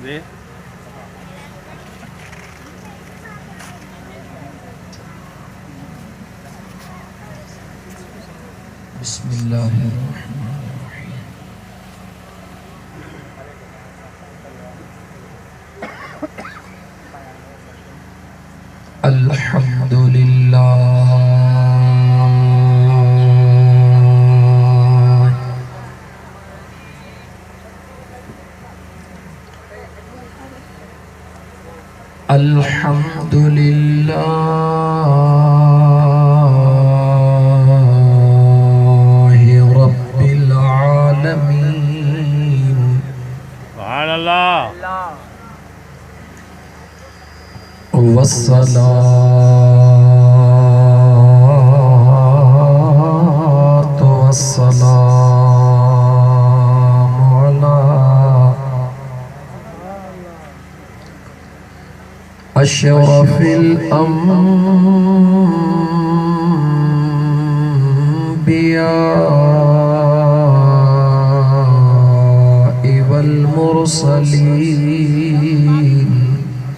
दे बिस्मिल्लाहिर्रहमानिर्रहीम। अल्हम्दुलिल्लाह अल्हम्दुलिल्लाहि रब्बिल आलमीन। सुभान अल्लाह वस्सलातु वस्सलामु अला अशरफिल अंबिया'i वल मुरसलीन।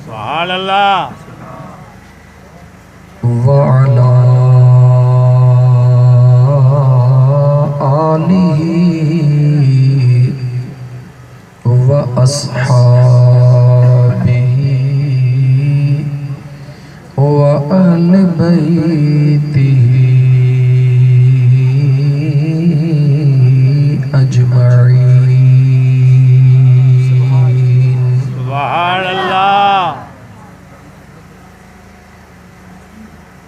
सुभान अल्लाह वअला आलिही व अस्हाबिही व अहले बैतिही अजमईन। सुभान अल्लाह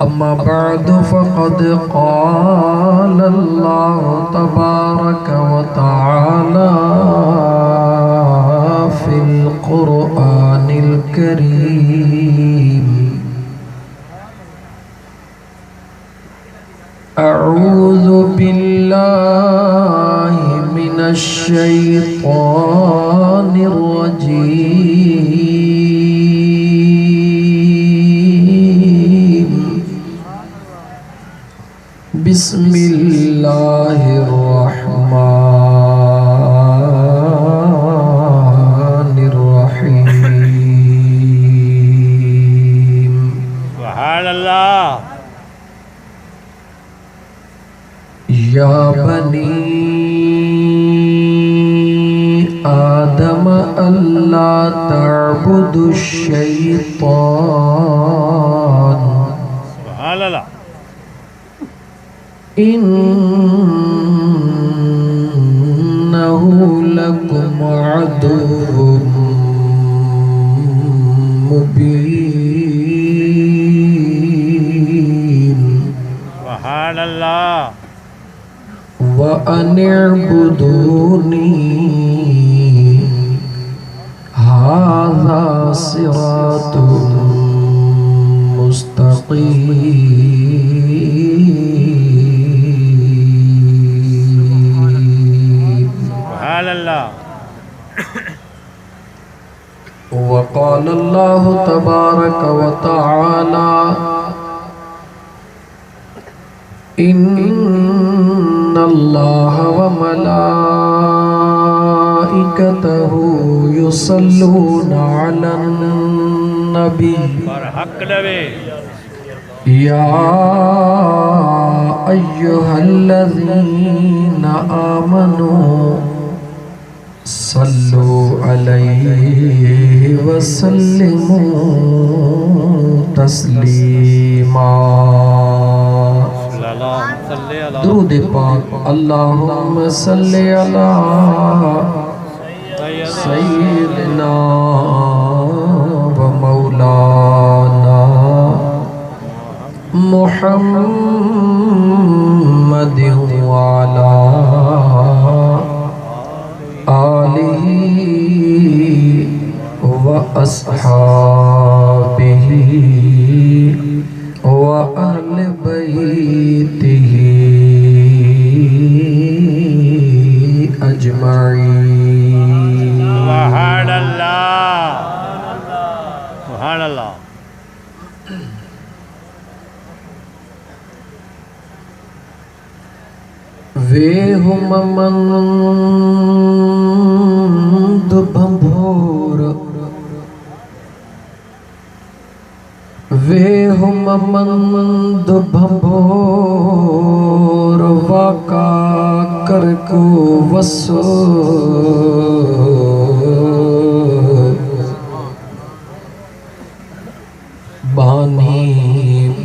अम्मा बअद फ़क़द क़ाल अल्लाहु तबारक व तआला फ़िल क़ुरआनिल करीम। अऊज़ु बिल्लाहि मिनश शैतानिर रजीम। बिस्मिल्लाहिर्रहमानिर्रहीम। सुभान अल्लाह या बनी आदम अल्ला तअबुदुश शैतान सुभान अल्लाह इन्नहु लकुम अदुव्वुम मुबीन। सुभान अल्लाह व अनिअबुदूनी हाज़ा सिरातुम मुस्तक़ीम। सुभान अल्लाह वक़ाल अल्लाहु तबारक व तआला इन्नल्लाह व मलाइकतहु युसल्लूना अलन नबी। पर हक नबी या अय्युहल्लज़ीना आमनू सल्लु अलैहि वसल्लिमू तस्लीमा। दुरूद पाक अल्लाहुम्मा सल्लि अला सय्यिदिना व मौलाना मुहम्मदिन व अला आलिही व अस्हाबिही व अहले बैतिही अजमईन। सुभान अल्लाह सुभान अल्लाह वे हुममंद भंभोर वे हम मंद भंभोर वाका कर को वसो बानी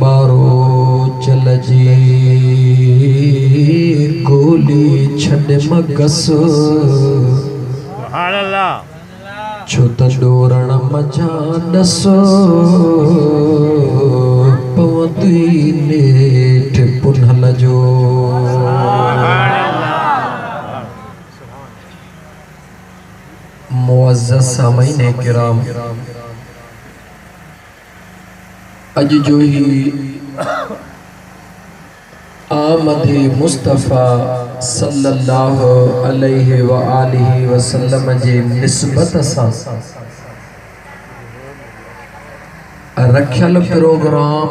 बारो चल जी गोली छड़ मगस सुभान अल्लाह छो त डोरण मजा डसो पवती नेठ पुनहल जो मुअज़्ज़ज़ सामईन किराम, अज जो ही आमद मुस्तफ़ा सल्लल्लाहु अलैहि व आलिहि वसल्लम जे निस्बत सां रखियल प्रोग्राम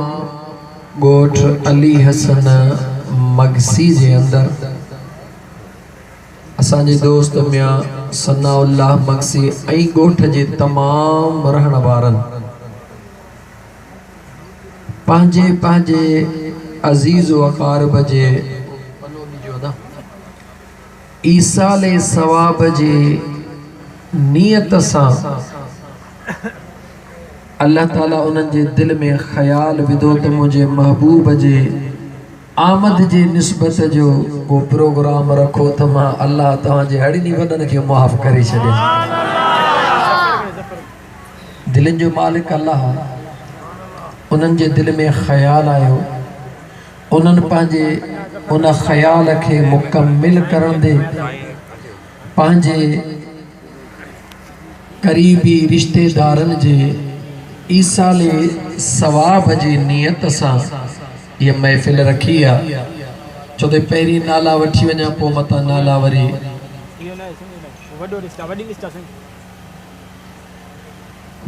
गोठ अली हसन मगसी जे अंदर असांजे दोस्त मियां सनाउल्लाह मगसी ऐं गोठ जे तमाम रहण वारन पंहिंजे पंहिंजे अजीज व अकारब जे ईसाले सवाब जे नियत सां अल्लाह ताला उन्हनि जे दिल में ख्याल विधो त मुंहिंजे महबूब जे आमद जे निस्बत जो को प्रोग्राम रखो त मां अल्लाह तव्हांजे अड़िनी वॾनि खे मुआफ़ करे छॾियां। दिलनि जो मालिक अल्लाह, उन्हनि जे दिल में ख्याल आयो, उन्हनि पंहिंजे उन ख्याल खे मुकम्मिल करण दे पंहिंजे करीबी रिश्तेदारनि जे ईसाले सवाब जी नियत सां ये महफ़िल रखी है। छो त पहिरीं नाला वठी वञा पोइ मथां नाला वरी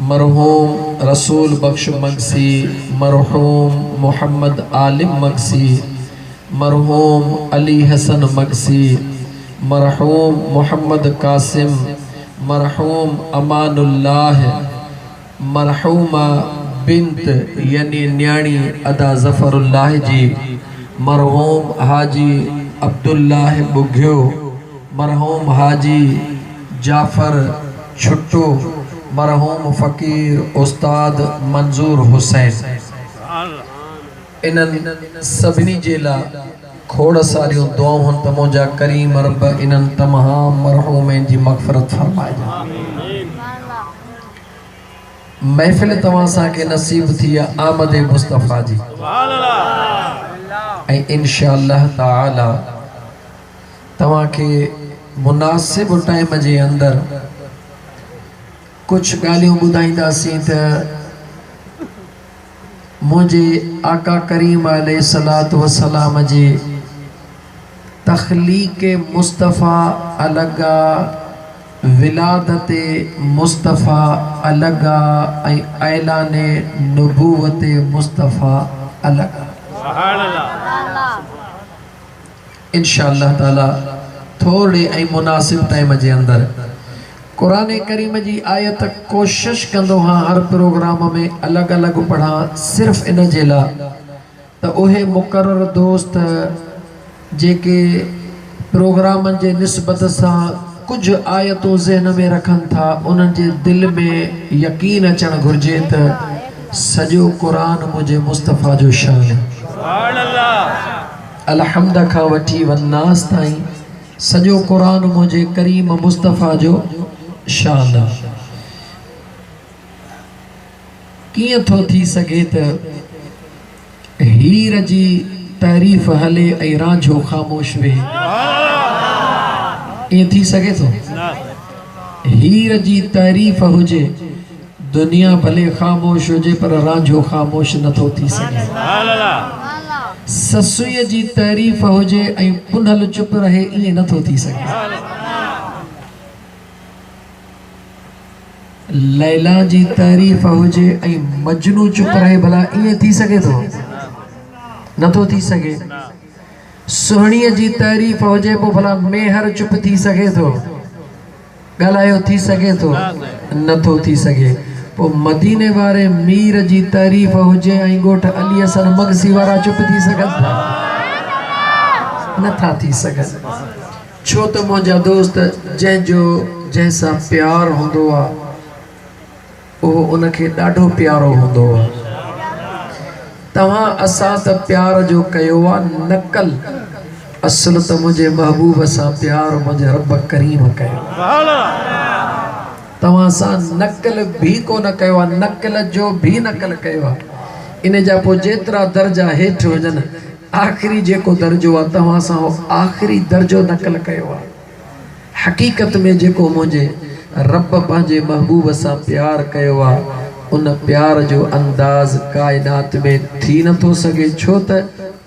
मरहूम रसूल बख्श मगसी, मरहूम मोहम्मद आलिम मगसी, मरहूम अली हसन मगसी, मरहूम मोहम्मद कासिम, मरहूम अमानुल्लाह, मरहूमा बिंत यानी न्याणी अदा ज़फ़रुल्लाह जी, मरहूम हाजी अब्दुल्लाह बुघ्यो, मरहूम हाजी जाफ़र छुट्टो, मरहूम फ़कीर उस्ताद मंजूर हुसैन। इन्हनि सभिनी जे लाइ खोड़ सारियूं दुआऊं त मुंहिंजा करीम रब इन्हनि तमाम मरहूमनि जी मग़फ़िरत फ़रमाए। महफ़िल तव्हां सां नसीब थी आहे आमद मुस्तफ़ा जी ऐं इंशाअल्लाह ताला तव्हांखे मुनासिब टाइम जे अंदर कुछ ॻाल्हियूं ॿुधाईंदासीं त मुंहिंजे आका करीम अलैहिस्सलातु वस्सलाम जे तख़लीक़ मुस्तफ़ा अलॻि आहे, विलादत मुस्तफ़ा अलॻि आहे ऐं ऐलान नबूवत मुस्तफ़ा अलॻि आहे। इंशाअल्लाह ताला थोड़े ऐं मुनासिब टाइम जे अंदर कुरान करीम जी आयत कोशिश कंदो हाँ हर प्रोग्राम में अलग अलग पढ़ा, सिर्फ़ इन जे लाइ त उहे मुक़र्रर दोस्त जेके प्रोग्राम जे निस्बत सां कुछ आयतों ज़हन में रखनि था, उन्हनि जे दिल में यकीन अचणु घुरिजे त सॼो क़ुरान मुंहिंजे मुस्तफ़ा जो शान आहे। अलहम्द खां वठी वन्नास ताईं सॼो क़ुरान मुंहिंजे करीम मुस्तफ़ा जो शान आहे। कीअं थो थी सघे त हीर जी तारीफ़ हले ऐं रांझो ख़ामोश वेहे? ईअं थी सघे थो? हीर जी तारीफ़ हुजे, दुनिया भले ख़ामोश हुजे पर रांझो ख़ामोश नथो थी सघे। ससुईअ जी तारीफ़ हुजे ऐं पुनल चुप रहे, ईअं नथो थी सघे। लैला जी तारीफ़ हुजे ऐं मजनू चुप रहे, भला ईअं थी सघे थो? नथो थी सघे। सुहिणीअ जी तारीफ़ हुजे पोइ भला मेहर चुप थी सघे थो? ॻाल्हायो थी सघे थो नथो थी सघे पोइ मदीने वारे मीर जी तारीफ़ हुजे ऐं ॻोठ अली हसन मगसी वारा चुप थी सघनि था नथा थी सघनि छो त मुंहिंजा दोस्त जंहिंसां प्यार हूंदो आहे उहो उनखे ॾाढो प्यारो हूंदो आहे तव्हां असां त प्यार जो कयो आहे नकल असुल त मुंहिंजे महबूब सां प्यार मुंहिंजे रब करीम कयो तव्हां सां नकल बि कोन कयो आहे नकल जो बि नकल कयो आहे इन जा पोइ जेतिरा दर्जा हेठि हुजनि आख़िरी जेको दर्जो आहे तव्हां सां आख़िरी दर्जो नकल कयो आहे हक़ीक़त में जेको मुंहिंजे रब पंहिंजे महबूब सां प्यार कयो आहे उन प्यार जो अंदाज़ काइनात में थी नथो सघे छो त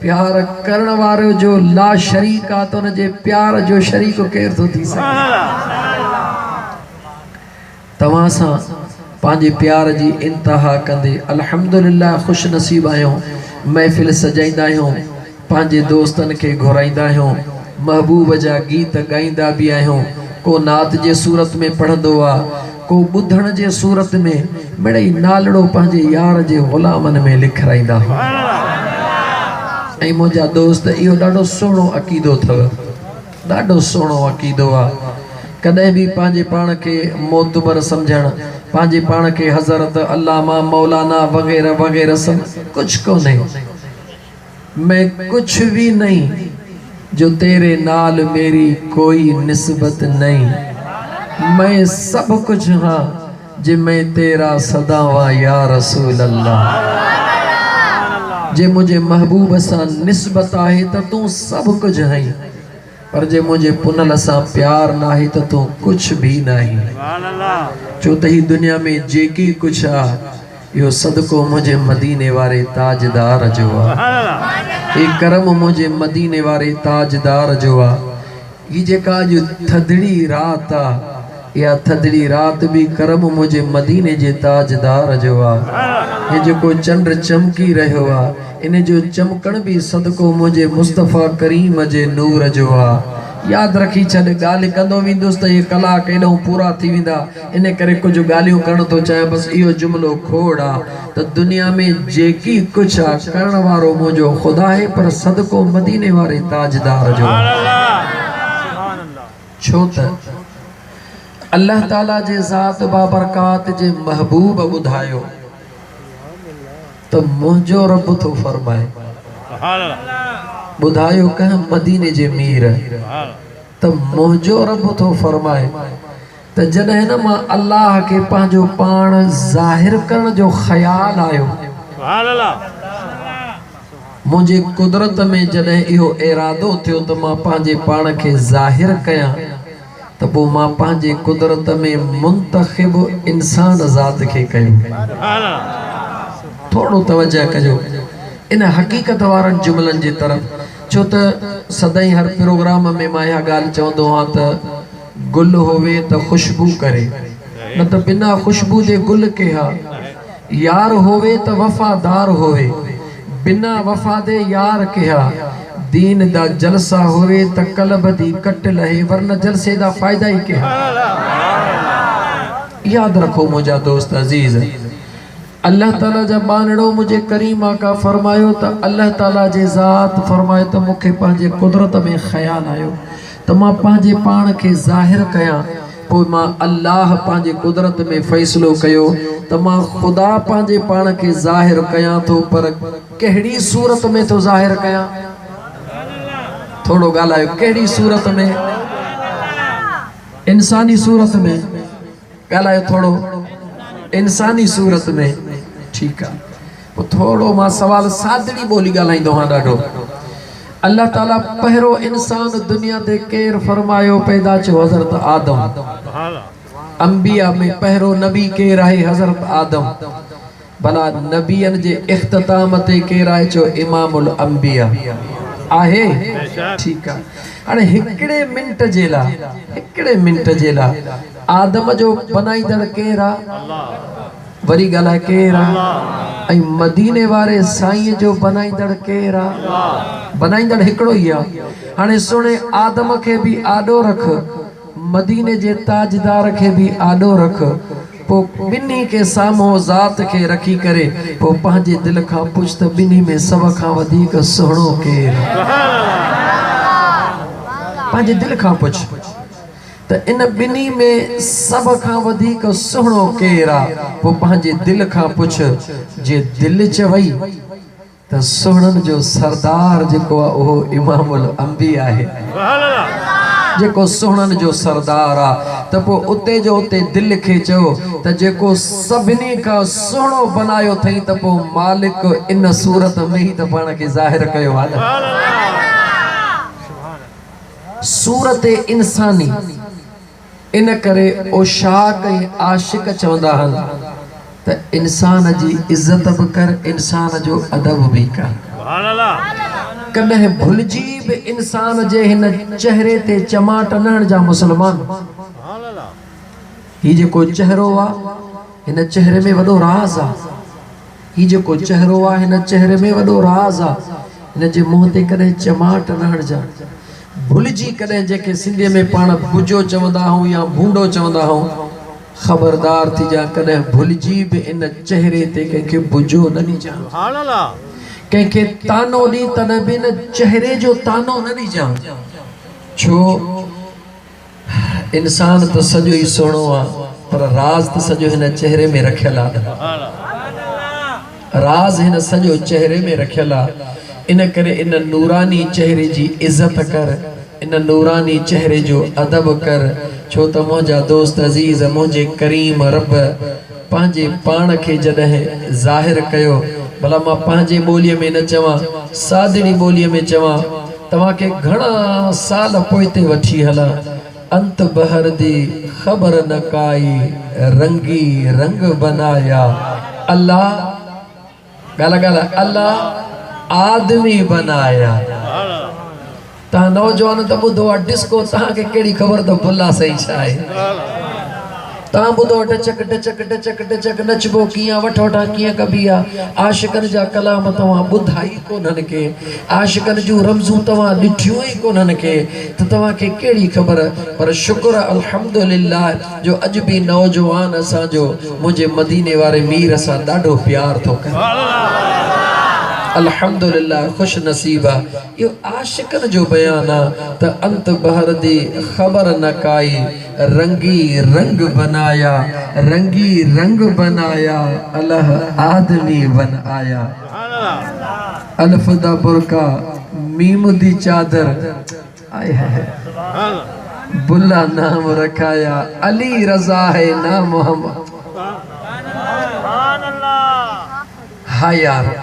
प्यार करण वारो जो ला शरीक आहे त उनजे प्यार जो शरीक केरु थो थी सघे तव्हां सां पंहिंजे प्यार जी इंतहा कंदे अल्हम्दुलिल्लाह ख़ुश नसीब आहियूं महफ़िल सजाईंदा आहियूं पंहिंजे दोस्तनि खे घुराईंदा आहियूं महबूब जा गीत ॻाईंदा बि आहियूं को नात जे सूरत में पढ़ंदो आहे को ॿुधण जे सूरत में मिड़ई नालड़ो पंहिंजे यार जे ग़ुलामनि में लिखाईंदा ऐं मुंहिंजा दोस्त इहो ॾाढो सुहिणो अक़ीदो अथव ॾाढो सुहिणो अक़ीदो आहे कॾहिं बि पंहिंजे पाण खे मोतबर सम्झणु पंहिंजे पाण खे हज़रत अल्लामा मौलाना वग़ैरह वग़ैरह कुछ कोन्हे मैं कुछ भी नहीं जो तेरे नाल मेरी कोई निस्बत नहीं मैं सब कुछ हाँ जे मैं तेरा सदावा या रसूल अल्लाह जे मुझे महबूब सां निस्बत आहे त तूं सब कुछ है पर जे मुझे पुनल सां प्यार नाहे त तूं कुछ भी नहीं छो त ही दुनिया में जेकी कुछ आहे इहो सदको मुझे मदीने वारे ताजदार जो आहे ये करम मुझे मदीने वारे ताजदार जो आहे ही जेका अॼु थधड़ी रात आहे या थधड़ी रात भी करम मुझे मदीने जे ताजदार जो आहे ये जेको चंड चमकी रहियो आहे इन जो चमकण भी सदको मुझे मुस्तफ़ा करीम जे नूर जो आहे याद रखी छॾ ॻाल्हि कंदो वेंदुसि त ये कलाक एॾो पूरा थी वेंदा इन करे कुछ ॻाल्हियूं करण थो चाहियां बस इहो जुमिलो खोड़ आहे त दुनिया में जेकी कुछ आहे करण वारो मुंहिंजो ख़ुदा आहे पर सदको मदीने वारे ताजदार जो छो त अल्लाह ताला जे ज़ात बाबरकात जे महबूब ॿुधायो त मुंहिंजो रब थो फरमाए ॿुधायो कंहिं मदीने जे मीर त मुंहिंजो रब थो फरमाए त जॾहिं न मां अल्लाह खे पंहिंजो पाण ज़ाहिर करण जो ख़्याल आयो मुंहिंजे कुदरत में जॾहिं इहो इरादो थियो त मां पंहिंजे पाण खे ज़ाहिर कयां त पोइ मां पंहिंजे कुदरत में मुंतखिब इंसान ज़ात खे कयो थोड़ो तवज्जो कजो इन हक़ीक़त वारनि जुमलनि जी तरफ़ छो त सदाई हर प्रोग्राम में मां इहा ॻाल्हि चवंदो आहियां त गुल होवे त खुशबू करे न त बिना खुशबू जे गुल के हा यार होवे त वफ़ादार होवे बिना वफ़ा दे यार के हा दीन दा जलसा होवे त कलब दी कट लहे वरना जलसे दा फायदा ही के हा याद रखो मुझा दोस्त अजीज अल्लाह ताला जा बानड़ो मुझे करीम आका फरमायो त अल्लाह ताला जे ज़ात फरमायो त मूंखे पंहिंजे कुदरत में ख़्याल आयो त मां पंहिंजे पाण खे ज़ाहिर कयां पोइ मां अल्लाह पंहिंजे कुदरत में फ़ैसिलो कयो त मां ख़ुदा पंहिंजे पाण खे ज़ाहिर कयां थो पर कहिड़ी सूरत में थो ज़ाहिर कयां थोड़ो ॻाल्हायो कहिड़ी सूरत में इंसानी सूरत में ॻाल्हायो थोड़ो इंसानी सूरत में ठीक है थोड़ो मां सवाल सादड़ी बोली ॻाल्हाईंदो आहियां ॾाढो अल्लाह ताला पहिरो इंसान दुनिया ते केर फरमायो पैदा चो हज़रत आदम अंबिया में पहिरो नबी केर आहे हज़रत आदम भला नबियन जे इख्तिताम ते केर आहे चो इमामुल अंबिया आहे ठीक है हाणे हिकिड़े मिंट जे लाइ आदम जो बनाईंदड़ केर आहे वरी ॻाल्हाए केर आहे ऐं मदीने वारे साईं जो बनाईंदड़ केर आहे बनाईंदड़ हिकिड़ो ई आहे हाणे सुणे आदम खे बि आॾो रख मदीने जे ताजदार के भी आडो रख पो बिन्नी के सामो ज़ात के रखी करे पो पंहिंजे दिल खां पुछ त बिन्नी में सब खां वधीक सुहिणो केरु पंहिंजे दिल खां पुछ त इन बिन्नी में सब खां वधीक सुहिणो केरु आहे पो पंहिंजे दिल खां पुछ जे दिल चवई त सुहिणनि जो सरदार जेको आहे उहो इमामुल अंबिया आहे जेको सुहिणनि जो सरदार आहे त पोइ उते जो उते दिल खे चयो त जेको सभिनी खां सुहिणो बनायो अथई त पोइ मालिक इन सूरत में ई त पाण खे ज़ाहिर कयो आहे सूरत इंसानी इन करे उशाक ऐं आशिक चवंदा आहिनि त इंसान जी इज़त बि कर इंसान जो अदब बि कर कॾहिं भुलिजी बि इंसान जे हिन चेहरे ते चमाट न हणजा मुसलमान ही जेको चेहरो आहे हिन चेहरे में वॾो राज़ आहे ही जेको चेहरो आहे हिन चेहरे में वॾो राज़ आहे हिन जे मुंहं ते कॾहिं चमाट न हणजा भुलिजी कॾहिं जेके सिंधीअ में पाण बुजो चवंदा आहियूं या भूंडो चवंदा आहियूं खबरदार थी जा कॾहिं भुलिजी बि इन चेहरे ते कंहिंखे बुजो न ॾिजां कंहिंखे तानो ॾी तॾहिं बि इन चेहरे जो तानो न ॾिजां छो इंसान त सॼो ई सुहिणो आहे पर राज़ त सॼो हिन चेहरे में रखियल आहे राज़ हिन सॼो चेहरे में रखियल आहे इन करे इन नूरानी चेहरे जी इज़त कर इन नूरानी चेहरे जो अदब कर छो त मुंहिंजा दोस्त अज़ीज़ मुंहिंजे करीम रब पंहिंजे पाण खे जॾहिं ज़ाहिर कयो भला मां पंहिंजे ॿोलीअ में न चवां सादड़ी ॿोलीअ में चवां तव्हांखे घणा साल पोइते वठी हलां अंत बहर दी ख़बर न काई रंगी रंग बनाया अल्लाह गाला गाला अल्लाह आदमी बनाया तव्हां नौजवान त ॿुधो आहे डिस्को तव्हांखे कहिड़ी ख़बर त भुला सही छा आहे तव्हां ॿुधो टचक टचक टचक टचक नचबो कीअं वठोटा कीअं कबी आहे आशिकनि जा कलाम तव्हां ॿुधा ई कोन्हनि के आशिकनि जूं रमज़ूं तव्हां ॾिठियूं ई कोन्हनि के त तव्हांखे कहिड़ी ख़बर पर शुक्र अल्हम्दुलिल्लाह जो अॼु बि नौजवान असांजो मुंहिंजे मदीने वारे मीर सां ॾाढो प्यार थो करे अल्हम्दुलिल्लाह खुश नसीब आहे इहो आशिकनि जो बयान आहे त अंत बहर दी ख़बर न काई रंगी रंग बनाया रंगी रंग बनाया अल्लाह आदमी बनाया अल्फ दा बुरका मीम दी चादर आए है बुल्ला नाम रखाया अली रज़ा है ना मोहम्मद हा यार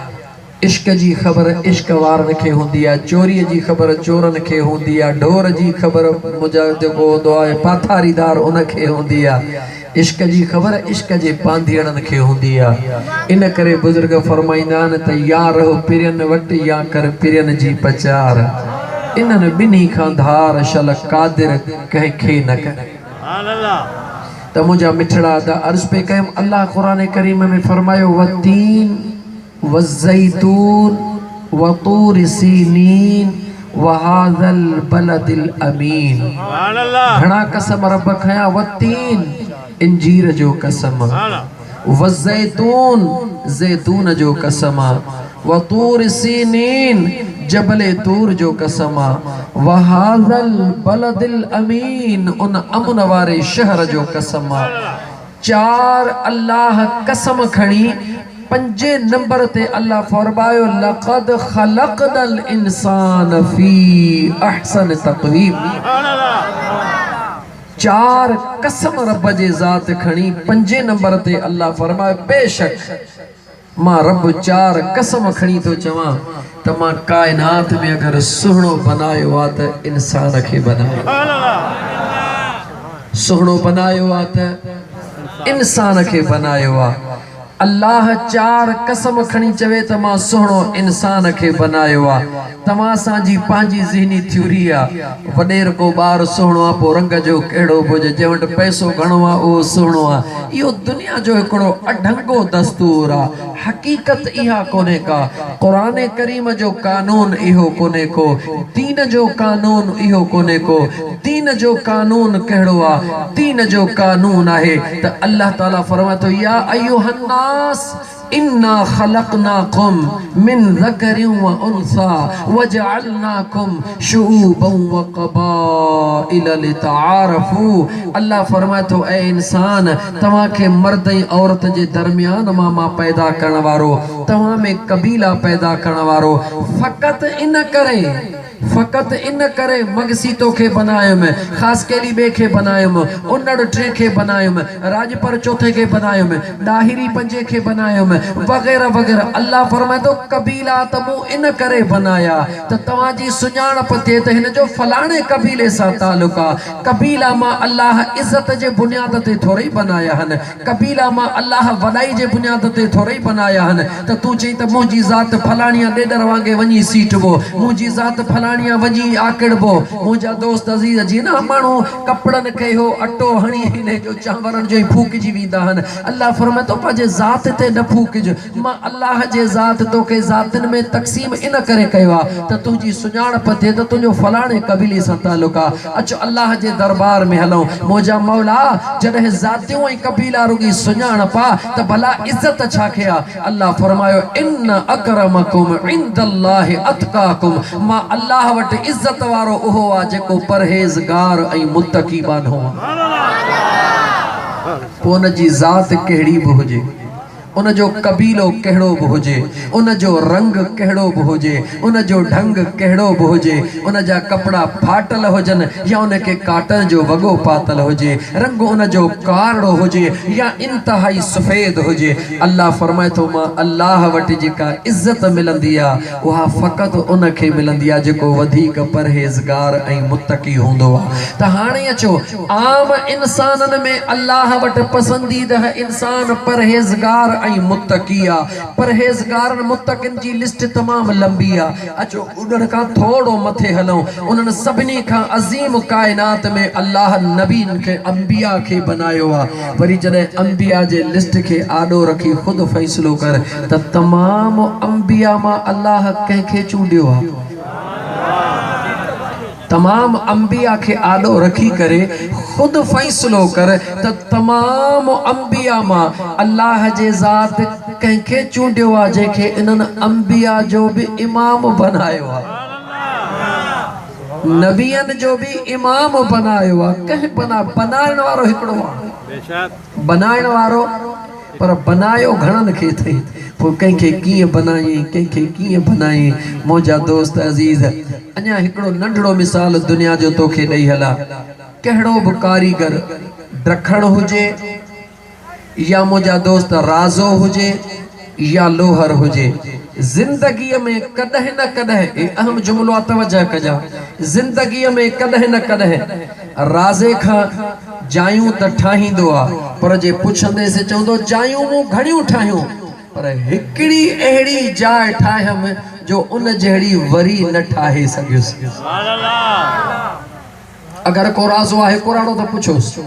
इश्क जी ख़बर इश्क वारनि खे हूंदी आहे चोरीअ जी ख़बर चोरनि खे हूंदी आहे ढोर जी ख़बर मुंहिंजा जेको हूंदो आहे पाथारीदार उनखे हूंदी आहे इश्क जी ख़बर इश्क जे पांधीअड़नि खे हूंदी आहे इन करे बुज़ुर्ग फरमाईंदा आहिनि त या रहो पिरियनि वटि या कर पिरियनि जी पचार इन्हनि ॿिन्ही खां धार शल कादिर कंहिंखे न करे त मुंहिंजा मिठड़ा त अर्ज़ पे कयमि अल्लाह क़ुरान करीम में फरमायो वतीन वज़ैतून वतूर सीनीन वहाज़ल बलदिल अमीन घणा कसम रब खया वतीन इंजीर जो कसम वज़ैतून ज़ैतून जो कसम वतूर सीनीन जबले तूर जो कसम वहाज़ल बलदिल अमीन उन अमन वारे शहर जो कसम चार अल्लाह कसम खणी पंजे नंबर ते अल्लाह फरमायो लक़द ख़लक़नल इंसान फी अहसन तक़वीम चार कसम रब जे ज़ात खणी पंजे नंबर ते अल्लाह फरमायो बेशक मां रब चार कसम खणी तो चवां त मां कायनात में अगर सुहिणो बनायो आहे त इंसान खे बनायो सुहिणो बनायो आहे त इंसान खे बनायो आहे अल्लाह चार कसम खणी चवे त मां सुहिणो इंसान खे बनायो आहे। तव्हां सां जी पंहिंजी ज़हनी थ्योरी आहे, वॾेर को ॿार सुहिणो आहे पोइ रंग जो कहिड़ो बि हुजे, जंहिं वटि पैसो घणो आहे उहो सुहिणो आहे। इहो दुनिया जो हिकिड़ो अढंगो दस्तूर आहे। हक़ीक़त इहा कोन्हे का। क़ुरान करीम जो कानून इहो कोन्हे को, दीन जो कानून इहो कोन्हे को। दीन जो कानून कहिड़ो आहे? दीन जो कानून आहे त अल्लाह ताला फरमाए थो या अय्युहन्नास इन्ना खलक़नाकुम मिन ज़करिन व उन्सा वजअलनाकुम शुऊबन व क़बाइल लितआरफू। अल्लाह फरमाए थो ऐ इंसान, तव्हां खे मर्द ऐं औरत जे दरमियान मां पैदा करण वारो, तव्हां में कबीला पैदा करण वारो, फ़क़त इन करे मगसी तोखे बनायुमि, ख़ासि केली ॿिए खे बनायुमि, उन्नड़ टे खे बनायुमि, राजपर चौथे खे बनायुमि, ॾाहिरी पंजे खे बनायुमि, वग़ैरह वग़ैरह। अल्लाह फरमाए थो कबीला त मूं इन करे बनाया त तव्हांजी सुञाणप थिए त हिन जो फलाणे कबीले सां तालुक़ आहे। कबीला मां अल्लाह इज़त जे बुनियाद ते थोरी बनाया आहिनि, कबीला मां अल्लाह वॾाई जे बुनियाद ते थोरी बनाया आहिनि त तूं चई त मुंहिंजी ज़ात फलाणीअ ॾेॾर वांगुरु वञी सीटबो, मुंहिंजी ज़ात फलाणीअ वञी आकिड़बो। मुंहिंजा दोस्त अज़ीज़ जीअं न माण्हू कपिड़नि खे हो अटो हणी हिन जो चांवरनि जो ई फूकिजी वेंदा आहिनि, अल्लाह फरमाए थो पंहिंजे ज़ात ते न फूकिज। मां अल्लाह जे ज़ात तोखे ज़ातिन में तक़सीम इन करे कयो आहे त तुंहिंजी सुञाणप थिए त तुंहिंजो फलाणे कबीले सां तालुक़ आहे। अचो अल्लाह जे दरबार में हलूं। मुंहिंजा मौला जॾहिं ज़ातियूं ऐं कबीला रुॻी सुञाणप आहे त भला इज़त छा खे आहे? अल्लाह फरमायो इन्न अकरमकुम इंदल्लाहि अतकाकुम। मां अल्लाह वटि इज़त वारो उहो आहे जेको परहेज़गार ऐं मुत्तकी बानो आहे। पोइ उन जी ज़ात कहिड़ी बि हुजे, उन जो कबीलो कहिड़ो बि हुजे, उन जो रंग कहिड़ो बि हुजे, उन जो ढंग कहिड़ो बि हुजे, उन जा कपिड़ा फाटल हुजनि या उन खे काटन जो वॻो पातल हुजे, रंग उन जो कारो हुजे या इंतहाई सफ़ेद हुजे, अल्लाह फरमाए थो मां अल्लाह वटि जेका इज़त मिलंदी आहे उहा फ़क़ति उन खे मिलंदी आहे जेको वधीक परहेज़गार ऐं मुत्तकी हूंदो आहे। त हाणे अचो आम इंसाननि में अल्लाह वटि पसंदीदा इंसान परहेज़गार ऐं मुत्तकी आहे। परहेज़गारनि मुत्तकिन जी लिस्ट तमामु लंबी आहे। अचो उन्हनि खां थोरो मथे हलूं। उन्हनि सभिनी खां अज़ीम काइनात में अल्लाह नबीन खे अंबिया खे बनायो आहे। वरी जॾहिं अंबिया जे लिस्ट खे आॾो रखी ख़ुदि फ़ैसिलो कर त तमामु अंबिया मां अल्लाह कंहिंखे चूंडियो आहे। तमाम अंबिया के आडो रखी करे खुद फैसलो कर त तमाम अंबिया मां अल्लाह जे ज़ात कंहिंखे चूंडियो आहे जंहिंखे इन्हनि अंबिया जो भी इमाम बनायो आहे, नबियन जो भी इमाम बनायो आहे। कंहिं बनाइण वारो हिकिड़ो आहे, बनाइण वारो, पर बनायो घणनि खे थई। पोइ कंहिंखे कीअं बनाई, कंहिंखे कीअं बनाई। मुंहिंजा दोस्त अज़ीज़, अञा हिकिड़ो नंढड़ो मिसाल दुनिया जो तोखे ॾेई हला। कहिड़ो बि कारीगर ड्रखण हुजे या मुंहिंजा दोस्त राज़ो हुजे या लोहर हुजे, ज़िंदगीअ में कॾहिं न कॾहिं, अहम जुमिलो आहे तवजह कजा, ज़िंदगीअ में कॾहिं न कॾहिं राज़े खां जायूं त ठाहींदो आहे, पर जे पुछंदेसि चवंदो जायूं मूं घणियूं ठाहियूं, पर हिकिड़ी अहिड़ी जाइ ठाहियमि जो उन जहिड़ी वरी न ठाहे सघियुसि। अगर को राज़ो आहे कुराड़ो त पुछोसि,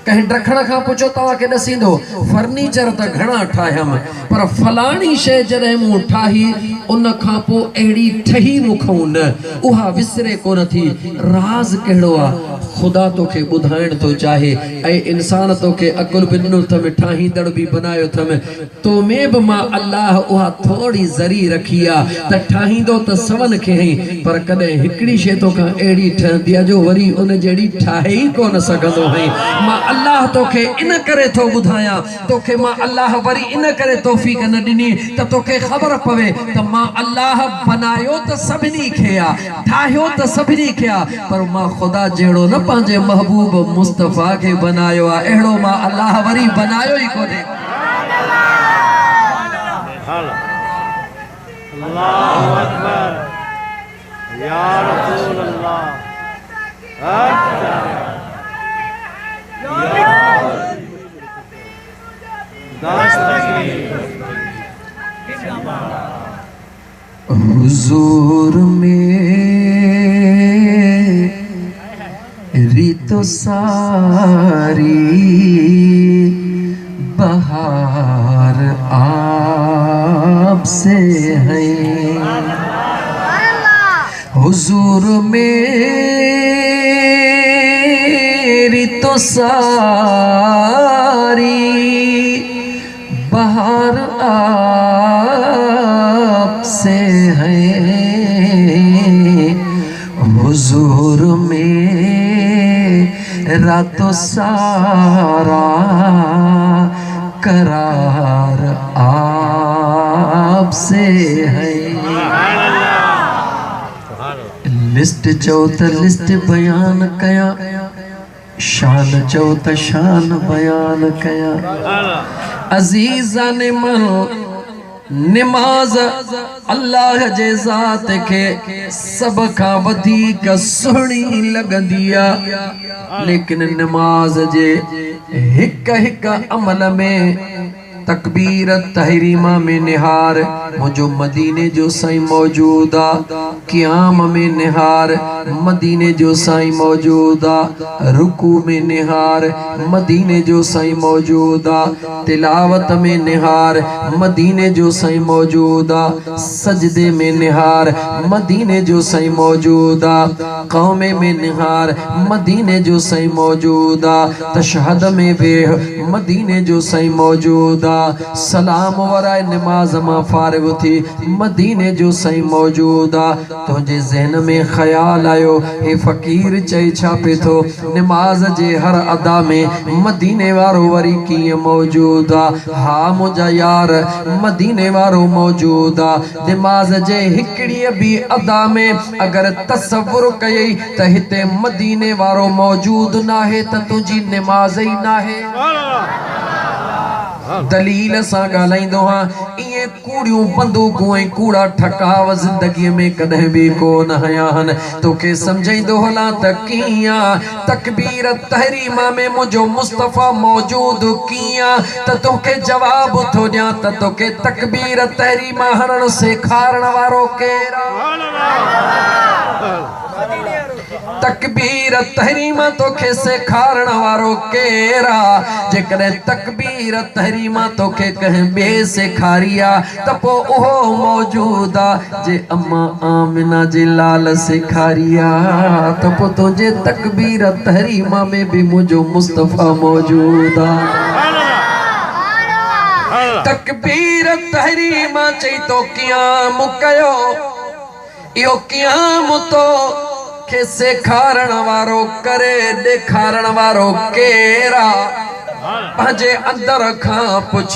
कहीं ड्रखण खां पुछो तव्हांखे ॾसींदो फर्नीचर त घणा ठाहियमि, पर फलाणी शइ जॾहिं मूं ठाही उन खां पोइ अहिड़ी ठही मूंखां न, उहा विसरे कोन थी। राज़ कहिड़ो आहे? ख़ुदा तोखे ॿुधाइण थो चाहे, ऐं इंसान तोखे अकुल बि ॾिनो अथमि, ठाहींदड़ बि बनायो अथमि, तो में बि मां अल्लाह उहा थोरी ज़री रखी आहे त ठाहींदो त सवन खे हई, पर कॾहिं हिकिड़ी शइ तोखां अहिड़ी ठहंदी आहे जो वरी उन जहिड़ी ठाहे ई कोन सघंदो हई। मां अल्लाह तोखे इन करे थो ॿुधायां, तोखे मां अल्लाह वरी इन करे तौफ़ीक़ न ॾिनी त तोखे ख़बर पवे त मां अल्लाह बनायो त सभिनी खे आहे, ठाहियो त सभिनी खे आहे, पर मां ख़ुदा जहिड़ो न पंहिंजे महबूब मुस्तफ़ा के बनायो आहे, अहिड़ो मां अल्लाह वरी बनायो ई कोन्हे। अल्लाहु अकबर, या रसूल अल्लाह, हुजूर मेरी तो सारी बहार आपसे है। हुजूर मेरी तो सारी बहार आपसे है। हुजूर मेरा तो सारा करार आपसे है। लिस्ट चो त लिस्ट बयान कया, शान चो त शान बयान कया। अजीज़ा ने मन निमाज अल्लाह जे ज़ात के सब का वधीक सुहिणी लगंदी आ, लेकिन निमाज जे हिक हिक अमल में तकबीर तहरीमा में निहार मुझो मदीने जो साईं मौजूद आ। क़ियाम में निहार मदीने जो साईं मौजूद आ। रुकू में निहार मदीने जो साईं मौजूद आ। तिलावत में निहार मदीने जो साईं मौजूद आ। सजदे में निहार मदीने जो साईं मौजूद आ। क़ौमे में निहार मदीने जो साईं मौजूद आ। तशहद में बेह मदीने जो साईं मौजूद आ। सलाम वराए नमाज मां फारिग थी मदीने जो साईं मौजूद आ। तुझे ज़हन में ख्याल आयो हे फ़कीर चई छा पे थो, नमाज जे हर अदा में मदीने वारो वरी कीअं मौजूद आ। हा मुझा यार मदीने वारो मौजूद आ। नमाज जे हिकड़ी भी अदा में अगर तसव्वुर कयई त हिते मदीने वारो मौजूद नाहे त तुझी नमाज ही नाहे। दलील सां ॻाल्हाईंदो हां, इहे कूड़ियूं बंदूकूं ऐं कूड़ा ठकाव ज़िंदगीअ में कॾहिं बि कोन हया आहिनि। तोखे सम्झाईंदो हलां त कीअं तकबीर तहरीमा में मुंहिंजो मुस्तफ़ा मौजूद कीअं त तोखे जवाब थो ॾियां त तोखे तकबीर तहरीमा हणण सेखारण वारो केरु आहे? तकबीर तहरीमा तोखे सेखारण वारो केरु आहे? जेकॾहिं तकबीर तहरीमा तोखे कंहिं ॿिए सेखारी आहे त पोइ उहो मौजूद आहे। जे अम्मा आमिना जे लाल सेखारी आहे त पोइ तुंहिंजे तकबीर तहरीमा में बि मुंहिंजो मुस्तफ़ा मौजूद आहे। तकबीर तहरीमा चई तो क़ियाम कयो, इहो क़ियाम तो के सेखारण वारो करे ॾेखारण वारो केरु आहे? पंहिंजे अंदर खां पुछ,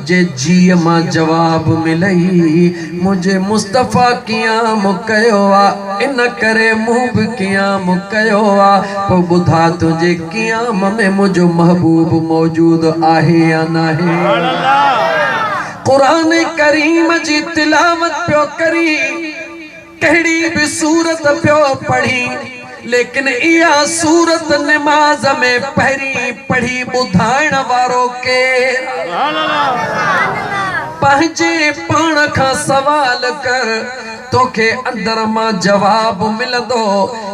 जे जीअ मां जवाब मिलई मुंहिंजे मुस्तफ़ा क़ियाम कयो आहे, इन करे मूं बि क़ियाम कयो आहे। पोइ ॿुधा तुंहिंजे क़ियाम में मुंहिंजो महबूब मौजूद आहे या नाहे? क़ुरान करीम जी तिलावत पियो करी, कहिड़ी बि सूरत पियो पढ़ी, लेकिन इहा सूरत नमाज में पहिरीं पढ़ी ॿुधाइण वारो केरु? पंहिंजे पाण खां सवाल कर, तोखे अंदर मां जवाब मिलंदो।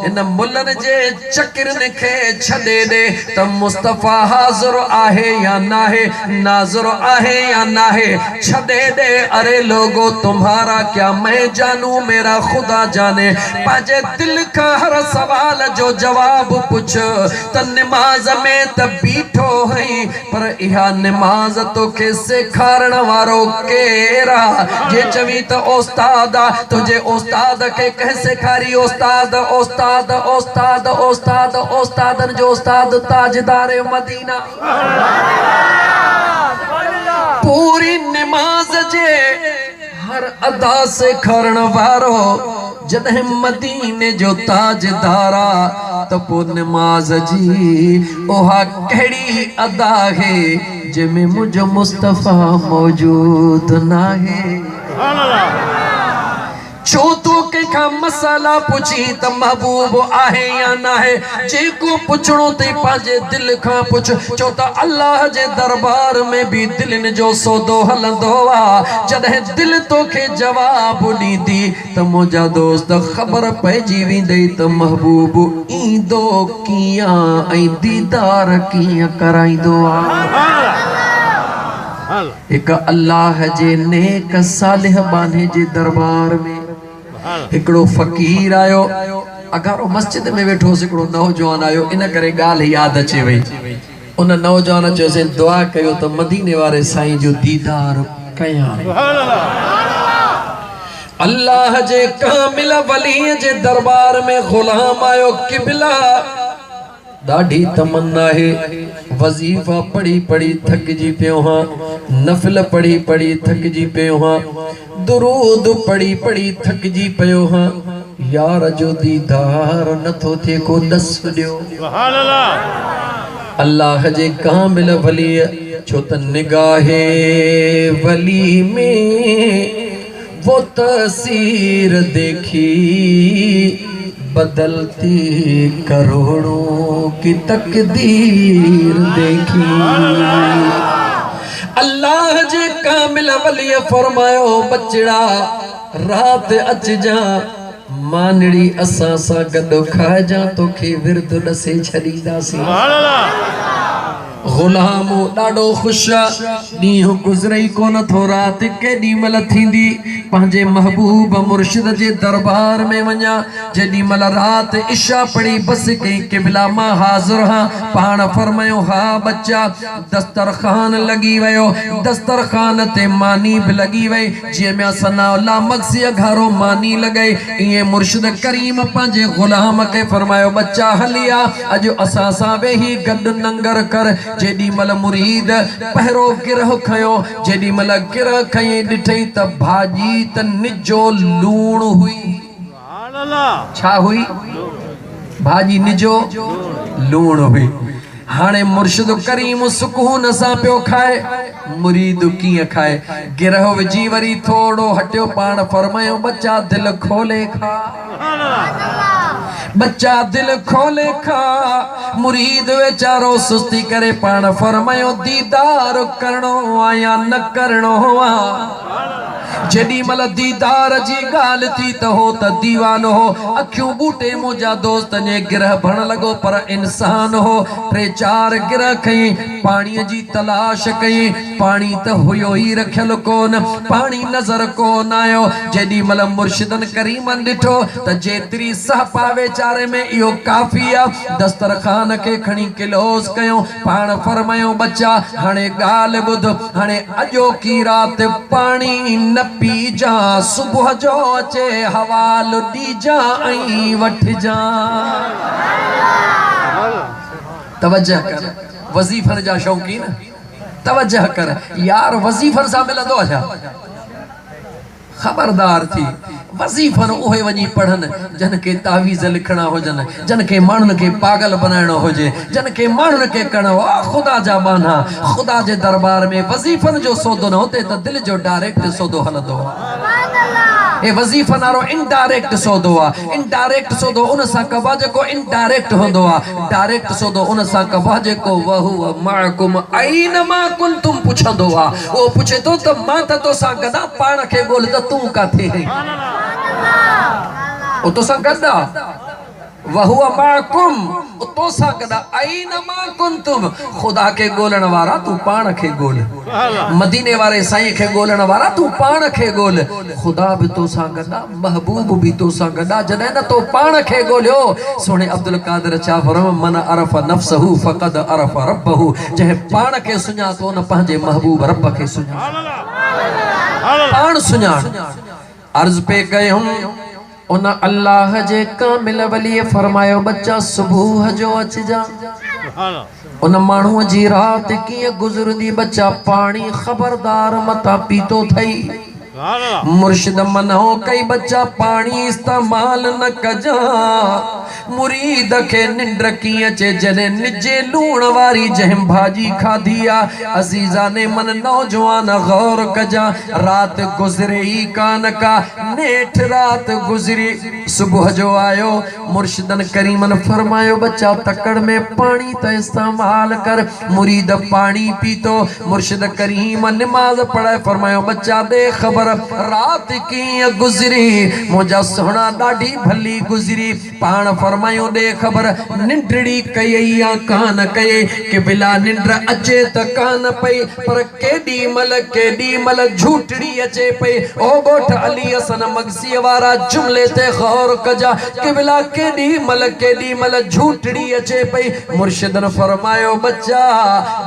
इन मुल्हनि जे चकिरनि खे छॾे ॾे त मुस्तफ़ा हाज़िर आहे या नाहे, नाज़िर आहे या नाहे, छॾे ॾे। अरे लोगो तुम्हारा क्या मैं जानू, मेरा खुदा जाने। पंहिंजे दिल खां हर सवाल जो जवाब पुछ त नमाज में त बीठो हई, पर इहा नमाज तोखे सेखारण वारो केरु आहे? जे चवी त उस्ताद आहे, तुंहिंजे उस्ताद खे कंहिं सेखारी? उस्ताद उस्ताद उस्ताद उस्ताद उस्तादनि जो उस्ताद ताजदार मदीना। पूरी नमाज जे हर अदा सेखारण वारो जॾहिं मदीने जो ताजदार आहे त पोइ नमाज जी उहा कहिड़ी अदा है जंहिंमें मुंहिंजो मुस्तफ़ा मौजूद नाहे? छो तो कंहिंखा मसाला पुछी त महबूब आहे या न आहे, जेको पुछणो ते पंहिंजे दिल खां पुछ। छो त अल्लाह जे दरबार में भी दिलनि जो सौदो हलंदो आहे। जॾहिं दिल तोखे जवाब ॾींदी त मुंहिंजा दोस्त ख़बर पइजी वेंदई त महबूब ईंदो कीअं ऐं दीदार कीअं कराईंदो आहे। एक अल्लाह जे नेक सालिह बाने जे दरबार में हिकड़ो फकीर आयो। अगारो मस्जिद में वेठो हिकड़ो नौजवान आयो, इन करे ॻाल्हि याद अचे वई। उन नौजवान चयोसि दुआ कयो त मदीने वारे साईं जो दीदार कयां। अल्लाह जे कामिल वली जे दरबार में गुलाम आयो। किबला दाढ़ी तमन्ना है, वजीफा पढ़ी पढ़ी थक जी पियो हाँ, नफिल पढ़ी पढ़ी थक जी पियो हाँ, दुरूद पढ़ी पढ़ी थक जी पियो हाँ। यार जो दीदार नथो थे को दस दियो। अल्लाह जे कामिल वली छो त निगाहे वली में वो तस्वीर देखी, बदलती करोड़ों की तकदीर देखी। अल्लाह जे कामिल वली फरमायो बचड़ा रात अच जा, मानड़ी असां सां गॾु खाइजा, तोखे विर्द ॾसे छॾींदासीं। गुलाम ॾाढो ख़ुशि आहे। ॾींहुं गुज़रई कोन थो, राति केॾी महिल थींदी पंहिंजे महबूब मुर्शिद जे दरबार में वञा। जेॾी महिल राति इशा पढ़ी बस कई किबला मां हाज़िर हाँ, पाण फरमायो हा बच्चा। दस्तरखान लॻी वियो, दस्तरखान ते मानी बि लॻी वई, जीअं में सनाउल्ला मक्सी घारो मानी लॻई। ईअं मुर्शिद करीम पंहिंजे गुलाम खे फरमायो बच्चा हलिया, अॼु असां सां वेही गॾु नंगर कर। जेॾी महिल मुरीद पहिरों गिरह खयो, जेॾी महिल गिरह खई ॾिठई त भाॼी त निजो लूण हुई। छा हुई? भाॼी निजो लूण हुई। हाणे मुर्शिद करीम सुकून सां पियो खाए, मुरीद कीअं खाए? गिरह विझी वरी थोड़ो हटियो, पाण फरमायो बच्चा दिल खोले खा, बच्चा दिल खोले खा। मुरीद वेचारो सुस्ती करे पाण फरमायो दीदार करणो आ या न करणो आ। जेॾी महिल दीदार जी ॻाल्हि थी त हो त दीवानो हो, अखियूं बूटे मुंहिंजा दोस्त ने गिरह भरण लॻो, पर इंसान हो। टे चार गिरह खई, पाणीअ जी तलाश कई, पाणी त हुयो ई रखियल कोन, पाणी नज़र कोन आयो। जेॾी महिल मुर्शिदन करीमन ॾिठो त जेतिरी सह पावे चारे में इहो काफ़ी आहे, दस्तरखान खे खणी क्लोज़ कयो। पाण फरमायो बच्चा हाणे ॻाल्हि ॿुध, हाणे अॼोकी राति पाणी न पी जा, सुबुह जो अचे हवाल ॾीजा ऐं वठिजा। तवज्जह कर, वज़ीफ़नि जा शौक़ीन तवज्जह कर। यार वज़ीफ़नि सां मिलंदो छा? खबरदार थी। वज़ीफ़न उहे वञी पढ़नि जन के तावीज़ लिखणा हुजनि, जन के माण्हुनि खे पागल बनाइणो हुजे, जन के माण्हुनि खे करणो ख़ुदा जा बाना, ख़ुदा जे दरबार में वज़ीफ़न जो सौदो न होते त दिल जो डायरेक्ट सौदो हलंदो आहे। ए वज़ीफ़न वारो इनडायरेक्ट सौदो आहे। इनडायरेक्ट सौदो उन सां कबा जेको इनडायरेक्ट हूंदो आहे। डायरेक्ट सौदो उन सां कबा जेको वहुव माकुम ऐनमा कुंतुम पुछंदो आहे। उहो पुछे थो त मां त तोसां गॾा, पाण खे ॻोल्ह त तूं काथे आहीं। ओ तोसां गॾा, वहुव माकुम तोसां गॾा ऐनमा कुंतुम। ख़ुदा खे ॻोल्हण वारा तूं पाण खे ॻोल्ह, मदीने वारे साईं खे ॻोल्हण वारा तूं पाण खे ॻोल्ह। ख़ुदा बि तोसां गॾा, महबूब बि तोसां गॾा। जॾहिं न तो पाण खे ॻोल्हियो, सोने अब्दुल कादिर छा फरमायो, मन अरफ नफ्सहू फ़क़द अरफ रब्बहू। जंहिं पाण खे सुञातो न पंहिंजे महबूब रब खे सुञातो, पाण सुञाण। अर्ज़ पे कयूं उन अल्लाह जे कामिल वली फरमायो बच्चा सुबुह जो अचजा। उन माण्हूअ जी रात कीअं गुज़रंदी बच्चा, पाणी खबरदार मता पीतो थई। मुर्शिद मनो कई बच्चा पानी इस्तेमाल न कजा मुरीद के निंड की अचे जने निजे लूण वारी जहम भाजी खादिया अजीजा ने मन नौजवान गौर कजा रात गुजरे ही कान का नेठ रात गुजरी सुबह जो आयो मुर्शिदन करीमन फरमायो बच्चा तकड़ में पानी तो इस्तेमाल कर मुरीद पानी पी तो मुर्शिद करीम नमाज पढ़े फरमायो बच्चा दे खबर रात की गुजरी मुझा सोना डाढ़ी भली गुजरी पान फरमायो दे खबर निंडड़ी कई या कान कई के बिला निंड अचे त कान पई पर केडी मल झूठड़ी अचे पई ओ गोठ अली हसन मगसी वारा जुमले ते गौर कजा के बिला केडी मल झूठड़ी अचे पई मुर्शिदन फरमायो बच्चा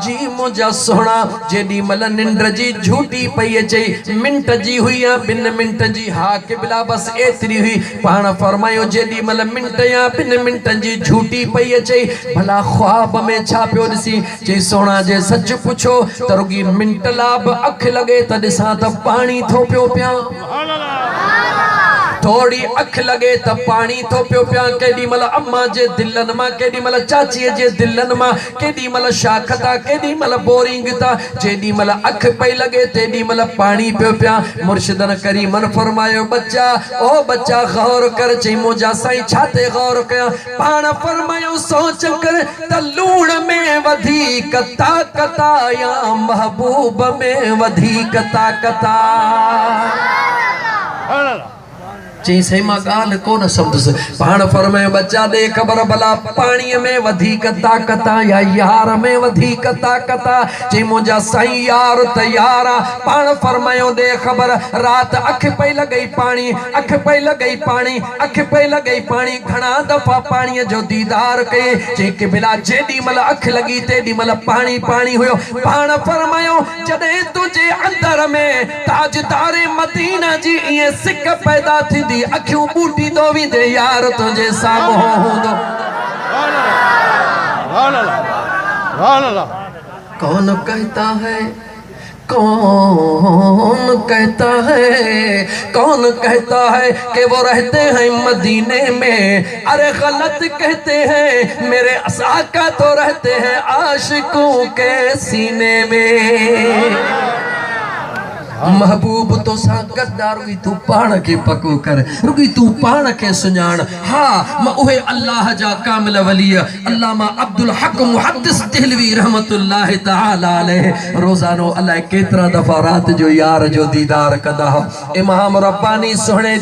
जी मुझा सोना जेडी मल निंड जी झूठी पई अचे मिंट जी हुई या बिन मिंट जी हा के बिला बस एतरी हुई पाण फरमायो जेडी मल मिंट या बिन मिंट जी झूठी पई अचे भला ख्वाब में छा पियो दिसी जे सोना जे सच पुछो त रुगी मिंट लाभ अख लगे त दिसा त पानी थो पियो पिया थोड़ी अख लगे त पानी थो पियो पिया केडी मल अम्मा जे दिलन मा केडी मल चाची जे दिलन मा केडी मल शाखता केडी मल बोरिंग ता जेडी मल अख पई लगे तेडी मल पानी पियो पिया मुर्शिदन करीमन फरमायो बच्चा ओ बच्चा गौर कर चई मुजा साईं छाते गौर कया पाण फरमायो सोच कर त लूण में वधीक ताकत या महबूब में वधीक ताकत चई सही मां गाल कोन समझस पाण फरमायो बच्चा दे खबर भला पानी में वधीक ताकत या यार में वधीक ताकत चई मुंजा साईं यार तैयार पाण फरमायो दे खबर रात अख पई लगई पानी अख पई लगई पानी अख पई लगई पानी घणा दफा पानी जो दीदार कए चई के बिला जेडी मल अख लगी तेडी मल पानी पानी हुयो पाण फरमायो जदे तुझे अंदर में ताजदार मदीना जी ये सिक पैदा थी दी अखियों बूटी दो भी दे यार तुझे सामो हुंदो कौन कहता है कौन कहता है कौन कहता है कि वो रहते हैं मदीने में अरे गलत कहते हैं मेरे आका तो रहते हैं आशिकों के सीने में महबूब तो सा गद्दार रुगी तू पाण के पको कर रुगी तू पाण के सुञाण हाँ मां उहे अल्लाह जा कामिल वली अल्लामा अब्दुल हक मुहद्दिस देहलवी रहमतुल्लाह तआला अलैह रोजानो अल्लाह केतरा दफा रात जो यार जो दीदार कदा इमाम रब्बानी सोहणे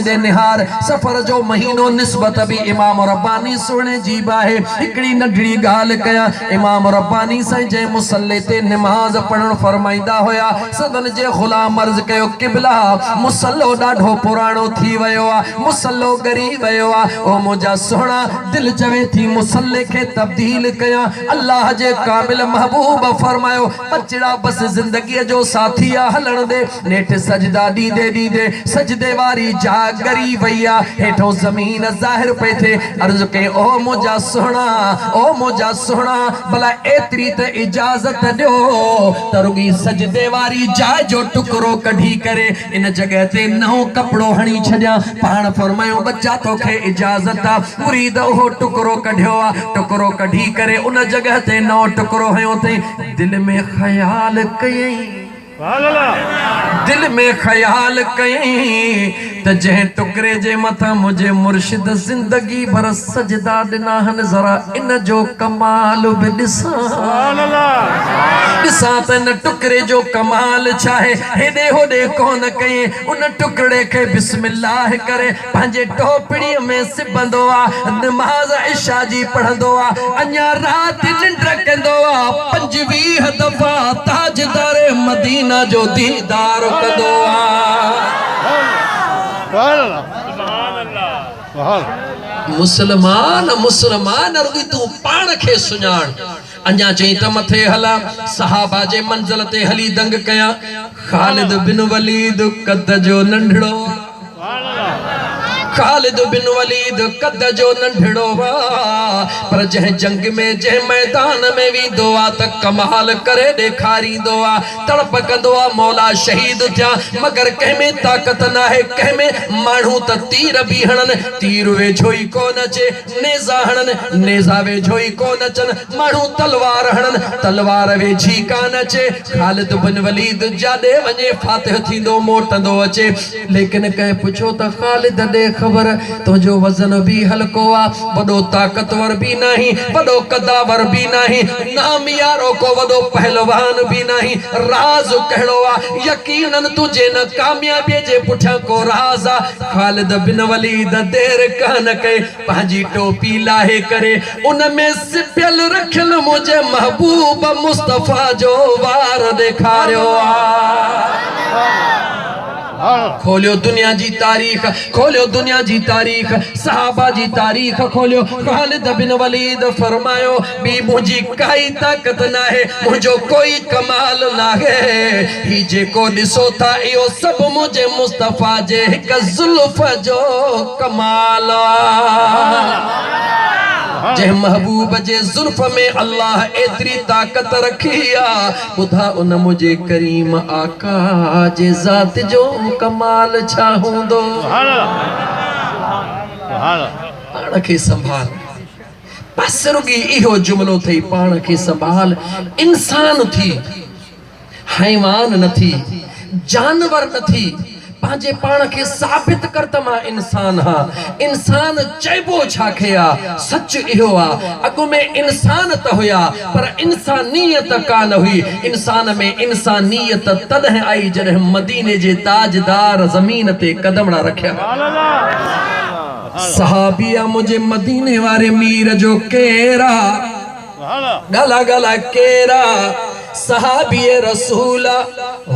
दे निहार सफर जो महीनो निस्बत भी इमाम रब्बानी सोहणे जी बाहे हिकड़ी नढड़ी गाल कया इमाम रब्बानी साईं जे मुसल्ले ते नमाज पढ़ण फरमाईंदा होया सदन जे गुलाम अर्ज कयो किबला मुसल्लो ॾाढो पुराणो थी वयो आ मुसल्लो गरी वयो आ ओ मुंजा सोहणा दिल चवे थी मुसल्ले के तब्दील कया अल्लाह जे कामिल महबूब फरमायो बचड़ा बस जिंदगी जो साथी आ हलण दे नेठ सजदा दी सजदे वारी जा गरी वैया हेठो जमीन जाहिर पे थे अर्ज के ओ मुंजा सोहणा भला एतरी त इजाजत दो तरुगी सजदे वारी जाय जो टुकरो कढी करे इन जगह ते नओ कपड़ो हणी छड्या पाण फरमायो बच्चा तोखे इजाजत आ मुरीद हो टुकरो कढियो आ टुकरो कढी करे उन जगह ते नओ टुकरो हयो थे दिल में ख्याल कयई त जंहिं टुकरे जे मथा मुझे मुर्शिद जिंदगी भर सजदा दिना हन जरा इन जो कमाल भी ॾिसां त इन टुकरे जो कमाल छा आहे हेॾे होॾे कोन कई उन टुकड़े खे बिस्मिल्लाह करे पंहिंजे टोपड़ीअ में सिबंदो आहे नमाज़ इशा जी पढ़ंदो आहे अञा राति निंड कंदो आहे 25 दफ़ा ताजदार मदीना जो दीदार कंदो आहे मुसलमान रुगी तू पाण खे सुञाण अञा चई त मथे हला सहाबा जे मंज़िल ते हली दंग कया खालिद बिन वलीद कद जो नंढड़ो ख़ालिद बिन वलीद कद जो नंढड़ो वा पर जंहिं जंग में जंहिं मैदान में वेंदो आ त कमाल करे ॾेखारींदो आ तड़प कंदो आ मौला शहीद थिया मगर कंहिंमें ताक़त न आहे कंहिंमें माण्हू त तीर बि हणनि तीर वेझो ई कोन अचे नेज़ा हणनि नेज़ा वेझो ई कोन अचनि माण्हू तलवार हणनि तलवार वेझी कान अचे ख़ालिद बिन वलीद जाॾे वञे फातिह थींदो मोटंदो अचे लेकिन कंहिं पुछो त ख़ालिद ॾे ख़बर तुंहिंजो वज़न बि हल्को आ वॾो ताक़तवर बि नहीं वॾो कदावर बि नहीं नामियारो को वॾो पहलवान बि नहीं राज़ कहिड़ो आ यकीनन तुझे न कामयाबीअ जे पुठियां को राज़ आ ख़ालिद बिन वलीद देर कान कई पंहिंजी टोपी लाहे करे उन में सिपियल रखियल मुंहिंजे महबूब मुस्तफ़ा जो वार ॾेखारियो आ खोलियो दुनिया जी तारीख़ खोलियो दुनिया जी तारीख़ सहाबा जी तारीख़ खोलियो ख़ालिद बिन वलीद फरमायो बी मुंहिंजी काई ताक़त न आहे मुंहिंजो कोई कमाल न आहे ही जेको ॾिसो था इहो सभु मुंहिंजे मुस्तफ़ा जे हिक ज़ुल्फ़ जो कमाल जंहिं महबूब जे ज़ुल्फ़ में अल्लाह एतिरी ताक़त रखी आ ॿुधा उन मुंहिंजे करीम आका जे ज़ात जो कमाल छा हूंदो पाण खे संभाल बस रुगी इहो जुमलो थई पाण खे संभाल इंसान थी हैवान न थी जानवर न थी पांजे पाण खे साबित कर त मां इंसान हां इंसान चइबो छा खे आ सच इहो आ अॻु में इंसान त हुया पर इंसानियत कान हुई इंसान में इंसानियत तॾहिं आई जॾहिं मदीने जे ताजदार ज़मीन ते कदमड़ा रखिया सहाबिया मुझे मदीने वारे मीर जो केरा गला गला केरा सहाबी रसूला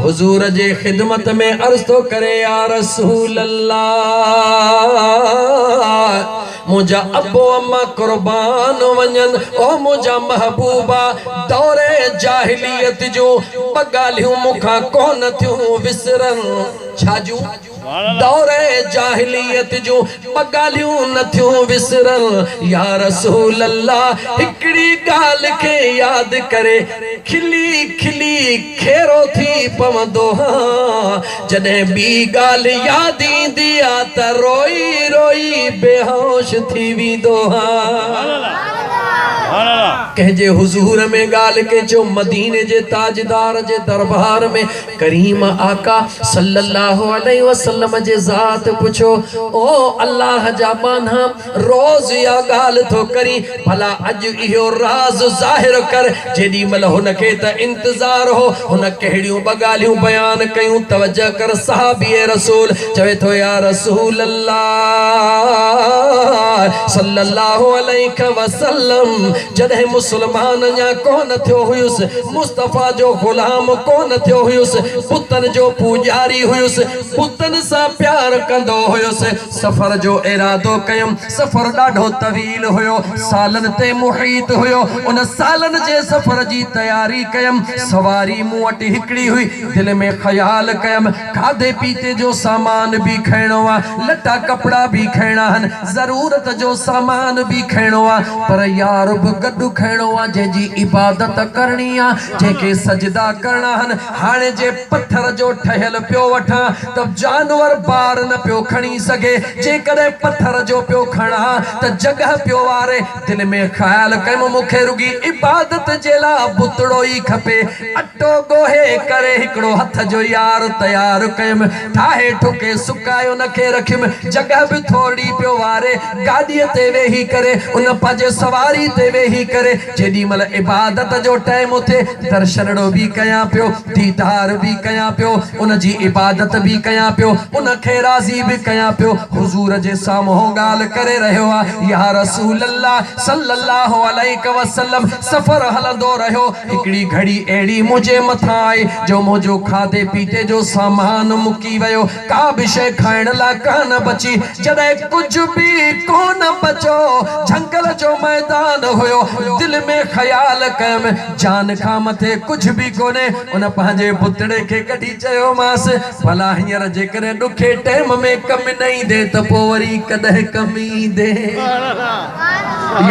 हुजूर जे खिदमत में अर्ज तो करे या रसूल अल्लाह मुझा अबो अम्मा कुर्बान वञन ओ मुझा महबूबा दौरे जाहिलियत जो बगालियूं मुखा कोन थियूं विसरन छाजू दौरे जाहिलियत जो बगालियूं न थियूं विसरन या रसूल अल्लाह हिकड़ी गाल के याद करे खिली खिली खेरो थी पवंदो हां जॾहिं ॿी ॻाल्हि यादि ईंदी आ त रोई रोई बेहोश थी वेंदो हां कहजे हुजूर में गाल के जो मदीने जे ताजदार जे दरबार में करीम आका सल्लल्लाहु अलैहि वसल्लम जे ज़ात पुछो ओ अल्लाह जा माना रोज या गाल तो करी भला अज इहो राज ज़ाहिर कर जेडी मल हुन के त इंतजार हो हुन कहिड़ियूं बगालियूं बयान कयूं तवज्जो कर सहाबी रसूल चवे तो या रसूल अल्लाह सल्लल्लाहु अलैहि वसल्लम जॾहिं मुसलमान या कोन थियो हुयुस मुस्तफ़ा जो गुलाम कोन थियो हुयुस पुतन जो पूजारी हुयुस पुतन सां प्यार कंदो हुयुस सफ़र जो इरादो कयम सफ़र ॾाढो तवील हुयो सालन ते मुहीत हुयो उन सालन जे सफ़र जी तयारी कयम सवारी मूं वटि हिकड़ी हुई दिल में ख्याल कयम खाधे पीते जो सामान भी खणो आ लटा कपड़ा भी खणा हन जरूरत जो सामान भी खणो आ पर यार गड्डू खणो आ जंहिंजी इबादत करणी आ जंहिंखे सजदा करणा हन हाणे जे पत्थर जो ठहियल पियो वठां त जानवर बार न पियो खणी सघे जेकॾहिं पत्थर जो पियो खणा त जगह पियो वारे दिल में ख्याल कयम मूंखे रुगी इबादत जे लाइ बुतड़ो ई खपे अटो गोहे करे हिकिड़ो हथ जो यार तयार कयम ठाहे ठुके सुकायो न खे रखियम जगह भी थोड़ी पियो वारे गाॾीअ ते वेही करे उन पंहिंजे सवारी ते वेही करे जेडी मल इबादत जो टाइम उथे दर्शनड़ो भी कया पियो दीदार भी कया पियो उन जी इबादत भी कया पियो उन खे राज़ी भी कया पियो हुजूर जे साम्हूं गाल करे रहियो आ या रसूल अल्लाह सल्लल्लाहु अलैहि वसल्लम सफ़र हलंदो रहियो हिकड़ी घड़ी एड़ी मुझे मथा आई जो मुझो खाधे पीते जो सामान मुकी वयो का भी शय खाइण ला कान बची जॾहिं कुछ भी कोन बचो जंगल जो मैदान हुयो हुयो दिल में ख्याल कयम जान खां मथे कुछ भी कोने उन पंहिंजे पुतड़े खे कढी चयो मास भला हींअर जेकर ॾुखे टाइम में कम नहीं दे त पोइ वरी कॾहिं कमी दे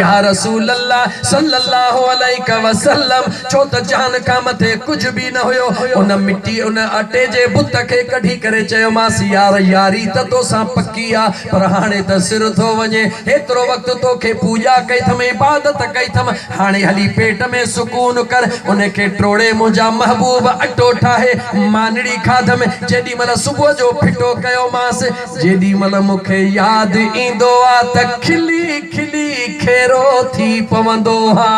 या रसूल अल्लाह सल्लल्लाहु अलैहि वसल्लम छो त जान खां मथे कुछ भी न हुयो उन मिट्टी उन अटे जे बुत खे कढी करे चयो मास यार यारी त तोसां पक्की आ पर हाणे त सिर थो वञे एतिरो वक्त तोखे पूजा कई थम इबादत कई थम हाणे हली पेट में सुकून कर उन खे ट्रोड़े मुंहिंजा महबूब अटो ठाहे मानड़ी खाधम जेॾी महिल सुबुह जो फिटो कयो मास जेॾी महिल मूंखे यादि ईंदो आ त खिली खिली खेरो थी पवंदो हा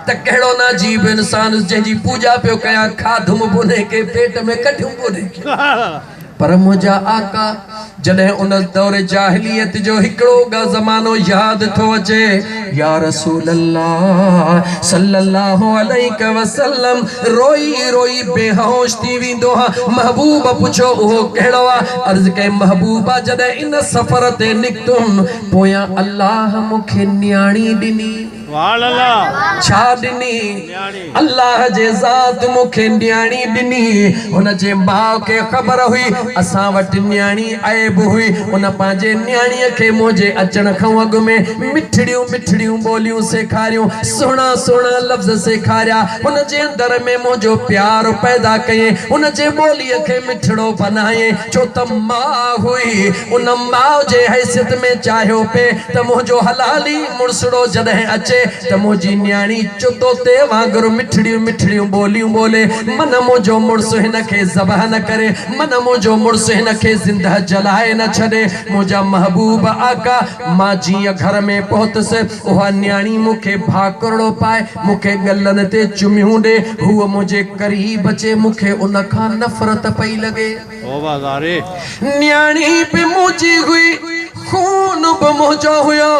त कहिड़ो न अजीब इंसान जंहिंजी पूजा पियो कयां खाधुम बुने के पेट में कढियूं बुने के पर मुंहिंजा आका जॾहिं उन दौर जाहिलियत जो हिकिड़ो ज़मानो यादि थो अचे या रसूल अल्लाह सल्लल्लाहु अलैहि वसल्लम रोई रोई बेहोश थी वेंदो हा महबूब पुछो उहो कहिड़ो आहे अर्ज़ कई महबूबा जॾहिं इन सफ़र ते निकतुम पोयां अल्लाह मूंखे न्याणी ॾिनी छा ॾिनी अल्लाह जे ज़ात मूंखे न्याणी ॾिनी हुन जे माउ खे ख़बर हुई असां वटि न्याणी आइब हुई उन पंहिंजे न्याणीअ खे मुंहिंजे अचण खां अॻु में मिठड़ियूं मिठड़ियूं ॿोलियूं सेखारियूं सुहिणा सुहिणा लफ़्ज़ सेखारिया हुन जे अंदर में मुंहिंजो प्यार पैदा कयईं हुन जे ॿोलीअ खे मिठड़ो बनायईं छो त माउ हुई उन माउ जे हैसियत में चाहियो पिए त मुंहिंजो हलाली मुड़सड़ो जॾहिं अचे त मुंहिंजी न्याणी चुतोते वांगुरु मिठड़ियूं मिठड़ियूं ॿोलियूं ॿोले मन मुंहिंजो मुड़सु हिन खे ज़बह न करे मन मुंहिंजो मुड़सु हिन खे ज़िंदह जलाए न छॾे मुंहिंजा महबूब आका मां जीअं घर में पहुतसि उहा न्याणी मूंखे भाकुरड़ो पाए मूंखे गलनि ते चुमियूं ॾे हूअ मुंहिंजे करीब अचे मूंखे उन खां नफ़रत पई लॻे न्याणी बि मुंहिंजी हुई खून बि मुंहिंजो हुयो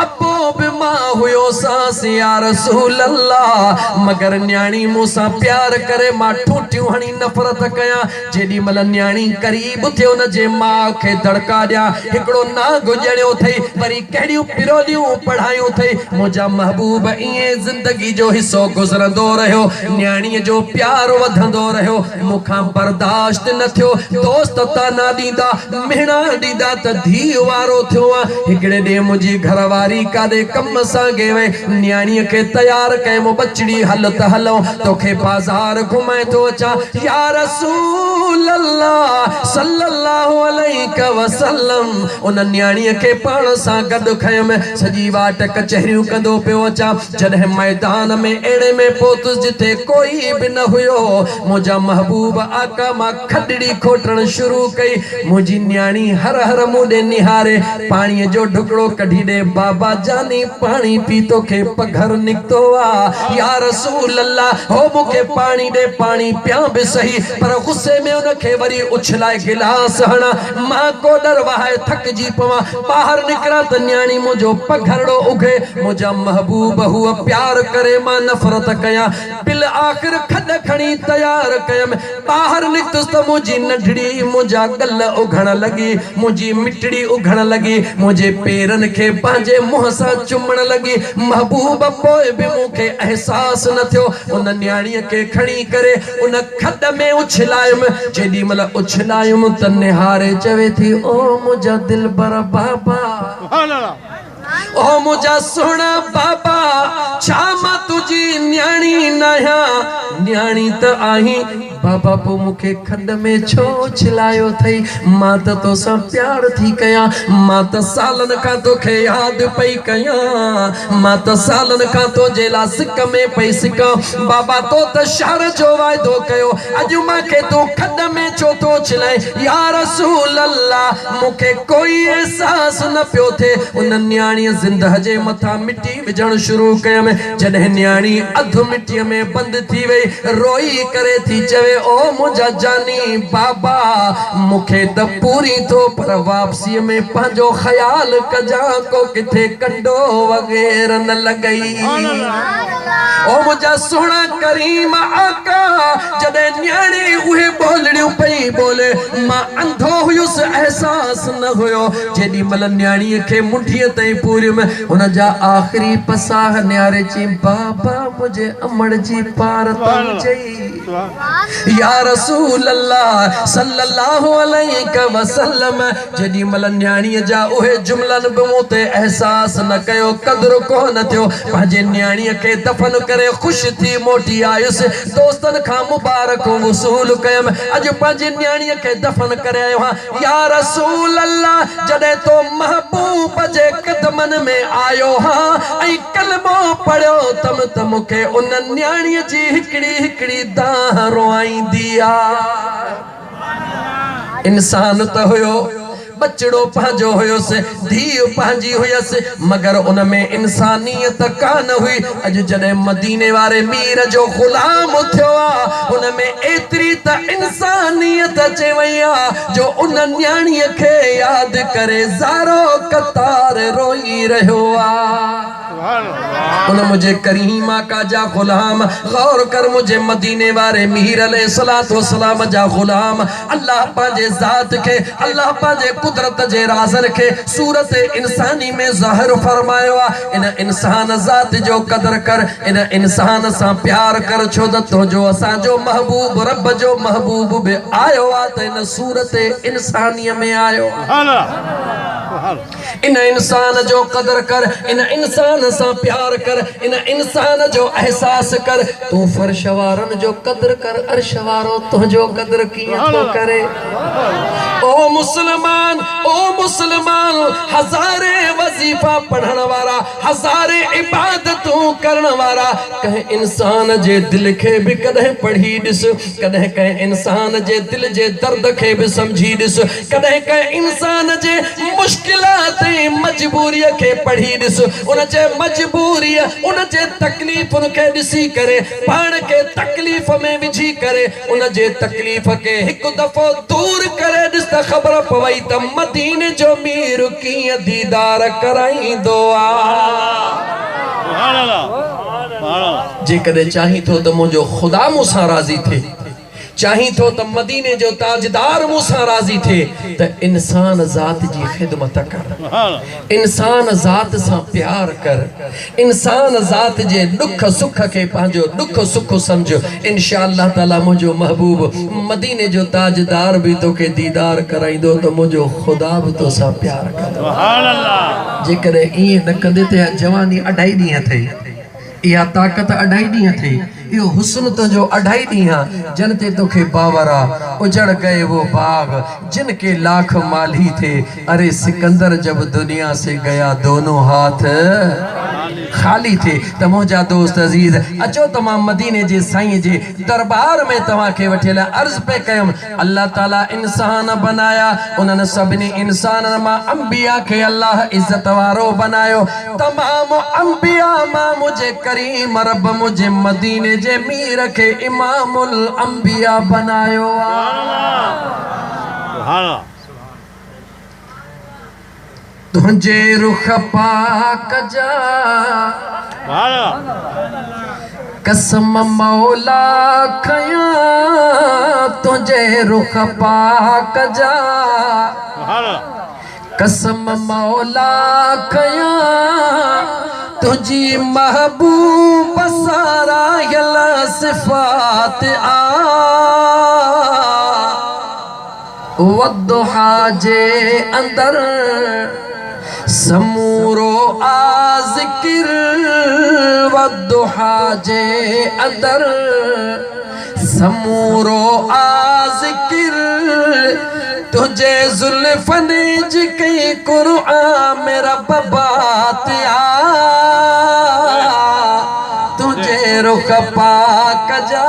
अबो बि मां हुयो सास या रसूल अल्लाह मगर न्याणी मूंसां प्यार करे मां ठूटियूं हणी नफ़रत कयां जेॾी महिल न्याणी करीब थियो न जे माउ खे दड़का ॾियां हिकिड़ो नाग ॼणियो अथई वरी कहिड़ियूं पिरोलियूं पढ़ायूं अथई मुंहिंजा महबूब ईअं ज़िंदगी जो हिसो गुज़रंदो रहियो न्याणीअ जो प्यार वधंदो रहियो मूंखां बर्दाश्त न थियो दोस्त ताना ॾींदा मिहणा ॾींदा त धीउ वारो थियो आहे हिकिड़े ॾींहुं मुंहिंजी घरवारी काॾे कम सां गे वई न्याणीअ खे तयार कयमि बचड़ी हल त हलो तोखे बाज़ार घुमाए थो अचां या रसूल अल्लाह सल्लल्लाहु अलैहि वसल्लम उन न्याणीअ खे पाण सां गॾु खयमि सॼी वाट कचहरियूं कंदो पियो अचां जॾहिं मैदान में अहिड़े में पहुतुसि जिथे कोई बि न हुयो मुंहिंजा महबूब आका मां खॾड़ी खोटण शुरू कई मुंहिंजी न्याणी हर हर मूं ॾे निहारे पाणीअ जो ढुकड़ो कढी ॾे बाबा जानी पाणी पी तोखे पघर निकतो आ या रसूल अल्लाह हो मूंखे पाणी ॾे पाणी पियां बि सही पर गुस्से में उन खे वरी उछलाए गिलास हणा मां कोडर वहाए थकजी पवां ॿाहिरि निकिरां त न्याणी मुंहिंजो पघरड़ो उघे मुंहिंजा महबूब हूअ प्यार करे मां नफ़रत कयां बिल आख़िर खॾ खणी तयार कयमि ॿाहिरि निकतुसि त मुंहिंजी नंढड़ी मुंहिंजा गल उघण लॻी मुंहिंजी मिठड़ी उघण लॻी मुंहिंजे पेरनि खे पंहिंजे मुंहं सां चुमण लॻी महबूब पोइ बि मूंखे अहसास न थियो उन न्याणीअ खे खणी करे उन खॾ में उछलायुमि जेॾी महिल उछलायुमि त निहारे चवे थी ओ मुंहिंजा दिलबर बाबा ओ मुंहिंजा सुहिणा बाबा छा मां तुंहिंजी न्याणी न आहियां न्याणी त आहीं बाबा पोइ मूंखे खॾ में छो छिलायो अथई मां त तोसां प्यार थी कयां मां त सालनि खां तोखे यादि पई कयां मां त सालनि खां तुंहिंजे लाइ सिक में पई सिकां बाबा तो त शहर जो वाइदो कयो अॼु मूंखे तूं खॾ में छो थो छिलाए या रसूल अल्लाह मूंखे कोई एहसास न पियो थिए उन न्याणीअ ज़िंदह जे मथां मिटी विझण शुरू कयमि जॾहिं न्याणी अधु मिटीअ में बंदि थी वई रोई करे थी चवे ओ मुंहिंजा जानी बाबा मूंखे त पूरी थो पर वापसीअ में पंहिंजो ख़्याल कजां को किथे कंडो वग़ैरह न लॻई ओ मुझा सोना करीम आका जदे न्याणे उहे बोलड़ियों पई बोले मां अंधो हुयुस एहसास न हुयो जेडी मल न्याणी के मुठीअ तई पूरी में हुन जा आखिरी पसाह न्यारे ची बाबा मुझे अमड़ जी पार तम चई या रसूल अल्लाह सल्लल्लाहु अलैहि वसल्लम जेडी मल न्याणी जा उहे जुमलन बि मूं ते एहसास न कयो कदर को न थियो पंहिंजे न्याणी के दफन करे खुश थी मोटी आयुस दोस्तन खां मुबारक वसूल कयम अज पंहिंजे न्याणी के दफन करे आयो हां या रसूल अल्लाह जडे तो महबूब जे कदमन में आयो हां ऐ कलमो पढ़ियो तम तम के उन न्याणी जी हिकड़ी हिकड़ी दाह रोईंदी आ इंसान तो हुयो बचड़ो पंहिंजो हुयुसि धीउ पंहिंजी हुयसि मगर उन में इंसानियत कान हुई अॼु जॾहिं मदीने वारे मीर जो ग़ुलाम थियो आहे उन में एतिरी त इंसानियत अचे वई आहे जो उन न्याणीअ खे यादि करे ज़ारो कतार रोई रहियो आहे उन मुझे करीम आका जा गुलाम गौर कर मुझे मदीने वारे मीर अलैहिस्सलातु वस्सलाम जा गुलाम अल्लाह पांजे जात के अल्लाह पांजे कुदरत जे राज़न के सूरत इंसानी में ज़ाहिर फरमायो इन इंसान जात जो कदर कर इन इंसान सा प्यार कर छो तो जो असा जो महबूब रब जो महबूब बे आयो आ त इन सूरत इंसानी में आयो इन इंसान जो कदर कर इन इंसान सा प्यार कर इन इंसान जो एहसास कर तू फर्शवारन जो कदर कर अर्शवारो तो जो कदर किया तो करे ओ मुसलमान हजारे वजीफा पढ़न वाला हजारे इबादतों करन वाला कहे इंसान जे दिल के भी कदे पढ़ी दिस कदे कहे इंसान जे दिल जे दर्द के भी समझी दिस कदे कहे इंसान जे मुश्किलात मजबूरी के पढ़ी दिस उन जे मजबूरी उन जे तकलीफ के दिसी करे पान के तकलीफ में विझी करे उन जे तकलीफ के एक दफो दूर करे दिस त खबर पवई त मदीने जो मीर की दीदार कराई दो सुभान अल्लाह जे कदे चाही तो मुझो खुदा मुसा राजी थे चाही तो मदीने जो ताजदार मुसा राजी थे तो इंसान जात जी खिदमत कर इंसान जात सा प्यार कर इंसान जात जे दुख सुख के पांजो दुख सुख समझो इंशाअल्लाह ताला मुझो महबूब मदीने जो ताजदार भी तो के दीदार कराई दो तो मुझो खुदा भी तो सा प्यार कर सुभान अल्लाह जे करे ई न कंदे ते जवानी अढाई दी थे या ताकत अढाई दी थे यो हुस्न तो जो अढाई ॾींहं जनते तोखे बावरा उजड़ गए वो बाग जिनके लाख माली थे अरे सिकंदर जब दुनिया से गया दोनों हाथ खाली थे त मोजा दोस्त अजीज अचो तमाम मदीने जे साईं जे दरबार में तवा के वठेला अर्ज पे कयम अल्लाह ताला इंसान बनाया उन्हनि सभिनी इंसान मा अंबिया के अल्लाह इज्जत वारो बनायो तमाम अंबिया मा मुझे करीम रब मुझे मदीने जे मीर के इमामुल अंबिया बनायो सुभान अल्लाह तुझे रुख पाक जा कसम मौला खया तुझे रुख पाक जा कसम मौला खया तुझी महबूब सारा यला सिफात आ वद्दुहा जे अंदर समूरो आ जिक्र वद्दुहा जे अंदर समूरो आ जिक्र तुझे जुल्फन जी कई कुरआन मेरा बात आ तुझे रुख पाक जा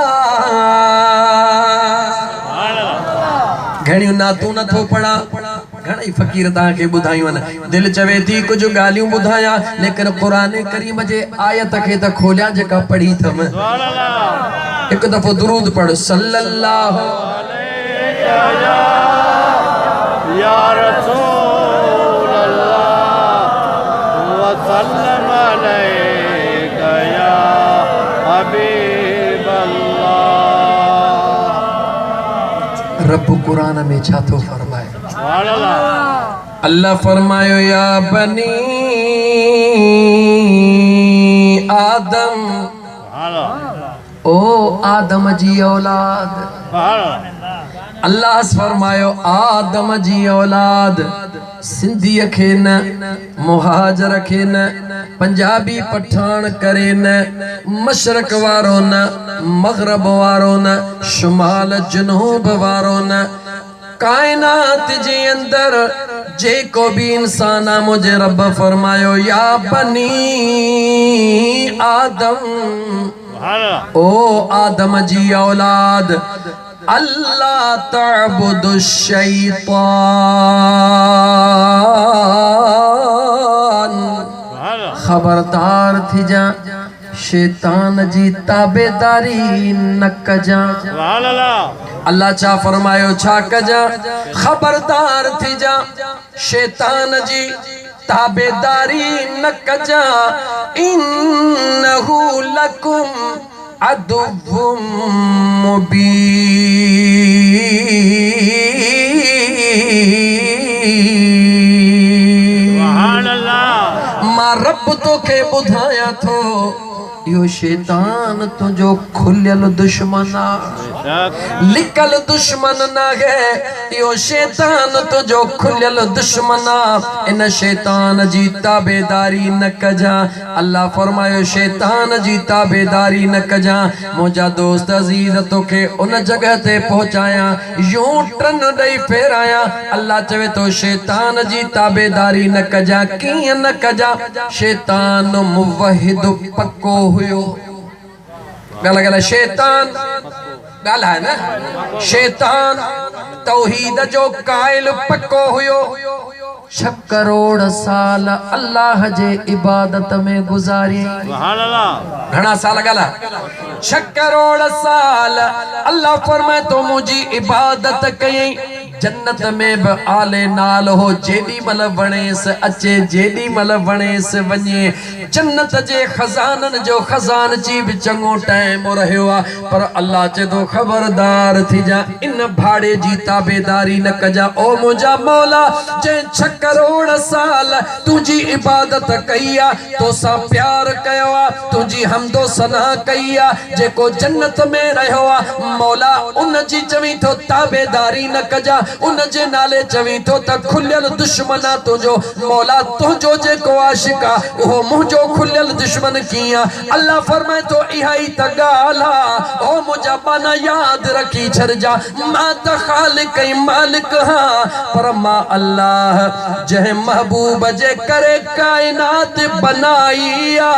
घणियूं नातूं नथो पढ़ा घणई फकीर तव्हां खे ॿुधायूं आहिनि दिलि चवे थी कुझु ॻाल्हियूं ॿुधायां लेकिन क़ुरान करीम जे आयत खे त खोलियां जेका पढ़ी अथम हिकु दफ़ो दुरूद पढ़ सल्लल्लाहु अलैहि या रसूल अल्लाह व सल्लम अलैका या रब कुरान में छा थो फरमाए? अल्लाह अल्लाह फरमायो या बनी आदम, ओ आदम जी औलाद। अल्लाह फरमायो आदम जी औलाद। सिंधी खे न, मुहाजर खे न, पंजाबी पठान करे न, मशरक वारो न, मगरब वारो न, शुमाल जुनूब वारो न, कायनात जे अंदर जेको भी इंसान आ मुझे रब फरमायो या बनी आदम, ओ आदम जी औलाद, अल्लाह तअबुदु शैतान, खबरदार थी जा शैतान जी ताबेदारी न कजा। अल्लाह चा फरमायो छा कजा? खबरदार थी जा शैतान जी ताबेदारी न कजा। इन्नहु लकुम अदुव्वुम मुबीन, मां रब तोखे ॿुधायां थो यो शैतान तुझो खुलियल दुश्मन आ, लिकल दुश्मन ना है। यो शैतान तुझो खुलियल दुश्मन आ, इन शैतान जी ताबेदारी न कजा। अल्लाह फरमायो शैतान जी ताबेदारी न कजा। मुझा दोस्त अजीज तोखे उन जगह ते पहुंचाया, यूं टन ॾेई फेराया। अल्लाह चवे तो शैतान जी ताबेदारी न कजा। कीअं न कजा? शैतान मुवहिद पक्को हुयो। गाला गाला शैतान गाला है ना, शैतान तौहीद जो कायल पक्को हुयो। 6 करोड़ साल अल्लाह जे इबादत में गुजारी। घना साल गाला 6 करोड़ साल अल्लाह फरमाए तो मुझी इबादत कई। जन्नत में भी आले नाल हो, जेडी मल वणेस अचे, जेडी मल वणेस वञे। जन्नत जे खजानन जो खजान ची भी चंगो टाइम रहियो आ, पर अल्लाह चे तो खबरदार थी जा, इन भाड़े जी ताबेदारी न कजा। ओ मुझा मौला जे 6 करोड़ साल तुझी इबादत कई आ, तो सा प्यार कयो आ, तुझी हमदो सना कई आ, जेको जन्नत में रहियो आ, मौला उन जी चवी तो ताबेदारी न कजा। उन जे नाले चवी तो त खुलियल दुश्मना तुझो मौला, तुझो जेको आशिका वो मुझो खुलियल दुश्मन किया। अल्लाह फरमाए तो इहाई त गाला ओ मुझा बना याद रखी छर जा। मां त खालिक ई मालिक हां, पर मां अल्लाह जह महबूब जे करे कायनात बनाई आ,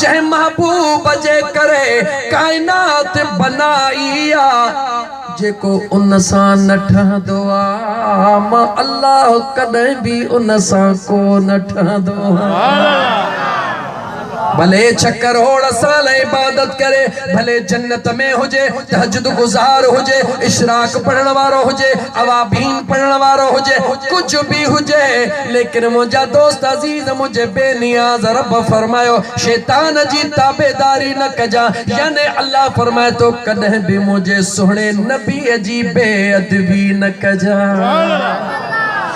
जह महबूब जे करे कायनात बनाई आ, जेको उन सां न ठहंदो आ, मां अल्लाह कॾहिं भी उन सां को न ठहंदो आ। भले 6 करोड़ साल इबादत करे, भले जन्नत में हुजे, तहज्जुद गुजार हुजे, इशराक पढ़ण वारो हुजे, अवाबीन पढ़ण वारो हुजे, कुछ भी हुजे, लेकिन मुझा दोस्त अजीज मुझे बेनियाज रब फरमायो शैतान जी ताबेदारी न कजा। यानी अल्लाह फरमाए तो कदे भी मुझे सोहणे नबी जी बेअदबी न कजा।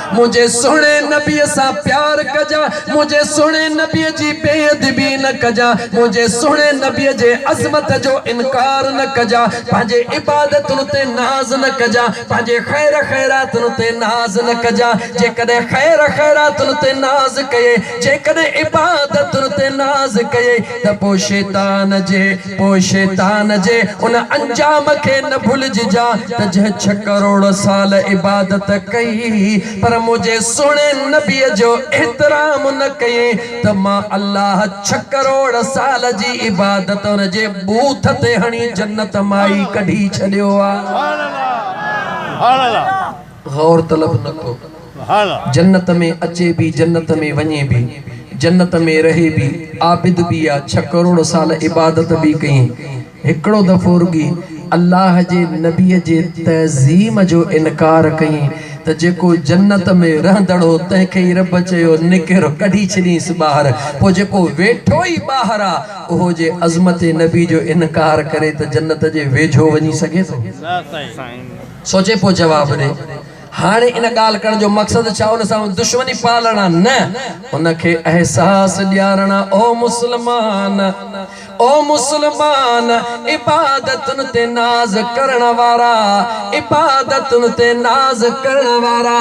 मुझे सोने नबी सा प्यार कजा, मुझे सोने नबी जी बेअदबी न कजा, मुझे सोने नबी जे अजमत जो इनकार न कजा, पांजे इबादत ते नाज न कजा, पांजे खैर खैरात ते नाज न कजा। जे कदे खैर खैरात ते नाज कये, जे कदे इबादत ते नाज कये, त पो शैतान जे उन अंजाम के न भूल जा त जे 6 करोड़ साल इबादत कई, पर मुझे सुने नबी जो एहतराम न कये, त मां अल्लाह 6 करोड़ साल जी इबादत उन जे बूथ ते हणी जन्नत माई कढी छडियो आ। गौर तलब न को, जन्नत में अचे भी, जन्नत में वञे भी, जन्नत में रहे भी, आबिद भी आ। 6 करोड़ साल इबादत भी कई। हिकड़ो दफ़ो रुगी अल्लाह जे नबी जे तज़ीम जो इनकार कई, त त जेको जन्नत में रहंदड़ो तंहिंखे ई रब चयो निकिर कढी छॾींसि ॿाहिरि पोइ जेको वेठो ई ॿाहिरि आहे उहो जे अज़मत नबी जो इनकार करे त जन्नत जे वेझो वञी सघे थो सोचे पोइ जवाब ॾे हाणे इन ॻाल्हि करण जो मक़सदु छा उन सां दुश्मनी पालणा न उनखे अहसास ॾियारणा ओ मुस्लमान इबादतुनि ते नाज़ करण वारा इबादतुनि ते नाज़ करण वारा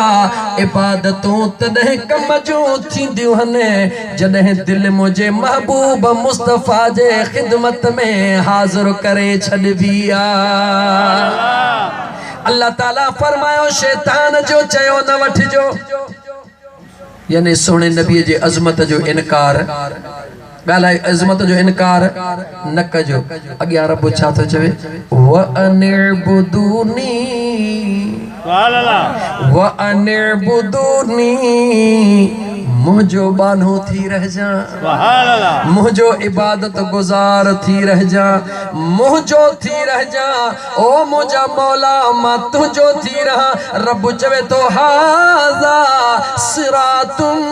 इबादतूं तॾहिं कम जूं थींदियूं आहिनि जॾहिं दिलि मुंहिंजे महबूब मुस्तफ़ा जे ख़िदमत में हाज़िर करे छॾबी आहे अल्लाह ताला फरमायो शैतान जो चयो न वठिजो यानी सोने नबी जे अज़मत जो इनकार ॻाल्हाए अज़मत जो इनकार न कजो अॻियां रब छा थो चवे व अनिअबुदूनी मुझो बानो थी रह जा मुझो इबादत गुजार थी रह जा मुझो थी रह जा ओ मुझा मौला मां तुझो थी रहा रब चवे तो हाज़ा सिरातुम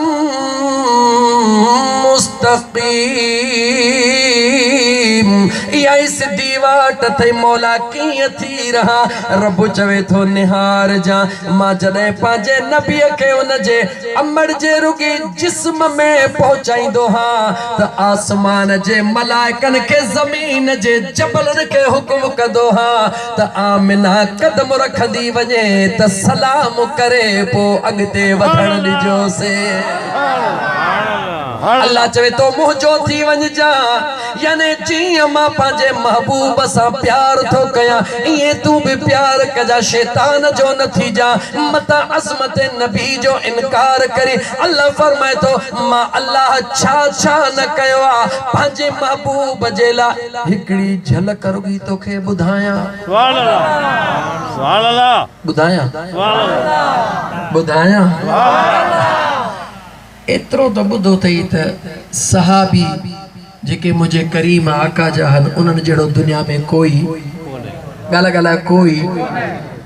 मुस्तक़ीम या इस दीवाट थे मौला किए थी रहा रब चवे तो निहार जा मां जॾहिं पंहिंजे नबी खे उन जे अमर जे रुगी जिस्म में पहुचाईंदो हां त आसमान जे मलाइकन के ज़मीन जे जबलन के हुक्म कंदो हां त आमिना कदम रखंदी वञे त सलाम करे पोइ अॻिते वधण ॾिजोसे अल्लाह चवे तो मुझो थी वञ जा यानी जीअं मां पंहिंजे महबूब सां प्यार थो कयां इएं तू भी प्यार कजा शैतान जो न थी जा मता अज़मत नबी जो इनकार करे अल्लाह फरमाए तो मां अल्लाह छा छा न कयो आहे पंहिंजे महबूब जे लाइ हिकिड़ी झलक रुगी तोखे ॿुधायां ॿुधायां एतिरो त ॿुधो अथई त सहाबी जेके मुंहिंजे करीम आका जा आहिनि उन्हनि जहिड़ो दुनिया में कोई ॻाल्हाए कोई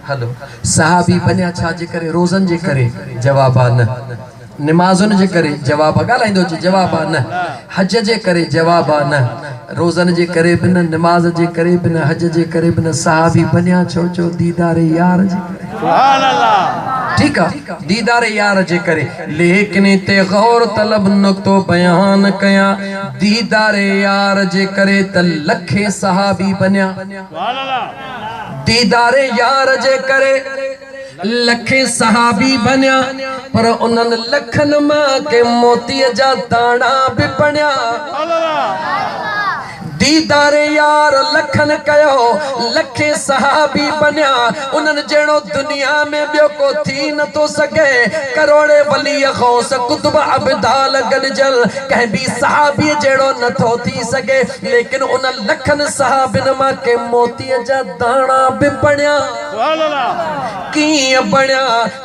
हलो सहाबी बनिया छा जे करे रोज़नि जे करे जवाब आहे न निमाज़ुनि जे करे जवाब ॻाल्हाईंदो अचे जवाब आहे न हज जे करे जवाब आहे न रोज़नि जे करे बि न निमाज़ जे करे बि न हज जे करे बि न सहाबी बनिया छो दीदारे यार जे करे ठीक है दीदार यार जे करे लेकिन ते गौर तलब नुक्तो बयान कया दीदार यार जे करे त लखे सहाबी बनिया दीदार यार जे करे लखे सहाबी बनिया पर उन्हनि लखन मां के मोतीअ जा दाणा भी बनिया दीदार यार लखन कयो लखे सहाबी बनिया उन्हनि जहिड़ो दुनिया में ॿियो को थी न थो सघे करोड़े वली गौस कुतुब अबदाल गॾिजल कंहिं बि सहाबी जहिड़ो नथो थी सघे लेकिन उन लखनि सहाबिन मां के मोतीअ जा दाणा बि बणिया कीअं बणिया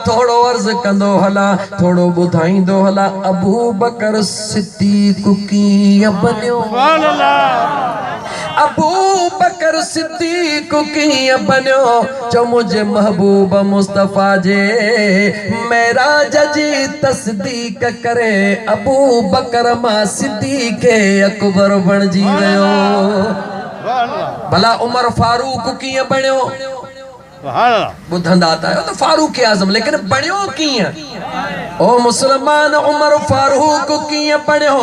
थोड़ो अर्ज़ कंदो हला थोड़ो ॿुधाईंदो हला अबू बकर सिद्दीक़ कीअं बनियो अबू बकर सिद्दीक़ कीअं बनियो चो मुझे महबूब मुस्तफ़ा जे मेराज जी तस्दीक करे अबू बकर मां सिद्दीक़ अकबर बणजी वियो भला उमर फारूक कीअं बणियो बुधंदा आयो तो फारूक आज़म लेकिन बणियो कीअं ओ मुसलमान उमर फारूक कीअं बणियो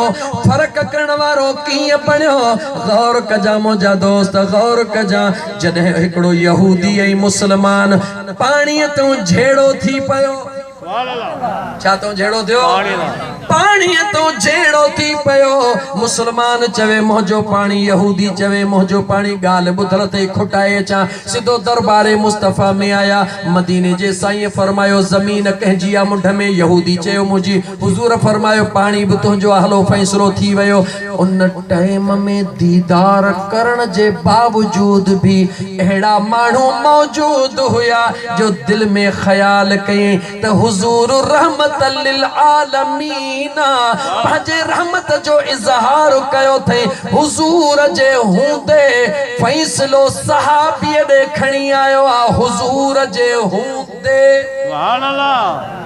फर्क करण वारो कीअं बणियो गौर कजा मुंहिंजा दोस्त गौर कजा जॾहिं हिकिड़ो यहूदी ऐं मुसलमान पाणीअ तूं झेड़ो थी पियो छा तो झेड़ो थियो पानी तो झेड़ो थी पयो मुसलमान चवे मुझो पानी यहूदी चवे मुझो पानी गाल बुधल ते खुटाए चा सिधो दरबारे मुस्तफा में आया मदीने जे साईं फरमायो जमीन कहजी आ मुंड में यहूदी चयो मुजी हुजूर फरमायो पानी भी तुझो हलो फैसलो थी वयो उन टाइम में दीदार करण जे बावजूद भी एड़ा मानू मौजूद हुया जो दिल में ख्याल कई त हुजूर रहमतल लिल आलमीन पंहिंजे रहमत जो इज़हार कयो थे हुजूर जे हूंदे फैसलो सहाबी दे खणी आयो आ हुजूर जे हूंदे सुभान अल्लाह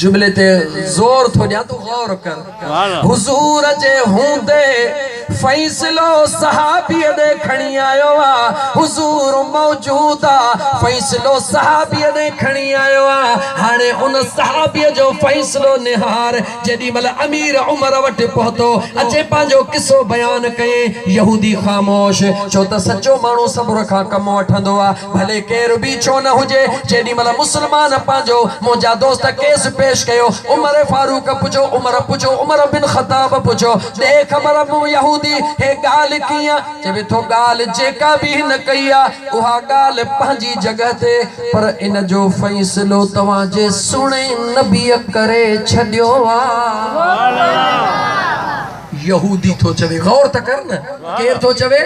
जुमले ते जोर थो ॾियां तू गौर कर हुजूर जे हूंदे फैसलो सहाबी दे खणी आयो आ हुजूर मौजूद आ फैसलो सहाबी दे खणी आयो आ हाणे उन सहाबी जो फैसलो निहार जेडी मल अमीर उमर वट पहुतो अचे पांजो किस्सो बयान कए यहूदी खामोश छो त सच्चो माण्हू सब्र खां कम वठंदो आ भले केर बि छो न हुजे जेडी मल मुसलमान पांजो मुंहिंजा दोस्त केस पेश कयो उमर फारूक पुछो उमर बिन खताब पुछो दे खबर मु यहूदी हे गाल किया चवे तो गाल जेका भी न कईया उहा गाल पंहिंजी जगह ते पर इन जो फैसलो तवां जे सुणे नबी करे छडियो आ यहूदी तो चवे गौर त कर न केर तो चवे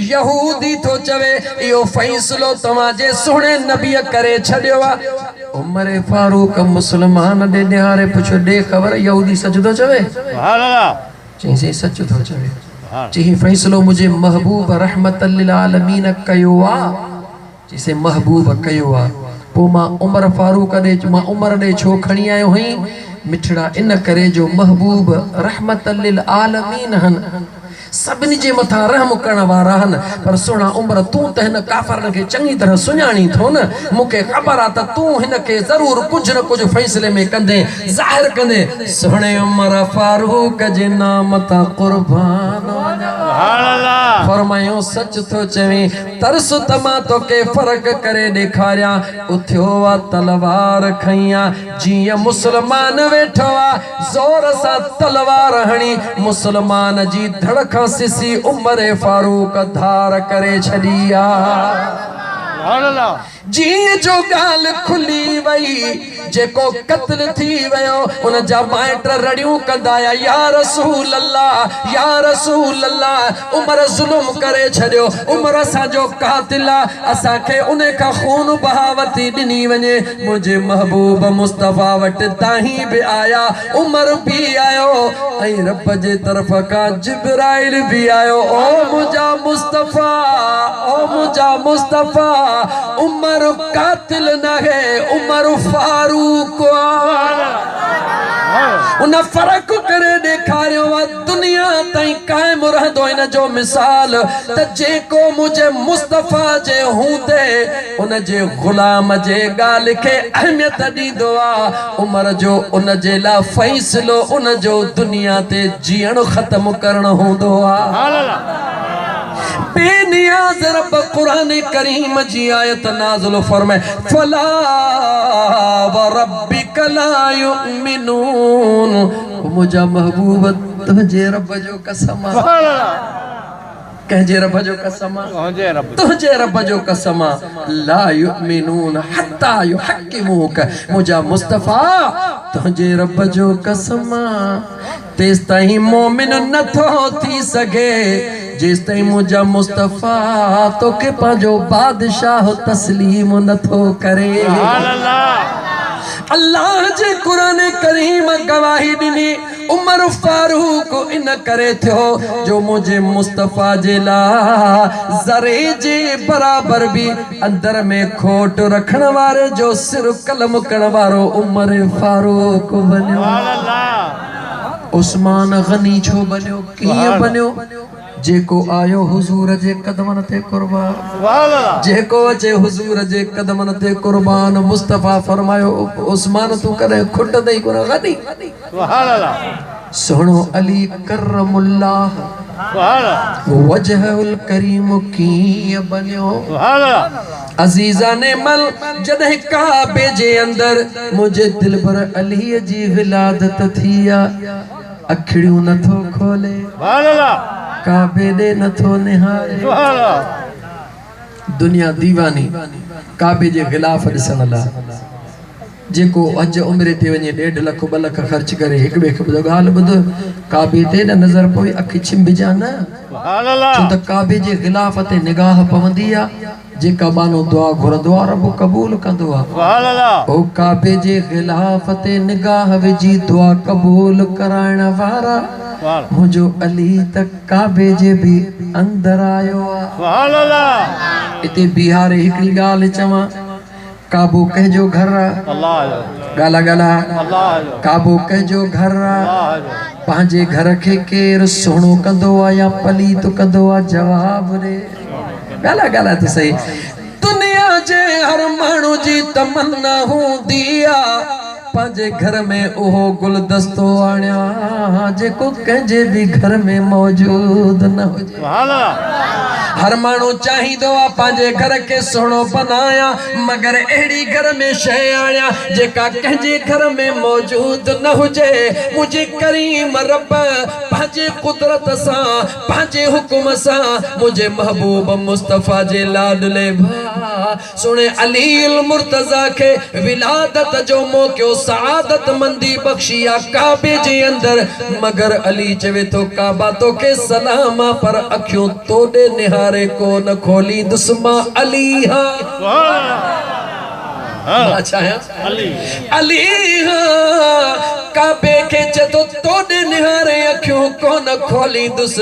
यहूदी तो चवे यो फैसलो तवां जे सुणे नबी करे छडियो आ उमर फारूक मुसलमान दे निहारे पुछो दे खबर यहूदी सच तो चवे सुभान अल्लाह चई सच तो चवे चई फैसलो मुझे महबूब रहमतल लिल आलमीन कयो आ जिसे महबूब कयो आ पो मां उमर फारूक दे मां उमर दे छो खणी आयो हई मिठड़ा इन करे जो महबूब रहमतल लिल आलमीन हन सभिनी जे मथा रहम करण वारा हन पर सोना उमर तू त हिन काफरन के चंगी तरह सुञाणी थो न मूंखे ख़बर आ त तू हिन के जरूर कुछ न कुछ फैसले में कंदे ज़ाहिर कंदे सोहणे उमर फारूक जे नाम ता कुर्बान सुभान अल्लाह फरमायो सच तो चवे तरस तमा तो के फर्क करे दिखारिया उथियो वा तलवार खैया जिया मुसलमान वेठो आ जोर सा तलवार हणी मुसलमान जी धड़क सिसी उमर फारूक धार करे छडिया जी जो गाल खुली वई जेको कत्ल थी वयो उन जा माइट रड़ियूं कंदा या रसूल अल्लाह उमर जुल्म करे छडियो उमर असा जो कातिल असा के उने का खून बहावती दिनी वने मुझे महबूब मुस्तफा वट ताही भी आया उमर भी आयो ऐ रब जे तरफ का जिब्राइल भी आयो ओ मुझा मुस्तफा उमर कातिल न है उमर फारूक उन फर्क करे दिखारियो दुनिया ताई कायम रहंदो इन जो मिसाल त जेको मुझे मुस्तफा जे हूंदे उन जे गुलाम जे गाल के अहमियत दीदो आ उमर जो उन जे ला फैसलो उन जो दुनिया ते जीण खत्म करण होंदो आ बेनियाज रब कुरान करीम जी आयत नाज़िल फरमाए फला व रब्बिक ला युमिनून मुझा महबूब तुझे रब जो कसम कहजे रब जो कसम तुझे रब जो कसम ला युमिनून हत्ता युहक्किमूक मुझा मुस्तफा तुझे रब जो कसम तेस ताईं मोमिन न थो थी सके जिस ताईं मुझा मुस्तफा तो के पांजो बादशाह तस्लीम न थो करे अल्लाह जे कुरान करीम गवाही दिनी उमर फारूक इन करे थो जो मुझे मुस्तफा जे ला जरे जे बराबर भी अंदर में खोट रखण वारे जो सिर कलम करण वारो उमर फारूक बन्यो उस्मान गनी छो बन्यो कीअं बन्यो जेको आयो हुजूर जे कदमन ते कुर्बान जेको अचे हुजूर जे कदमन ते कुर्बान मुस्तफा फरमायो उस्मान तू करे खुट दई कोन गनी सुभान अल्लाह सोहणो अली करमुल्लाह सुभान अल्लाह वजहुल करीम कीअं बन्यो सुभान अल्लाह अजीजा ने मल जदे काबे जे अंदर मुझे दिल पर अली जी विलादत थिया अखड़ियों न थो खोले सुभान अल्लाह काबे दे न थो निहारे सुभान अल्लाह दुनिया दीवानी काबे जे गिलाफ दिसन ला जेको अज उम्र ते वने 1.5 लाख 2 लाख खर्च करे एक बे खे गाल बुध काबे ते न नजर पोई अखि छिंबिजा न सुभान अल्लाह छो त काबे जे ख़िलाफ़ ते निगाह पवंदी आ जेका बानो दुआ घुरंदो आ रब कबूल कंदो आ सुभान अल्लाह ओ काबे जे ख़िलाफ़ ते निगाह विझी दुआ कबूल कराइण वारा मुझो अली त काबे जे भी अंदर आयो आ सुभान अल्लाह इते बिहार हिकड़ी गाल चवा काबो कहजो घर अल्लाह गाला गाला अल्लाह काबो कहजो घर पांजे घर के केर सोणो कंदो आ या पलीत कंदो आ जवाब रे गाला गाला तो सही दुनिया जे हर माण्हू जी तमन्ना हूंदी आ पांजे घर में ओहो गुलदस्तो आणिया जेको कंहिंजे भी घर में मौजूद न हुजे सुभान अल्लाह हर माण्हू चाहींदो आ पांजे घर के सोणो बनाया मगर अहिड़ी घर में शइ आणिया जेका कंहिंजे घर में मौजूद न हुजे मुझे करीम रब पांजे कुदरत सां पांजे हुकुम सां मुझे महबूब मुस्तफा जे लाडले भा सुने अली मुर्तजा के विलादत जो मौक़ो सआदत मंदी बख्शिया काबे जे अंदर मगर अली चवे तो काबा तो के सलामा पर अखियों तोड़े निहारे को न खोली दुस्मा अली हा अच्छा है अली हा काबे के चतो तोड़े निहारे अखियों को न खोली दुस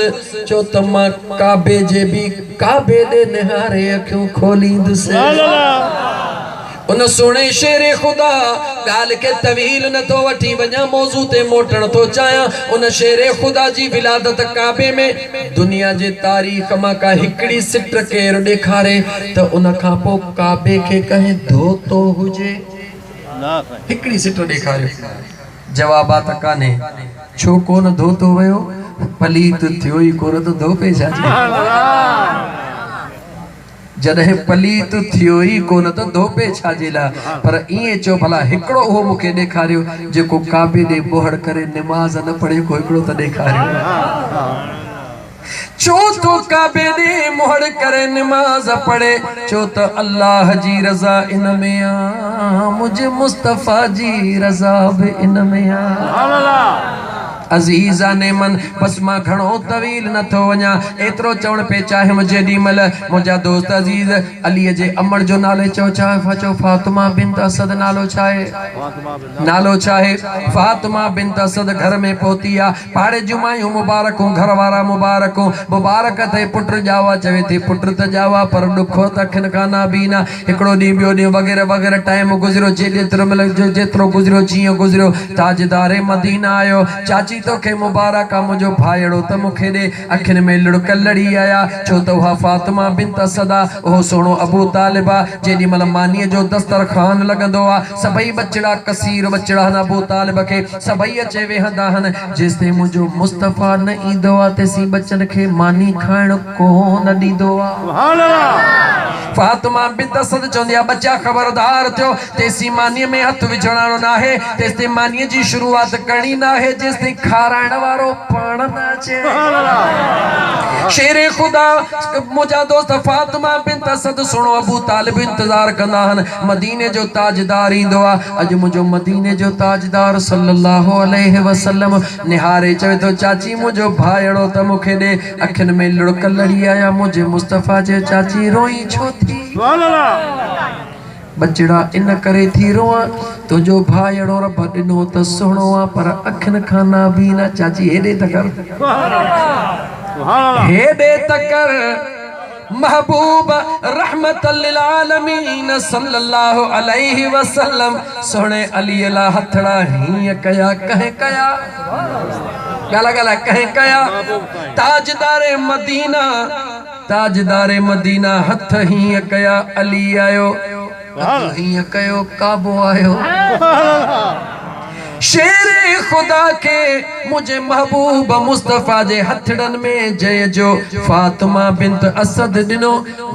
चो तमा काबे जे भी काबे दे निहारे अखियों खोली दुस उन सोने शेरे खुदा गाल के तवील न तो वठी वञा मौजू ते मोटण तो चाया उन शेरे खुदा जी विलादत काबे में दुनिया जे तारीख मां का हिकड़ी सिट केर ॾेखारे त उन खां पो काबे के कहे धोतो हुजे हिकड़ी सिट ॾेखारियो जवाबात काने छो कोन धोतो वयो पलीत थियो ई कोन तो धोपे छा जॾहिं पलीत थियो ई कोन त धोपे छाजेला पर इएं चो भला हिकिड़ो हो मूंखे ॾेखारियो जेको काबे ॾे बोहड़ करे निमाज़ न पढ़े को हिकिड़ो त ॾेखारियो चो तो काबे ॾे मोहड़ करे निमाज़ पढ़े चो त अल्लाह जी रज़ा इन में आ मुझे मुस्तफ़ा जी रज़ा भी इन में आ अजीजा ने मन बस मां घणो तवील न थो वञा एतिरो चवण पे चाहे मुझे ॾीमल मुंहिंजा दोस्त अजीज अलीअ जे अमर जो नाले चओ छा चओ फातिमा बिनत असद नालो छा आहे फातिमा बिनत असद घर में पहुती आहे पाड़े जूं मायूं मुबारकूं घर वारा मुबारकूं मुबारक थे पुट ॼावा चवे थी पुट त ॼावा पर ॾुखो त अखियुनि खां न बीना हिकिड़ो ॾींहुं ॿियो ॾींहुं वग़ैरह वग़ैरह टाइम गुज़रियो जेतिरो गुज़रियो जीअं गुज़रियो ताजदारे मदीना आयो चाची तोखे मुबारक आ मुझो भाईड़ो त मुखे दे अखिन में लुड़क लड़ी आया छो तो हा फातिमा बिनत सदा ओ सोनो अबू तालिबा जेडी मल मानी जो दस्तरखान लगंदो आ सबई बचड़ा कसीर बचड़ा न अबू तालिब के सबई अचे वेहंदा हन जेसते मुझो मुस्तफा न ईंदो आ तेसी बचन के मानी खाण को न दीदो आ सुभान अल्लाह फातिमा बिनत सद चोंदी आ बच्चा खबरदार थियो तेसी मानी में हथ विझणानो ना है तेसते मानी जी शुरुआत करनी ना है जेसते खारायण वारो पाण नाचे शेरे खुदा मुझा दोस्त फातिमा बिनत असद सुनो अबू तालिब इंतजार कंदा हन मदीने जो ताजदार ईंदो आ अज मुझो मदीने जो ताजदार सल्लल्लाहु अलैहि वसल्लम निहारे चवे तो चाची मुझो भाईड़ो त मुखे दे अखिन में लुड़क लड़ी आया मुझे मुस्तफा जे चाची रोई छो थी सुभान अल्लाह बचड़ा इन करे थी रोआ तुझो भाईड़ो रब ॾिनो त सुहिणो आ पर अखिन खां ना भी ना चाची हेॾे त कर हेॾे त कर महबूब रहमत लिल आलमीन सल्लल्लाहु अलैहि वसल्लम सोने अली ला हथड़ा हीअं कया कहे कया गाला गाला कहे कया ताजदारे मदीना हथ हीअं कया अली आयो हीअं कयो काबो आयो शेरे खुदा के मुझे महबूब मुस्तफा जे हथड़न में जय जो फातिमा बिनत असद दिनो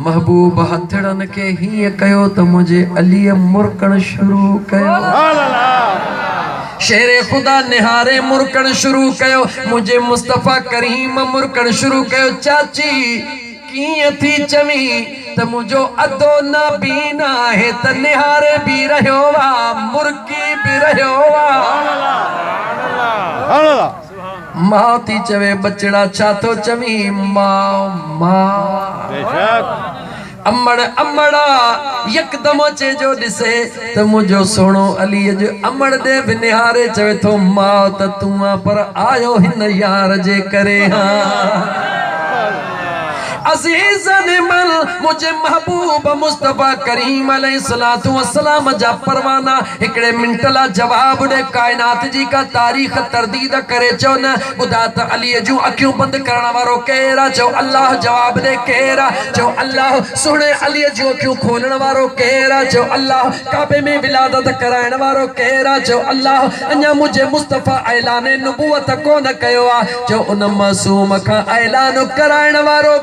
महबूब हथड़न के हीअं कयो त मुझे अली मुरकण शुरू कयो शेरे खुदा निहारे मुरकण शुरू कयो मुझे मुस्तफा करीम मुरकण शुरू कयो चाची कीअं थी चवी त मुझो अदो ना बीना है त निहारे भी रहो वा मुर्गी भी रहो वा मां थी चवे बचड़ा छा तो चवी मां मां अमड़ अमड़ा यकदम अचे जो ॾिसे त मुझो सोनो अली जो अमड़ दे भी निहारे चवे थो मां त तू पर आयो हिन यार जे करे हाँ अज़ीज़न मन मुझे महबूब मुस्तफा करीम अलैहिस्सलातु वस्सलाम जा परवाना एकड़े मिंट ला जवाब दे कायनात जी का तारीख तरदीद करे चो न बुधा त अली जूं अखियूं बंद करण वारो केरा चो अल्लाह जवाब दे केरा चो अल्लाह सुने अली जूं अखियूं खोलण वारो केरा चो अल्लाह काबे में विलादत कराइण वारो केरा चो अल्लाह अञा मुझे मुस्तफा ऐलान नबूवत कोन कयो आ चो उन मासूम का ऐलान कराइण वारो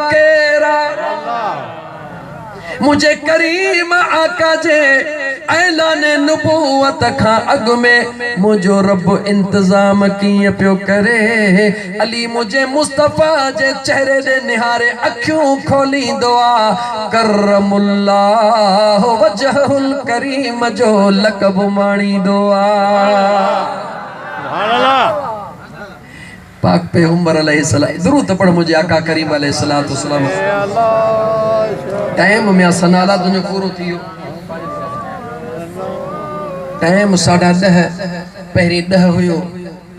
मुझे करीम आका जे ऐलान नबूवत खा अग में मुझो रब इंतजाम किए पियो करे अली मुझे मुस्तफा जे चेहरे दे निहारे अखियों खोली दुआ करमुल्लाह वजहुल करीम जो लकब माणी दुआ सुभान अल्लाह पाक पैगंबर अलैहिस्सलाम दुरूद पढ़ मुझे आका करीम अलैहिस्सलातु वस्सलाम टाइम में सनाला तुझो पूरो थियो टाइम 10:30 पहिरी 10 हुयो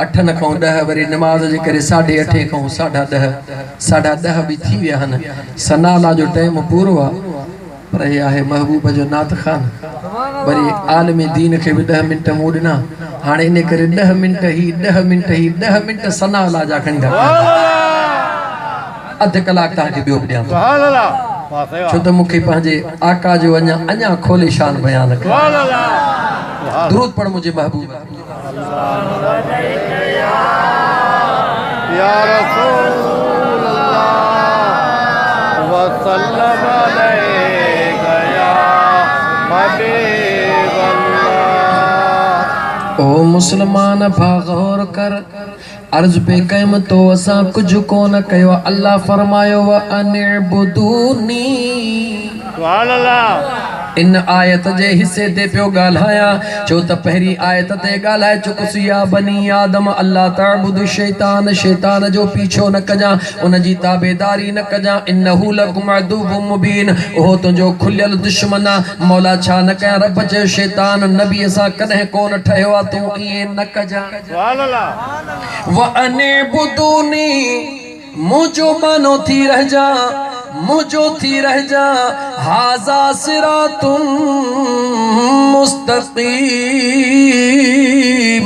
8 न खां 10 वरी नमाज जे करे 8:30 खां 10:30 भी थी विया हन सनाला जो टाइम पूरो आ पर ये आहे महबूब जो नात खान वरी आलम दीन के भी 10 मिनट मोड़ना हाणे इन करे 10 मिनट सनाला जा खणी था अध कलाक ता के बियो ॿुधां सुभान अल्लाह छो त मूंखे पंहिंजे आका जो अञा खोले शान बयान कर सुभान अल्लाह दुरूद पढ़ मुझे महबूब या रसूल अल्लाह व सल्लम अलैका या हबीब अल्लाह ओ मुसलमान भा गौर कर अर्ज पे कयम तो असा कुछ कोन कयो अल्लाह फरमायो व अनिबुदूनी सुभान अल्लाह इन आयत जे हिस्से ते पियो गाल्हाया छो त पहिरी आयत ते गाल्हाए चुकसी या बनी आदम अल्लाह ताबुदु शैतान शैतान जो पीछो न कजा उन जी ताबेदारी न कजा इन्नहु लकुम अदुव्वुम मुबीन ओ तुंजो खुलियल दुश्मन मौला छा न कया रब जे शैतान नबी सा कने कोन ठयो आ तू ये न कजा सुभान अल्लाह व अनिबुदूनी मुझो मानो थी रह जा मुझो थी रह जा हाजा सिरातुम मुस्तकीम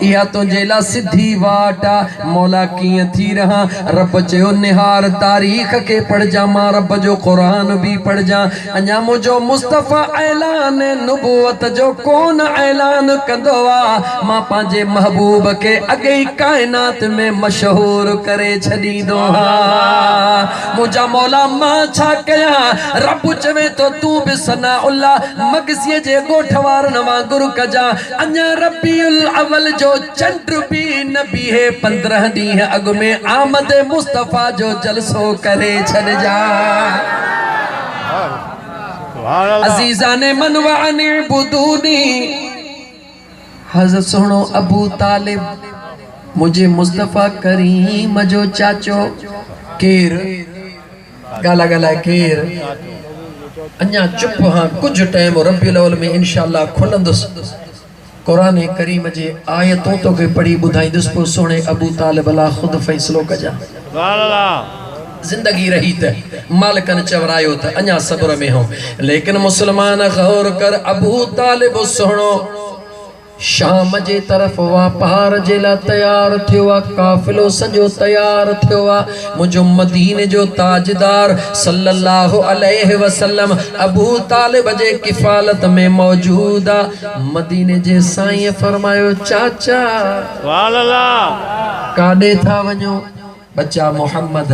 या तो जेला सिद्धि वाटा मौला किए थी रहा रब जो निहार तारीख के पढ़ जा मां रब जो कुरान भी पढ़ जा अञा मुझो मुस्तफा ऐलान नबूवत जो कौन ऐलान कंदोवा मां पांजे महबूब के अगे कायनात में मशहूर करे छदी दोहा मुझा मौला मां छा कया रब चवे तो तू भी सनाउल्लाह मगसिए जे गोठवारन वांगुर कजा अञा रबीउल अव्वल जो चंद्र भी नबी है 15 दी है अग में आमद मुस्तफा जो जलसो करे छन जा अजीजा ने मनवाने बुदूनी हज़रत सुनो अबू तालिब मुझे मुस्तफा करीम जो चाचो केर गाला गाला केर अञा चुप हाँ कुछ टाइम रबीउल अव्वल में इंशाअल्लाह खुलंदुस कुरान करीम जे आयतों तो के पढ़ी बुधाईंदुस पो सोने अबू तालिब अला खुद फैसलो कजा सुभान अल्लाह जिंदगी रही त मालिकन चवरायो त अञा सब्र में हो लेकिन मुसलमान गौर कर अबू तालिब सोनो शाम जे तरफ वापार जे ला तैयार थियो आ काफिलो सजो तैयार थियो आ मुझो मदीने जो ताजदार सल्लल्लाहु अलैहि वसल्लम अबू तालिब जे किफालत में मौजूद आ मदीने जे साईं फरमायो चाचा सुभान अल्लाह काडे था वञो बच्चा मोहम्मद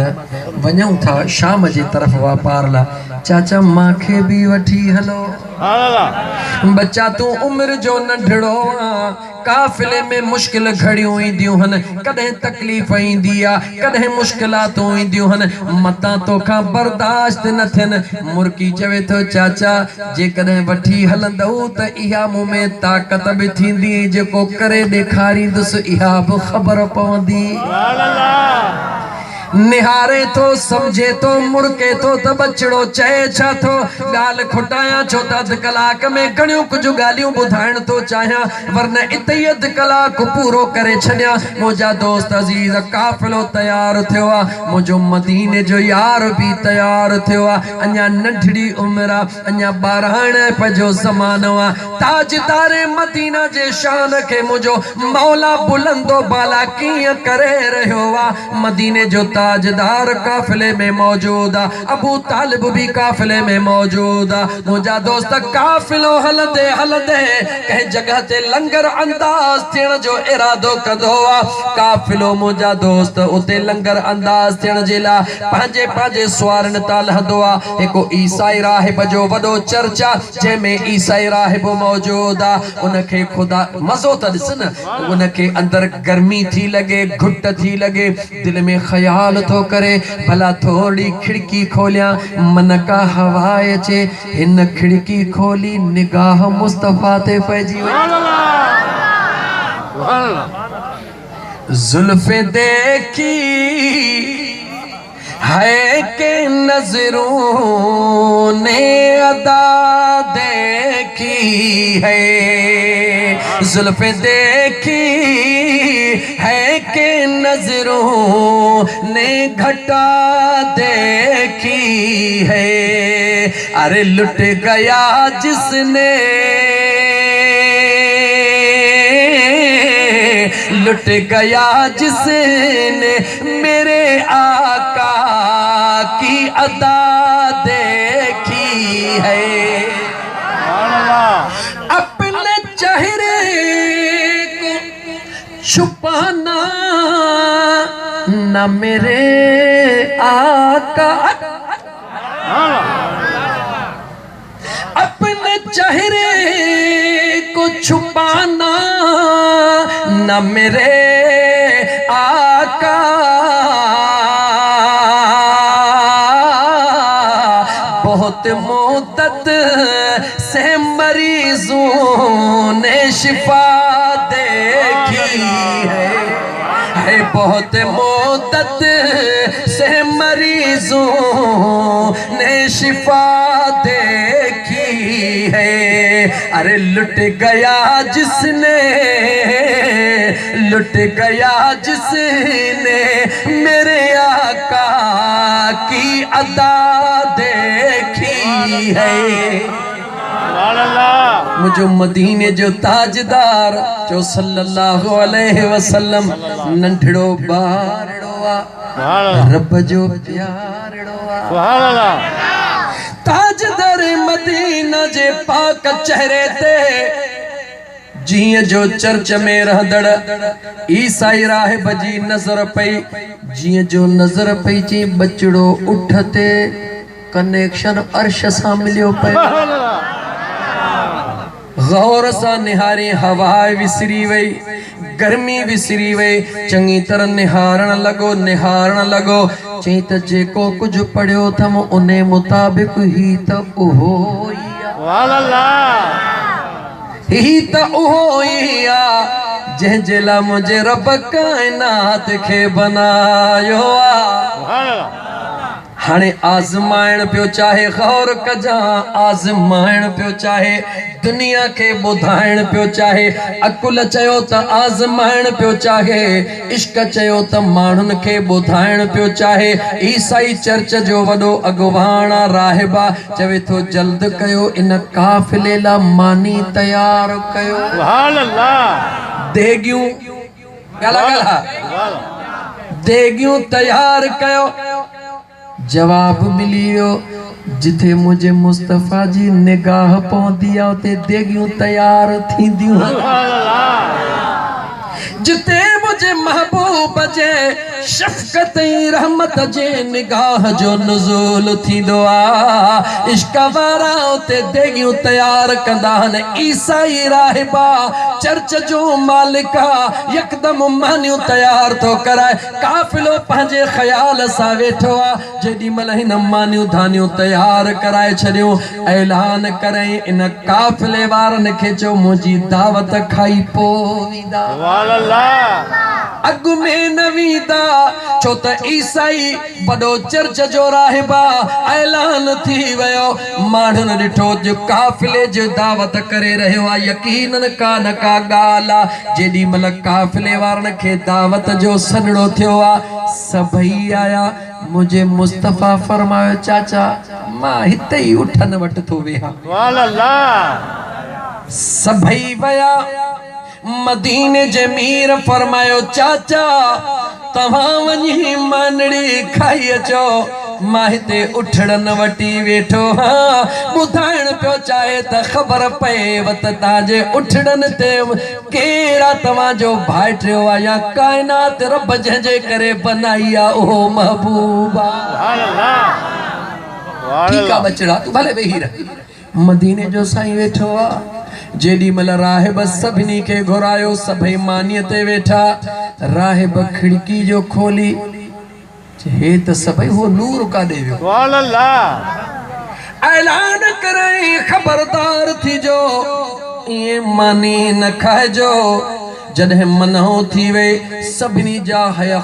वञूं था शाम जे तरफ वापार ला चाचा माखे भी वठी हलो सुभान अल्लाह बच्चा तू उम्र जो नंढड़ो काफिले में मुश्किल घड़ियों ईंदियूं हन, कदें तकलीफ़ ईंदी आ, कदें मुश्किलातूं ईंदियूं हन, मतां तोखां बर्दाश्त न थियनि। मुर्की चवे थो चाचा जेकॾहिं वठी हलंदऊ त इहा मूं में ताक़त बि थींदी, जेको करे ॾेखारींदुसि इहा बि ख़बर पवंदी। निहारे तो समझे तो मुड़के तो त बचड़ो चए छा थो, गाल खुटाया छो त अध कलाक में घणियूं कुझु ॻाल्हियूं ॿुधाइण तो चाहियां, वरना इते ई अध कलाक पूरो करे छॾियां। मुंहिंजा दोस्त अज़ीज़ काफ़िलो तयार थियो आहे, मुंहिंजो मदीने जो यार बि तयार थियो आहे। अञा नंढड़ी उमिरि आहे, अञा 12 जो ज़मानो आहे। ताजदारे मदीना जे शान खे मुंहिंजो मौला बुलंदो बाला कीअं करे रहियो आहे। मदीने जो ताजदार काफिले में मौजूद आ, अबू तालिब भी काफिले में मौजूद आ। मुंहिंजा दोस्त काफिलो हलंदे हलंदे कंहिं जगह ते लंगर अंदाज थियण जो इरादो कंदो आ। काफिलो मुंहिंजा दोस्त उते लंगर अंदाज थियण जे लाइ पंहिंजे पंहिंजे सुवारनि तां लहंदो आ। हिकु ईसाई राहिब जो वॾो चर्च आ, जंहिंमें ईसाई राहिब मौजूद आ। उनखे ख़ुदा मज़ो त ॾिस न, उनखे अंदर गर्मी थी लॻे, घुट थी लॻे, दिलि में ख़याल तो करे भला थोड़ी खिड़की खोलिया मन का हवा अचे। इन खिड़की खोली निगाह मुस्तफा ते पइजी वई। जुल्फे देखी है के नजरों ने अदा देखी है, जुल्फे देखी है के नजरों ने घटा देखी है। अरे लुट गया जिसने, लुट गया जिसने मेरे आका की अदा देखी है। अपने चेहरे को छुपाना न मेरे आका, अपने चेहरे को छुपाना न मेरे आका, बहुत मुद्दत से मरीजों ने शिफा देखी है, बहुत मुद्दत से मरीजों ने शिफा देखी है। अरे लुट गया जिसने, लुट गया जिसने मेरे आका की अदा देखी है। मुझो मदीने जो ताजदार जो सल्लल्लाहु अलैहि वसल्लम नंढड़ो बारड़ो आ, रब जो प्यारड़ो आ। ताजदार मदीना जे पाक चेहरे ते जिए जो चर्च में रहदड़ ईसाई राहिब जी नजर पई, जिए जो नजर पई ची बचड़ो उठते कनेक्शन अर्श सां मिलियो पे। गौर सा निहारी हवा विसरी वई, गर्मी विसरी वई, चंगी तरह निहारण लगो, निहारण लगो। चई त जेको कुछ पढ़ियो थम उन्हें मुताबिक ही त उहो ही त उहो ही आ जंहिंजे लाइ मुंहिंजे रब काइनात खे बनायो आ। हाणे आज़माइण पियो चाहे, गौर कजा, आज़माइण पियो चाहे, दुनिया के ॿुधाइण पियो चाहे, अकुल चयो त आज़माइण पियो चाहे, इश्क चयो त माण्हुनि खे ॿुधाइण पियो चाहे। ईसाई चर्च जो वॾो अॻवान राहिबा चवे थो जल्द कयो, इन काफ़िले लाइ मानी तयार कयो। देगियूं देगियूं तयार कयो। जवाब मिलियो जिथे मुझे मुस्तफा जी निगाह पहुंदी आ उते देगियूं तयार थींदियूं। जिथे मुझे महबूब जे शफ़क़त रहमत जे निगाह जो नुज़ूल थींदो आहे इश्क वारा उते देगियूं तयार कंदा आहिनि ईसाई राहिबा चर्च जो मालिका यकदम मानियूं तयार थो कराए काफ़िलो पंहिंजे ख़्याल सां वेठो आहे जेॾी महिल हिन मानियूं धानियूं तयार कराए छॾियूं ऐलान करे इन काफ़िले वारनि खे चयो मुंहिंजी दावत खाई पोइ वेंदा अॻु में न वेंदा छो त ईसाई वॾो चर्च जो राहिबा ऐलान थी वियो माण्हुनि ॾिठो जो काफ़िले जो दावत करे रहियो आहे यकीनन का न का ॻाल्हि आहे जेॾी महिल काफ़िले वारनि खे दावत जो सॾिड़ो थियो आहे सभई आया मुझे मुस्तफ़ा फरमायो चाचा मां हिते ई उठन वटि थो वेहा सभई वया मदीने जे मीर फरमायो चाचा तव्हां वञी मानड़ी खाई अचो मां हिते उठड़न वटी वेठो हाँ ॿुधाइण पियो चाहे त ख़बर पएव त तव्हांजे उठड़न ते केड़ा तव्हांजो भाइटियो आहे या काइनात रब जंहिंजे करे बनाई आहे उहो महबूबा ठीकु आहे बचड़ा तूं भले वेही रह मदीने जो साईं वेठो आहे जेॾी महिल राहिब सभिनी खे घुरायो सभई मानीअ ते वेठा राहिब खिड़की जो खोली हे त सभई हो नूर काॾे वियो ऐलान करे ख़बरदार थीजो ये मानी न खाइजो जॾहिं मनहो थी वई सभिनी जा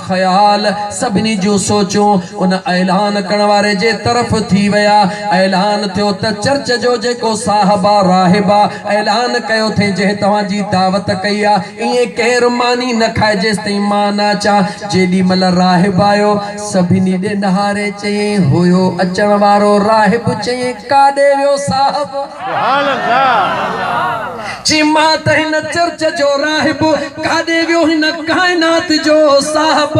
ख़याल सभिनी जूं सोचूं उन ऐलान करण वारे जे तरफ़ थी विया ऐलान थियो त चर्च जो जेको साहबा राहिबा ऐलान कयो थे जंहिं तव्हांजी दावत कई आहे ईअं केरु मानी न खाए जेसि ताईं मां न अचां जेॾी महिल राहिब आयो सभिनी ॾे नहारे चयईं हुयो अचण वारो राहिब चयईं काॾे वियो साहब चई मां त हिन चर्च जो राहिब काॾे वियो हिन काइनात जो साहब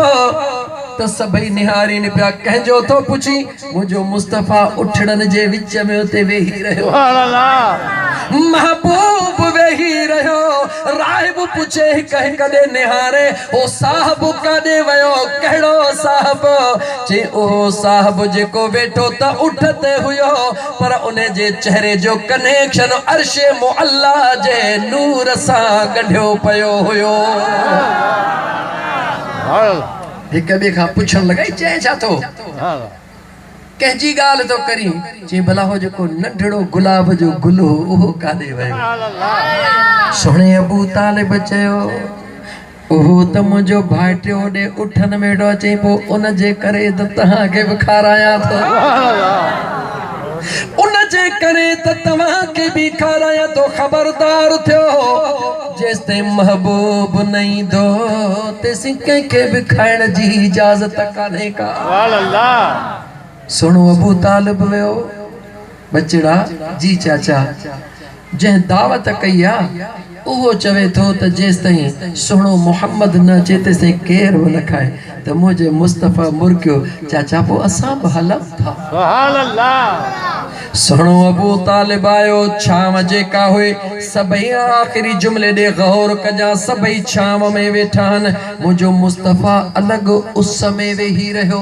त सभई निहारीनि पिया कंहिंजो थो पुछी मुंहिंजो मुस्तफ़ा उठड़न जे विच में उते वेही रहियो महबूब वेही रहियो राहिब पुछे कंहिं कॾे निहारे ओ साहब काॾे वियो कहिड़ो साहब चई उहो साहब जेको वेठो त उठ ते हुयो पर उन जे चेहरे जो कनेक्शन अर्श मुअल्ला जे नूर सां गंढियो पियो हुयो हिक ॿिए खां पुछण लॻाई चए छा थो कंहिंजी ॻाल्हि थो करी चई भला हो जेको नंढड़ो गुलाब जो गुल हो उहो काॾे वियो सुहिणे अबू तालिब चयो उहो त मुंहिंजो भाइटियो ॾे उठन में वेठो चई पोइ उन जे करे त तव्हांखे बि खारायां थो उन जे करे त तव्हांखे बि खारायां थो ख़बरदार थियो जेसि ताईं महबूब न ईंदो तेसि कंहिंखे बि खाइण जी इजाज़त कान्हे का सुणो अबू तालिब वियो बचड़ा जी चाचा जंहिं दावत कई आहे उहो चवे थो त जेसि ताईं सुहिणो मोहम्मद न अचे तेसि ताईं केरु बि न खाए त मुंहिंजे मुस्तफ़ा मुर्कियो चाचा पोइ असां बि हलूं था सुहिणो अबू तालिब आयो छांव जेका हुई सभई आख़िरी जुमिले ॾे गौर कजां सभई छांव में वेठा आहिनि मुंहिंजो मुस्तफ़ा अलॻि उस में वेही रहियो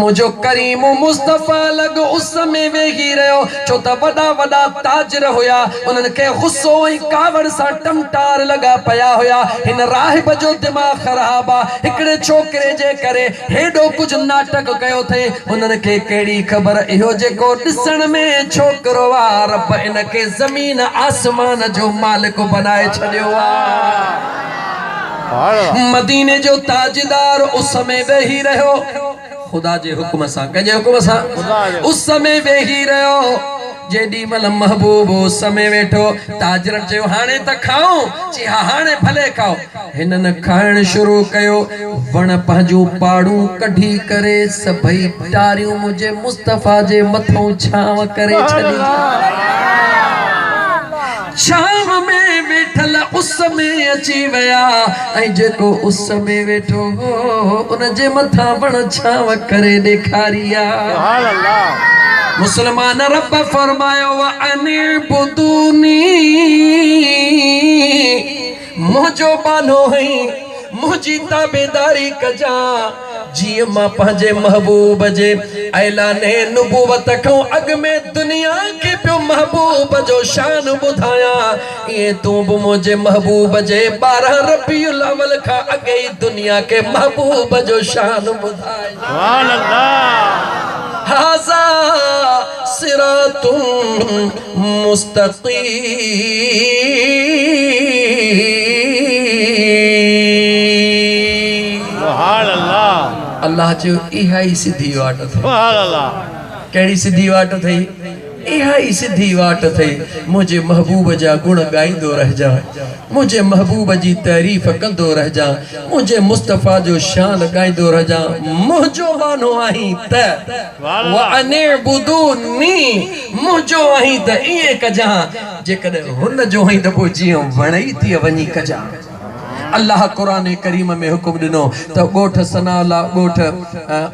मुंहिंजो करीम मुस्तफ़ा अलॻि उस में वेही रहियो छो त वॾा वॾा ताजर हुया उन्हनि खे गुस्सो ऐं कावड़ सां टमटार लॻा पिया हुया हिन राहिब जो दिमाग़ ख़राब आहे हिकिड़े छोकिरे जे करे हेॾो कुझु नाटक कयो अथई हुननि खे कहिड़ी ख़बर इहो जेको ॾिसण में छोकिरो आहे रब इनखे ज़मीन आसमान जो मालिक बनाए छॾियो आहे मदीने जो ताजदार उस में वेही रहियो खुदा जे हुक्म सां कंहिंजे हुक्म सां उस में वेही रहियो जेॾी महिल महबूब उस में वेठो ताजरनि चयो हाणे त खाऊं चई हा हाणे भले खाओ हिननि खाइण शुरू कयो वण पंहिंजूं पाड़ूं कढी करे सभई टारियूं मुंहिंजे मुस्तफ़ा जे मथां छांव करे छॾी छांव में वेठल उस में अची विया ऐं जेको उस में वेठो हो उन जे मथां वण छांव करे ॾेखारी मुसलमान रब फरमायो अनिबुदूनी मुंहिंजो बानो है मुझी ताबेदारी कजा जी मां पंहिंजे महबूब जे ऐलाने नुबुवत खां अॻु में दुनिया के पियो महबूब जो शान ॿुधाया ये तू भी मुझे महबूब जे 12 रबीउल अव्वल खां अॻु ई दुनिया के महबूब जो शान ॿुधाया सुभान अल्लाह हाज़ा सिरातुम मुस्तक़ीम सुभान अल्लाह अल्लाह जो इहा ही सिधी वाट थी सुभान अल्लाह कहिड़ी सिधी वाट थी इहा ही सिधी वाट थी मुझे महबूब जा गुण गाईंदो रहिजा मुझे महबूब जी तारीफ़ कंदो रहिजा मुझे मुस्तफ़ा जो शान गाईंदो रहिजा मुझो मानो आही त व अनबुदूनी मुझो आही त इए कजा जेकॾहिं हुन जो आही त पोइ जीअं वणई थी वञी कजा अल्लाह कुरान करीम में हुकुम दिनो तो गोठ सनाला गोठ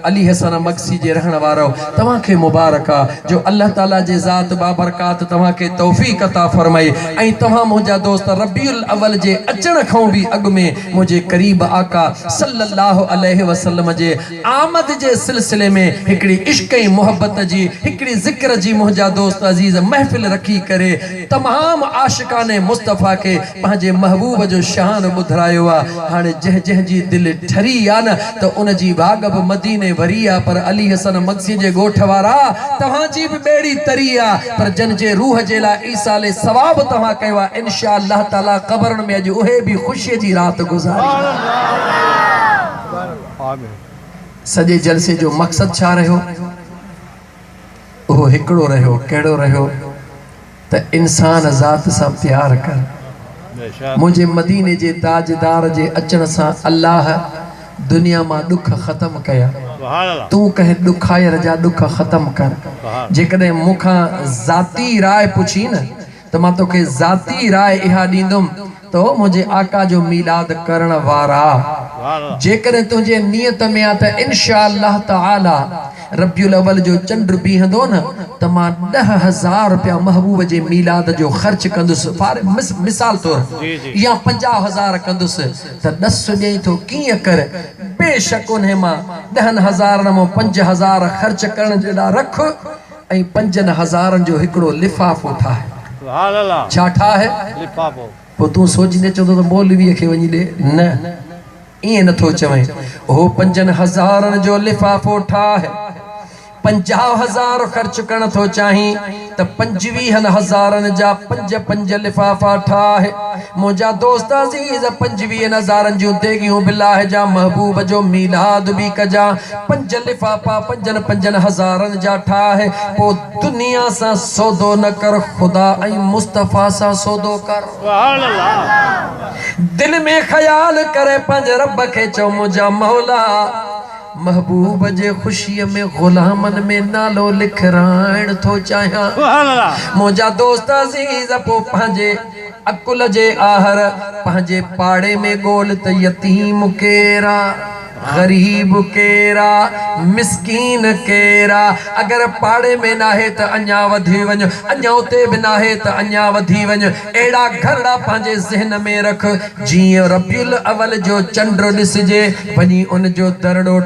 अली हसन मक्सी जे रहण वारो तवा के मुबारक जो अल्लाह ताला जे जात बाबरकात तवा के तौफीक अता फरमाई ऐं तवा मुजा दोस्त रबीउल अव्वल जे अचण खां भी अग में मुझे करीब आका सल्लल्लाहु अलैहि वसल्लम जे आमद जे सिलसिले में हिकड़ी इश्क ऐं मोहब्बत जी हिकड़ी जिक्र जी मुजा दोस्त अजीज महफिल रखी करे तमाम आशिकाने मुस्तफा के पंहिंजे महबूब जो शान बुधरा हाने जह जह जी दिल ठरी आ न तो उन जी भाग ब मदीने वरिया पर अली हसन मक्सी जे गोठ वारा तवा जी भी बेड़ी तरिया पर जन जे रूह जे ला ईसाले सवाब तवा कयवा इंशाअल्लाह ताला कब्र में अज उहे भी खुशी जी रात गुजारी सजे जलसे जो मकसद छा रहो ओ हिकड़ो रहो केड़ो रहो त इंसान जात सा प्यार कर मुझे मदीने जे ताजदार जे अचण सा अल्लाह दुनिया मा दुख खत्म कया तू कहे दुखायर जा दुख खत्म कर जेकदे मुखा जाती राय पुछी न तो मां तो के जाती राय इहा दींदुम तो मुझे आका जो मिलाद करण वारा जेकदे तुझे नियत में आ त इंशाअल्लाह ताला रबीउल अव्वल जो चंड बीहंदो न त मां 10,000 रुपया महबूब जे मिलाद जो खर्च कंदुस मिसाल तौर या 50,000 कंदुस त 10 ॾे तो कीअं कर बेशक उन्हें मां 10,000 न 5,000 खर्च करण जेड़ा रख ऐं 5,000 जो हिकड़ो लिफाफो ठाहे सुभान अल्लाह छा ठाहे लिफाफो पो तू सोचने चंदो त मौलवी खे वञी दे न इए नथो चवे ओ 5,000 जो लिफाफो ठाहे 50,000 खर्च करण थो चाही त 25,000 जा 5 लिफाफा ठाहे मुझा दोस्त अजीज 25,000 जो देगियूं बिलाह जा महबूब जो मिलाद भी कजा 5 लिफाफा 5,000 जा ठाहे पो दुनिया सा सौदो न कर खुदा ऐं मुस्तफा सा सौदो कर सुभान अल्लाह दिल में ख्याल करे पंज रब के चो मुझा मौला महबूब जे खुशी में गुलामन में नालो लिखराइण थो चाहियां सुभान अल्लाह मुझा दोस्त अजीज पो पंहिंजे अकुल जे आहर पंहिंजे पाड़े में गोल त यतीम केरा गरीब केरा मिस्कीन केरा अगर पाड़े में नाहे त अन्या वधी वञ अन्या उते भी नाहे त अन्या वधी वञ एड़ा घरड़ा पंहिंजे ज़हन में रख जीअं रबीउल अव्वल जो चंड ॾिसजे वञी उन जो दरड़ो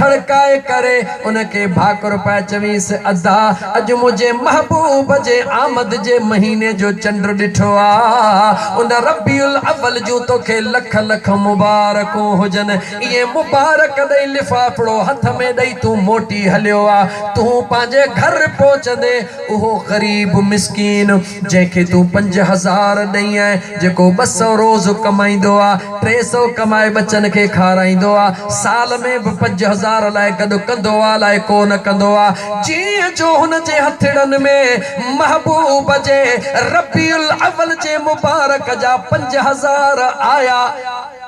ठड़काए करे उनके भाकुर पाए चवीस अदा अज मुझे महबूब जे आमद जे महीने जो चंड ॾिठो आ उन रबीउल अव्वल जो तोखे लख लख मुबारकूं हुजन ये मुबारक दई लिफाफड़ो हथ में दई तू मोटी हलियो आ तू पांजे घर पहुंचदे ओहो गरीब मिस्कीन जेके तू 5,000 दई है जेको 200 रोज कमाइंदो आ 300 कमाए बच्चन के खाराइंदो आ साल में 5,000 लाए गड कंदो आ लाए कोन कंदो आ जी जो हुन जे हथड़न में महबूब जे रबीउल अव्वल जे मुबारक जा 5,000 आया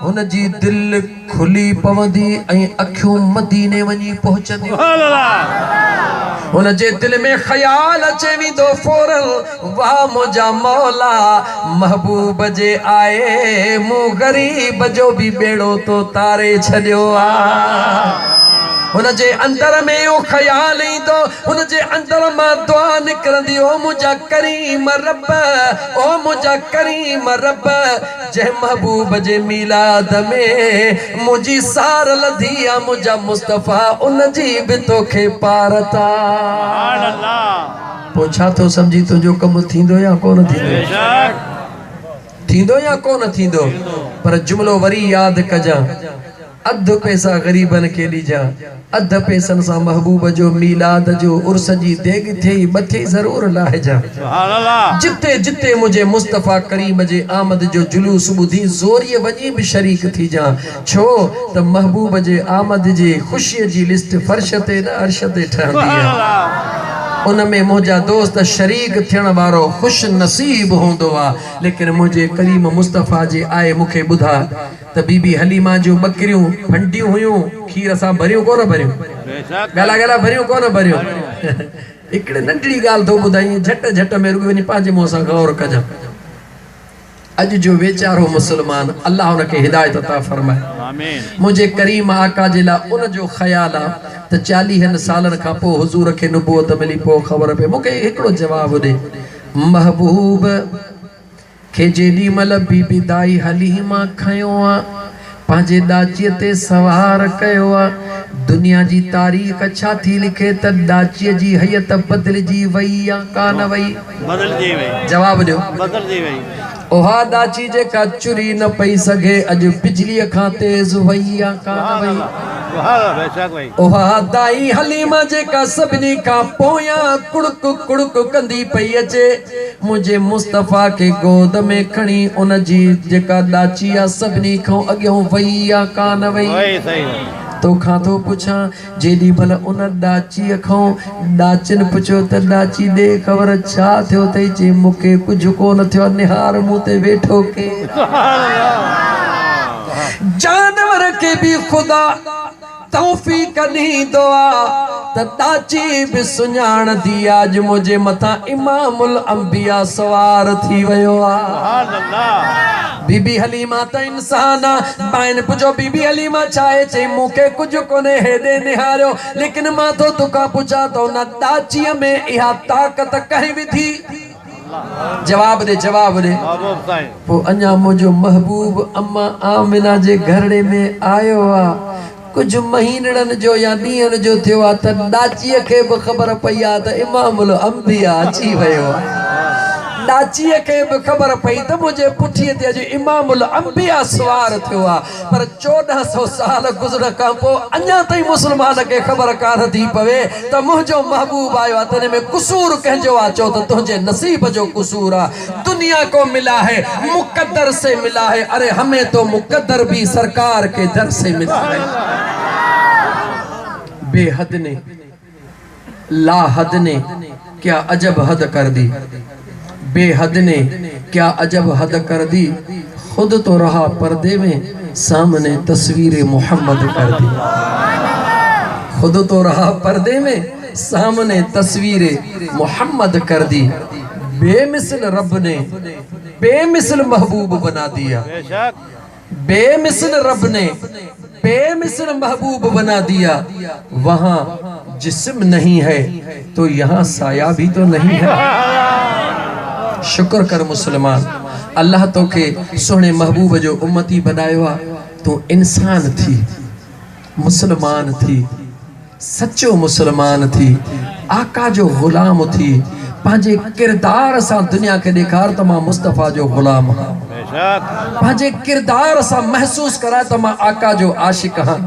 हुन जी दिल खुली पवंदी ऐं अखियूं मदीने वञी पहुचंदियूं सुभान अल्लाह हुन जे दिल में ख्याल अचे वेंदो फौरन वाह मुंहिंजा मौला महबूब जे आए मूं गरीब जो भी बेड़ो तो तारे छॾियो आ हुन जे अंदर में ओ ख्याल ईंदो हुन जे अंदर मां दुआ निकरंदी ओ मुंहिंजा करीम रब ओ मुंहिंजा करीम रब जंहिं महबूब जे मीलाद में मुंहिंजी सार लधी आ मुंहिंजा मुस्तफ़ा उन जी बि तोखे पारता पोइ छा थो सम्झी तुंहिंजो कमु थींदो या कोन थींदो थींदो या कोन थींदो पर जुमलो वरी यादि कजां अध पैसा गरीबन के ॾिजां अध पैसनि सां महबूब जो मीलाद जो उर्स जी देग थिए बथे ज़रूर लाहिजां जिते जिते मुझे मुस्तफ़ा करीम जे आमद जो जुलूस ॿुधी ज़ोरीअ वञी बि शरीक थी जां छो त महबूब जे आमद जी ख़ुशीअ जी लिस्ट फर्श ते न अर्श ते ठहंदी आहे उन में मुझा दोस्त शरीक थियण वारो खुश नसीब होंदो आ लेकिन मुझे करीम मुस्तफ़ा जे आए मुखे बुधा त बीबी हलीमा जो बकरियों फंटियों हुयूं खीर सां भरियो कोन भरियो गाला गाला भरियो कोन भरियो एकड़े नंढड़ी गाल तो बुधाई झट झट में रुकी वनी पांच मुंह सां गौर कजा अज जो वेचारो मुसलमान अल्लाह उनके हिदायत अता फरमाए आमीन मुझे करीम आका जे ला उन जो ख्याल आ त 40 सालन का पो हुजूर के नबूवत मिली पो खबर पे मुके एकड़ो जवाब दे महबूब के जेडी मल बीबी दाई हलीमा खयो आ पांजे दाची ते सवार कयो आ दुनिया जी तारीख छा थी लिखे त दाची जी हयत बदलजी वई या कान वई बदलजी वई जवाब दियो बदलजी वई ओहा दाची जे का चुरी न पई सके अज बिजली खां तेज वई या कान वई ओहा दाई हलीमा जे का सबनी का पोया कुड़क कुड़क कंदी पई अचे मुझे मुस्तफ़ा के गोद में खणी उन जी जेका दाची आ सबनी खां अगियों वई या कान वई तो खां तो पुछा जेडी भल उन दाची खां दाचिन पुछो त दाची दे खबर छा थियो तई जे मुके कुछ कोन थियो निहार मुते बैठो के जानवर के भी खुदा तौफीक नहीं दुआ त दाची भी सुञाण दी आज मुझे मथा इमामुल अंबिया सवार थी वयो आ सुभान अल्लाह बीबी हलीमा त इंसान बाइन पुछो बीबी हलीमा चाहे चे मुके कुछ कोने हेदे निहारो लेकिन मां तो तुका पुछा तो न दाची में इहा ताकत कहीं भी थी जवाब दे वो अन्या मुझो महबूब अम्मा आमिना जे घरड़े में आयो आ कुछ महीनड़न जो या ॾींहंनि जो थियो आ त दाचीअ खे बि ख़बर पई आ त इमामुल अंबिया अची वियो आ दाचीअ खे बि ख़बर पई त मुंहिंजे पुठीअ ते अॼु इमामुल अंबिया सवार थियो आ पर 1400 साल गुज़रण खां पोइ अञा ताईं मुस्लमान खे ख़बर कान थी पवे त मुंहिंजो महबूब आयो आहे तने में कुसूर कंहिंजो आहे चओ त तुंहिंजे नसीब जो कुसूर आहे दुनिया को मिला है मुकद्दर से मिला है अरे हमें तो मुकद्दर भी सरकार के दर से मिला है बेहद ने लाहद ने क्या अजब हद कर दी बेहद ने क्या अजब हद कर दी खुद तो रहा पर्दे में सामने तस्वीर मोहम्मद कर दी खुद तो रहा पर्दे में सामने तस्वीर मोहम्मद कर दी बेमिसल रब ने बेमिसल महबूब बना दिया बेमिसल रब ने बेमिसल महबूब बना दिया वहां जिस्म नहीं है तो यहाँ साया भी तो नहीं है शुक्र कर मुसलमान अल्लाह तो के सोने महबूब जो उम्मती बनायो तो इंसान थी मुसलमान थी सच्चो मुसलमान थी आका जो गुलाम थी पांजे किरदार सा दुनिया के दिखार तो मां मुस्तफा जो गुलाम हां पांजे किरदार सा महसूस करा तो मां आका जो आशिक हां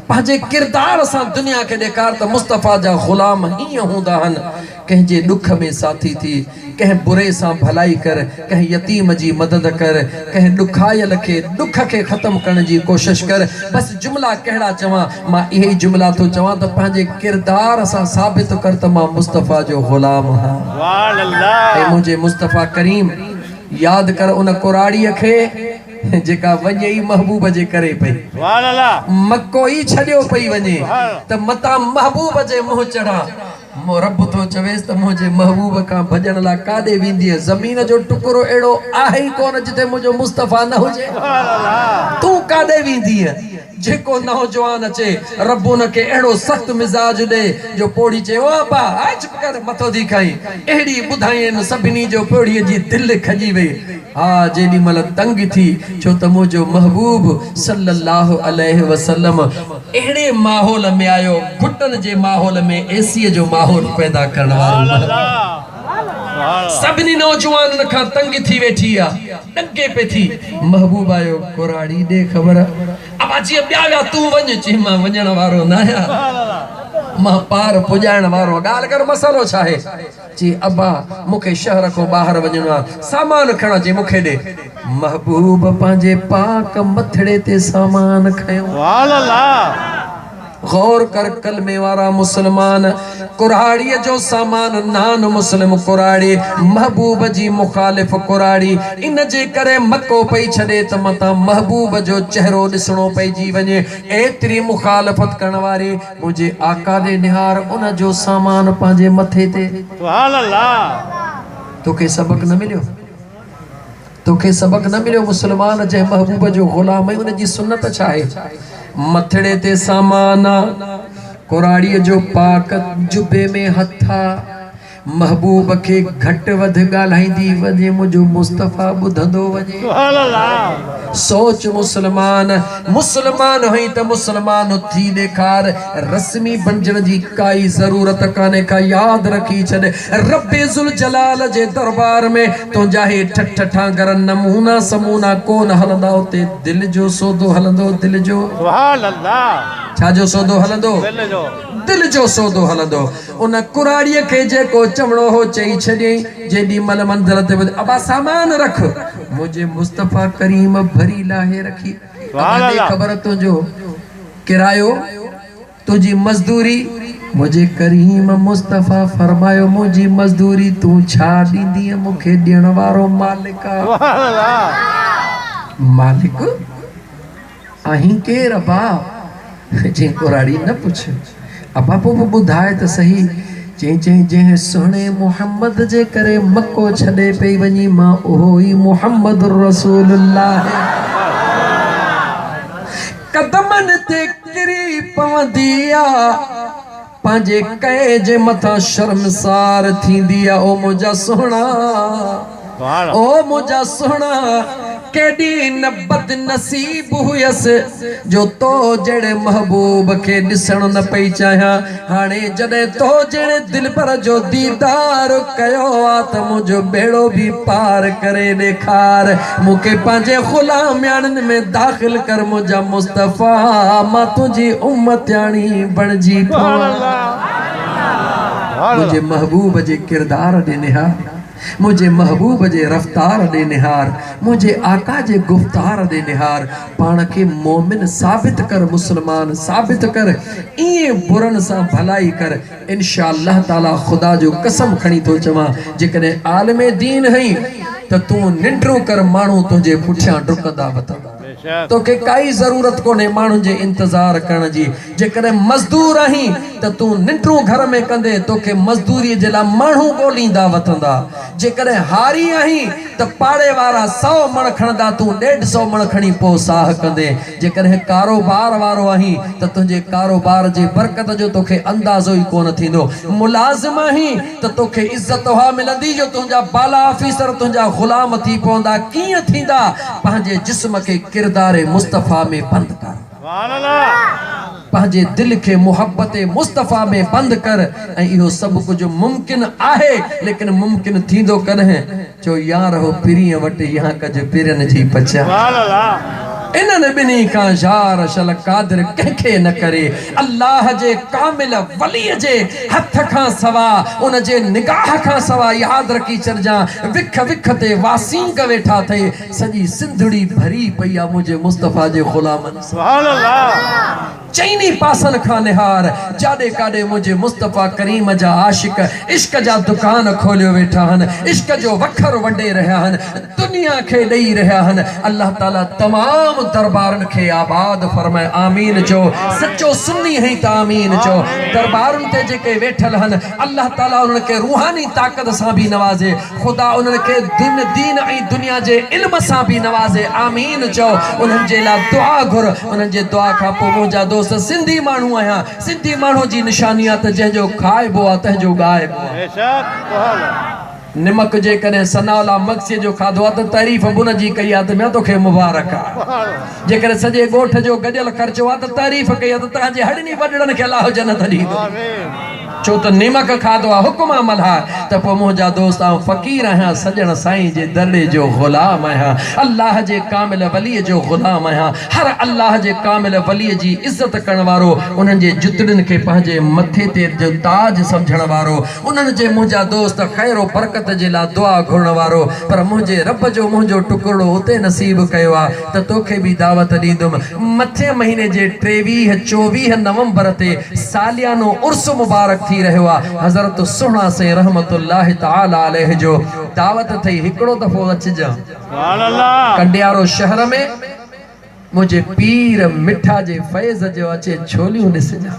पांजे किरदार सा दुनिया के दिखार तो मुस्तफा जा गुलाम ही हुंदा हन कहीं जे दुख में साथी थी कहीं बुरे सा भलाई कर कहीं यतीम जी मदद कर कहीं दुखायल के दुख के खत्म करने की कोशिश कर बस जुमला कहड़ा चवा मां यही जुमला तो चवा तो पांजे किरदार सा साबित कर त मां मुस्तफा जो गुलाम हां सुभान अल्लाह मुझे मुस्तफा करीम याद कर उन कुराड़ी के जेका वञे ई महबूब जे करे पई सुभान अल्लाह मको ई छडियो पई वञे त मता महबूब जे मुंह चढ़ा मो रब तो चवेस त मुझे महबूब का भजन ला कादे विंदी है जमीन जो टुकरो एड़ो आहे ही कोन जिते मुझो मुस्तफा न होजे तू कादे विंदी है जेको नौजवान अचे रब उन के एड़ो सख्त मिजाज दे जो पोड़ी चे ओ अब्बा आ चुप कर मथो दी खाई एड़ी बुधायन सभिनी जो पोड़ी जी दिल खजी वे हाँ जेडी मल तंग थी छो त मुझो महबूब सल्लल्लाहु अलैहि वसल्लम एड़े माहौल में आयो घुटन जे माहौल में एसी जो माहौल पैदा करने वालो सभिनी नौजवान का तंग थी वेठी आ डगे पे थी महबूब आयो कुराड़ी दे खबर अब अजी ब्याया तू वञ ची मां वञण वारो ना मां पार पुजाइण वारो गाल कर मसालो छाहे जी अब्बा मुखे शहर को बाहर वञणो सामान खणा जे मुखे दे महबूब पांजे पाक मथड़े ते सामान खयो सुभान अल्लाह गौर कर कलमे वारा मुसलमान कुराड़ी जो सामान नान मुस्लिम कुराड़ी महबूब जी मुखालिफ कुराड़ी इन जे करे मक्को पई छड़े त मता महबूब जो चेहरो दिसणो पई जी वने एतरी मुखालफत करण वारे मुझे आका दे निहार उन जो सामान पांजे मथे ते सुभान अल्लाह तोके सबक न मिलियो तोके सबक न मिलियो मुसलमान जे महबूब जो गुलाम है उन जी सुन्नत छाए मथड़े ते सामाना कुराड़ी जो पाक जुबे में हथा महबूब के घट वध गालाईंदी वजे मुझो मुस्तफा बुधंदो वजे सुभान अल्लाह सोच मुसलमान मुसलमान हई त मुसलमान थी देखार रस्मी बंजण जी काई जरूरत काने का याद रखी छे रब्बे जुल जलाल जे दरबार में तो जाहे ठठठा गर नमूना समूना कोन हलंदा उते दिल जो सौदो हलंदो दिल जो सुभान अल्लाह छा जो सौदो हलंदो दिल जो सौदो हलंदो उन कुराड़ीअ के जेको चवणो हो चई छॾियईं जेॾी महिल मंदिर ते अबा सामान रख मुझे मुस्तफा करीम भरी लाहे रखी ख़बर तुंहिंजो किरायो तुझी मजदूरी मुझे करीम मुस्तफा फरमायो मुझी मजदूरी तू छा ॾींदी मूंखे ॾियण वारो मालिक मालिक अहीं केर अबा जे कुराड़ी न पुछ अबा पोइ ॿुधाए त सही चई जे सुहिणे मोहम्मद जे करे मक्को छॾे पई वञी मां उहो ई मोहम्मद रसूलुल्लाह कदमनि ते किरी पवंदी आ पंहिंजे कए जे मथां शर्मसार थींदी आ ओ मुंहिंजा सुहिणा ओ मुंहिंजा सुहिणा केडी न बदनसीब हुयस जो तो जड़े महबूब के दिसण न पई चाहा हाने जडे तो जड़े दिल पर जो दीदार कयो आ त मुझो बेड़ो भी पार करे देखार मुके पांजे गुलाम यानन में दाखिल कर मुझा मुस्तफा मा तुझी उम्मत यानी बनजी मुझे महबूब जे किरदार दे निहार मुझे महबूब जे रफ्तार दे निहार मुझे आका जे गुफ्तार दे निहार पान के मोमिन साबित कर मुसलमान साबित कर इए बुरन सा भलाई कर इंशाअल्लाह ताला खुदा जो कसम खणी तो चवा जेकने आलमे दीन हई त तू निंड्रो कर मानू तुझे पुठिया डुकदा वतंदा तो के काई जरूरत कोने मानू जे इंतजार करण जी जेकरे मजदूर आही त तू निंड्रो घर में कंदे तो के मजदूरी जे ला मानू गोलींदा वतंदा जेकरे हारी आही त पाड़े वारा 100 मण खणदा तू 150 मण खणी पो साह कंदे जेकरे कारोबार वारो आही त तुझे कारोबार जे बरकत जो तोखे अंदाजो ही कोन थींदो मुलाजिम आही त तोखे इज्जत हा मिलंदी जो तुंजा बाला ऑफिसर तुंजा गुलाम थी पवंदा कीअं थींदा पंहिंजे जिस्म के किरदारे मुस्तफा में बंद कर सुभान अल्लाह पंहिंजे दिल के मोहब्बत मुस्तफा में बंद कर ऐं इहो सब कुछ मुमकिन आहे लेकिन मुमकिन थींदो कॾहिं चो यार हो पिरीअ वटि या कज पिरन जी पचा सुभान अल्लाह इन्हनि बिनी का जार शल कादिर कंखे न करे अल्लाह जे कामिल वली जे हथ खां सवा उन जे निगाह खां सवा याद रखी चरजा विख विख ते वासींग वेठा थे सजी सिंधड़ी भरी पई आ मुझे मुस्तफा जे गुलामन सुभान अल्लाह चईनी पासन खां निहार जाॾे काॾे मुंहिंजे मुस्तफ़ा करीम जा आशिक इश्क जा दुकान खोलियो वेठा आहिनि, इश्क जो वखर वंडे रहिया आहिनि, दुनिया खे ॾेई रहिया आहिनि। अल्लाह ताला तमाम दरबारनि खे आबाद फरमाए, आमीन चो। सचो सुन्नी है त आमीन चो। दरबारनि ते जेके वेठल आहिनि अल्लाह ताला उन्हनि खे रूहानी ताक़त सां बि नवाज़े, ख़ुदा उन्हनि खे दीन ऐं दुनिया जे इल्म सां बि नवाज़े, आमीन चो। उन्हनि जे लाइ दुआ घुर। उन्हनि जे दुआ खां पोइ मुंहिंजा दोस्त सिंधी माण्हू आहियां, सिंधी माण्हू जी निशानी आहे त जंहिंजो खाइबो आहे तंहिंजो ॻाइबो आहे। निमक जे कॾहिं सनावला मक्सीअ जो खाधो आहे त तारीफ़ बुन जी कई आहे त मैं तोखे मुबारक आहे। जेकॾहिं सॼे ॻोठ जो गॾियल ख़र्चो आहे त तारीफ़ कई आहे त तव्हांजे हॾनी वॾड़नि खे अलाह जन्नत ॾींदो। छो त निमक खाधो आहे, हुकुम अमल आहे। त पोइ मुंहिंजा दोस्त आऊं फ़क़ीर आहियां, सॼण साईं जे दरड़े जो ग़ुलाम आहियां, अल्लाह जे कामिल वलीअ जो ग़ुलाम आहियां। हर अल्लाह जे कामिल वलीअ जी इज़त करण वारो, उन्हनि जे जुतड़ियुनि खे पंहिंजे मथे ते जो ताज सम्झण वारो, उन्हनि जे मुंहिंजा दोस्त ख़ैरो बरकत जे लाइ दुआ घुरण वारो। पर मुंहिंजे रब जो मुंहिंजो टुकड़ो उते नसीब कयो आहे त तोखे बि दावत ॾींदुमि। मथे महीने जे 23-24 नवंबर ते सालियानो उर्स मुबारक थी रहियो आहे। हज़रत सुहिणा से रहमतुल्लाह तआला अलैहि जो दावत थई, हिकिड़ो दफ़ो अचिजा। कंडियारो शहर में मुझे पीर मिठा जे फैज़ जो अचे छोलियूं ॾिसजा।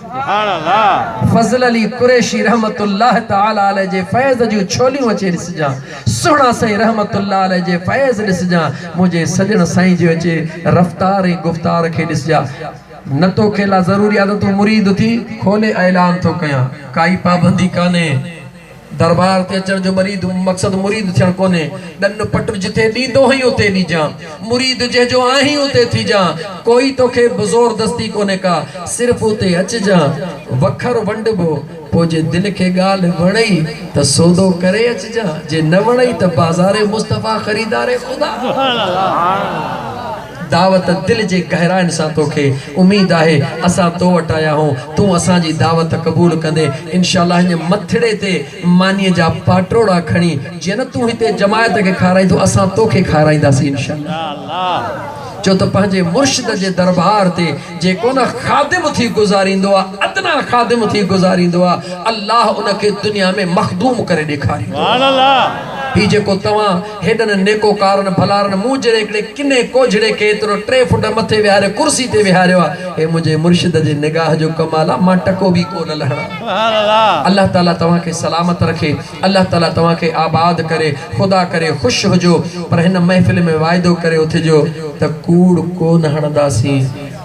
फज़ल अली कुरैशी रहमतुल्लाह तआला अलैहि जे फैज़ जूं छोलियूं अचे ॾिसजा। सुहिणा साईं रहमतुल्लाह अलैहि जे फैज़ ॾिसजा। मुझे सजण साईं जो अचे रफ़्तार ऐं गुफ़्तार खे ॾिसजा। न तो खेला ज़रूरी आहे त तूं मुरीद थी, खोले ऐलान थो कयां, काई पाबंदी कान्हे। दरबार ते अचण जो मक़सद मुरीद थियण कोन्हे। ॾन पट जिथे ॾींदो हुई उते ॾिजां, मुरीद जंहिंजो आहीं उते थी जा। कोई तोखे ज़ोरदस्ती कोन्हे का, सिर्फ़ उते अचिजां, वखर वंडबो। पोइ जे दिलि खे ॻाल्हि वणई त सौदो करे अचिजां, जे न वणई त बाज़ारे मुस्तफ़ा ख़रीदारे ख़ुदा। दावत दिल जे गहराइनि सां तोखे उम्मीद आहे असां तो वटि आया आहियूं, तूं असांजी दावत क़बूल कंदे इंशाअल्लाह। हिन मथिड़े ते मानीअ जा पाटोड़ा खणी जीअं न तूं हिते जमायत खे खाराईंदो, असां तोखे खाराईंदासीं इंशाअल्लाह। जो त पंहिंजे मुर्शिद जे दरबार ते जेको न ख़ादिम थी गुज़ारींदो आहे, अदना ख़ादिम थी गुज़ारींदो आहे, अल्लाह उनखे दुनिया में मखदूम करे ॾेखारींदो। ही जेको तव्हां हेॾनि नेकोकारनि भलारनि मूं जहिड़े हिकिड़े किने कोझड़े खे एतिरो 3 फुट मथे विहारे कुर्सी ते विहारियो आहे, हे मुंहिंजे मुर्शिद जे निगाह जो कमाल आहे। मां टको बि कोन लहणा। अल्लाह ताला तव्हांखे सलामत रखे, अल्लाह ताला तव्हांखे आबाद करे, ख़ुदा करे ख़ुशि हुजो। पर हिन महफ़िल में वाइदो करे उथिजो त कूड़ कोन हणंदासीं,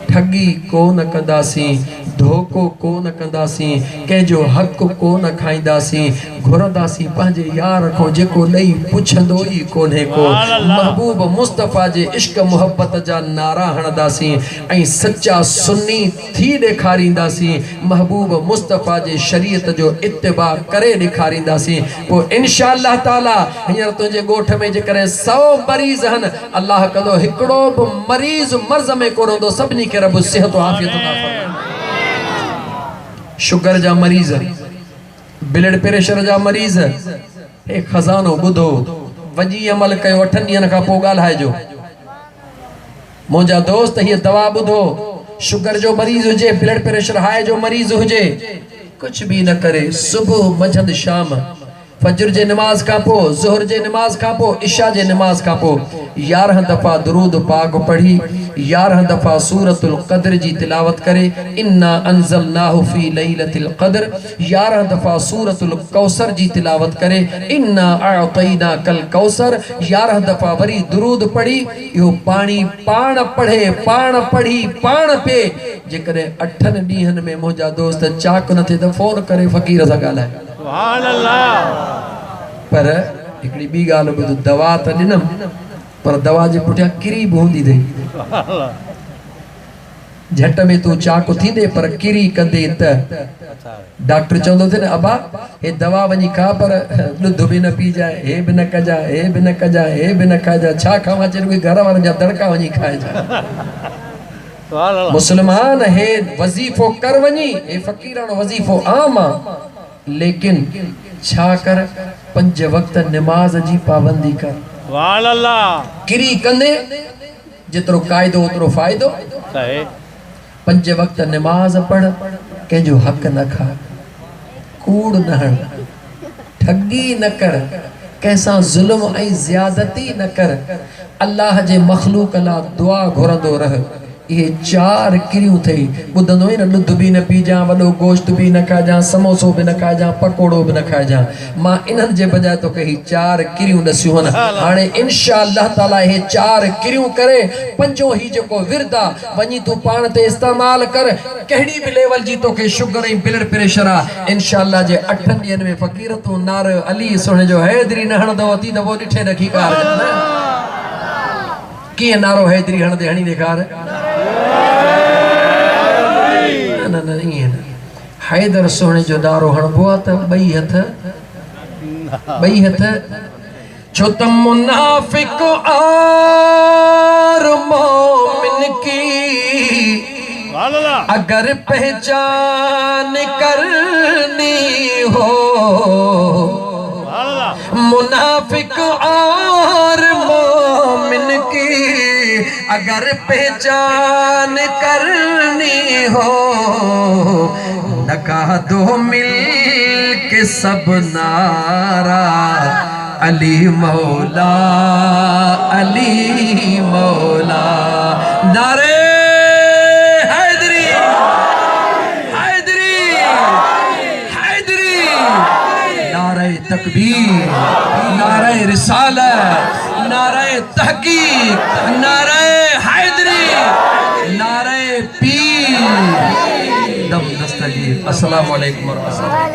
ठगी कोन कंदासीं, धोखो कोन कंदासीं, कंहिंजो हक़ कोन खाईंदासीं। घुरंदासीं पंहिंजे यार खां जेको ॾेई पुछंदो ई कोन्हे को। महबूब मुस्तफ़ा जे इश्क मुहबत जा नारा हणंदासीं ऐं सच्चा सुन्नी थी ॾेखारींदासीं। महबूब मुस्तफ़ा जे शरीयत जो इत्तिबा करे ॾेखारींदासीं। पोइ इंशाअल्लाह ताला हींअर तुंहिंजे ॻोठ में जेकॾहिं 100 मरीज़ आहिनि, अल्लाह कंदो हिकिड़ो बि मरीज़ मर्ज़ में कोन हूंदो, सभिनी खे रब सिहत आफ़ियत अता फरमाईंदो। शुगर जा मरीज़, ब्लड प्रेशर जा मरीज़, हे खज़ानो ॿुधो, वञी अमल कयो, 8 ॾींहंनि खां पोइ ॻाल्हाइजो। मुंहिंजा दोस्त हीअ दवा ॿुधो, शुगर जो मरीज़ हुजे, ब्लड प्रेशर हाई जो मरीज़ हुजे, कुछ भी न करे, सुबह मंझंदि शाम, फजर जे नमाज खां पोइ, ज़ोहर जे नमाज खां पोइ, इशा जे नमाज खां पोइ 11 दफ़ा दुरूद पाक पढ़ी, 11 दफ़ा सूरतुल क़द्र जी तिलावत करे, इन्ना अंज़लनाहु फी लैलतिल क़द्र, 11 दफ़ा सूरतुल कौसर जी तिलावत करे, इन्ना अअतैना कल कौसर, 11 दफ़ा वरी दुरूद पढ़ी। इहो पाणी पाण पढ़े, पाण पढ़ी, पाण पे। जेकॾहिं 8 ॾींहंनि में मुंहिंजा दोस्त चाक न थिए त फ़ोन करे फ़क़ीर सां ॻाल्हाए। सुभान अल्लाह। पर हिकिड़ी ॿी ॻाल्हि ॿुध, दवा त ॾिनमि पर दवा जे पुठियां किरी बि हूंदी अथई। झट में तूं चाक थींदे पर किरी कंदे त डॉक्टर चवंदो थिए न, अबा हे दवा वञी खा पर ॾुध बि न पीजाए, हे बि न कजाए, हे बि न कजाए, हे बि न खाइजाए। छा खावां? चए घर वारनि जा दड़का वञी खाइजाए। मुसलमान हे वज़ीफ़ो कर वञी, हे फ़क़ीरानो वज़ीफ़ो आम आहे, लेकिन छा कर? 5 वक्त नमाज जी पाबंदी कर। सुभान अल्लाह। किरी कंदे जेतिरो क़ाइदो ओतिरो फ़ाइदो। पंज वक्त नमाज पढ़, कंहिंजो हक़ न खा, कूड़ न हण, ठगी न कर, कैसा जुल्म ऐं ज़्यादती न कर, अल्लाह जे मखलूक ला दुआ घुरंदो रह। ये चार क्रियूं थई। ॿुधंदो ई न, ॾुध बि न पीजां, वॾो गोश्त बि न खाइजां, समोसो बि न खाइजां, पकोड़ो बि न खाइजां। मां इन्हनि जे बजाय तोखे ही चार क्रियूं ॾसियूं आहिनि। हाणे इंशाअल्लाह ताला हे चार क्रियूं करे पंजो ही जेको विर्द आहे वञी तूं पाण ते इस्तेमाल कर। कहिड़ी बि लेवल जी तोखे शुगर ऐं ब्लड प्रेशर आहे, इंशाअल्लाह जे 8 ॾींहंनि में फ़क़ीर तूं नार अली सुहिणे जो हैदरी न हणंदो अती त पोइ ॾिठे नखी कार कीअं नारो हैदरी हणंदे हणी ॾेखार। न न ईअं न, हैदर सोहणे जो नारो हणबो आहे त ॿई हथ छो त मुनाफिक और मोमिन की अगर पहचान करनी हो, मुनाफिक और मोमिन की अगर पहचान करनी हो, लगा दो मिल के सब नारा अली मौला, अली मौला। नारे हैदरी, हैदरी, हैदरी, नारे तकबीर, नारे रिसालत, नारे तहकीक, नारे हैदरी, नारे पीर। दम दस्तगीर। अस्सलामु अलैकुम व रहमतुल्लाह।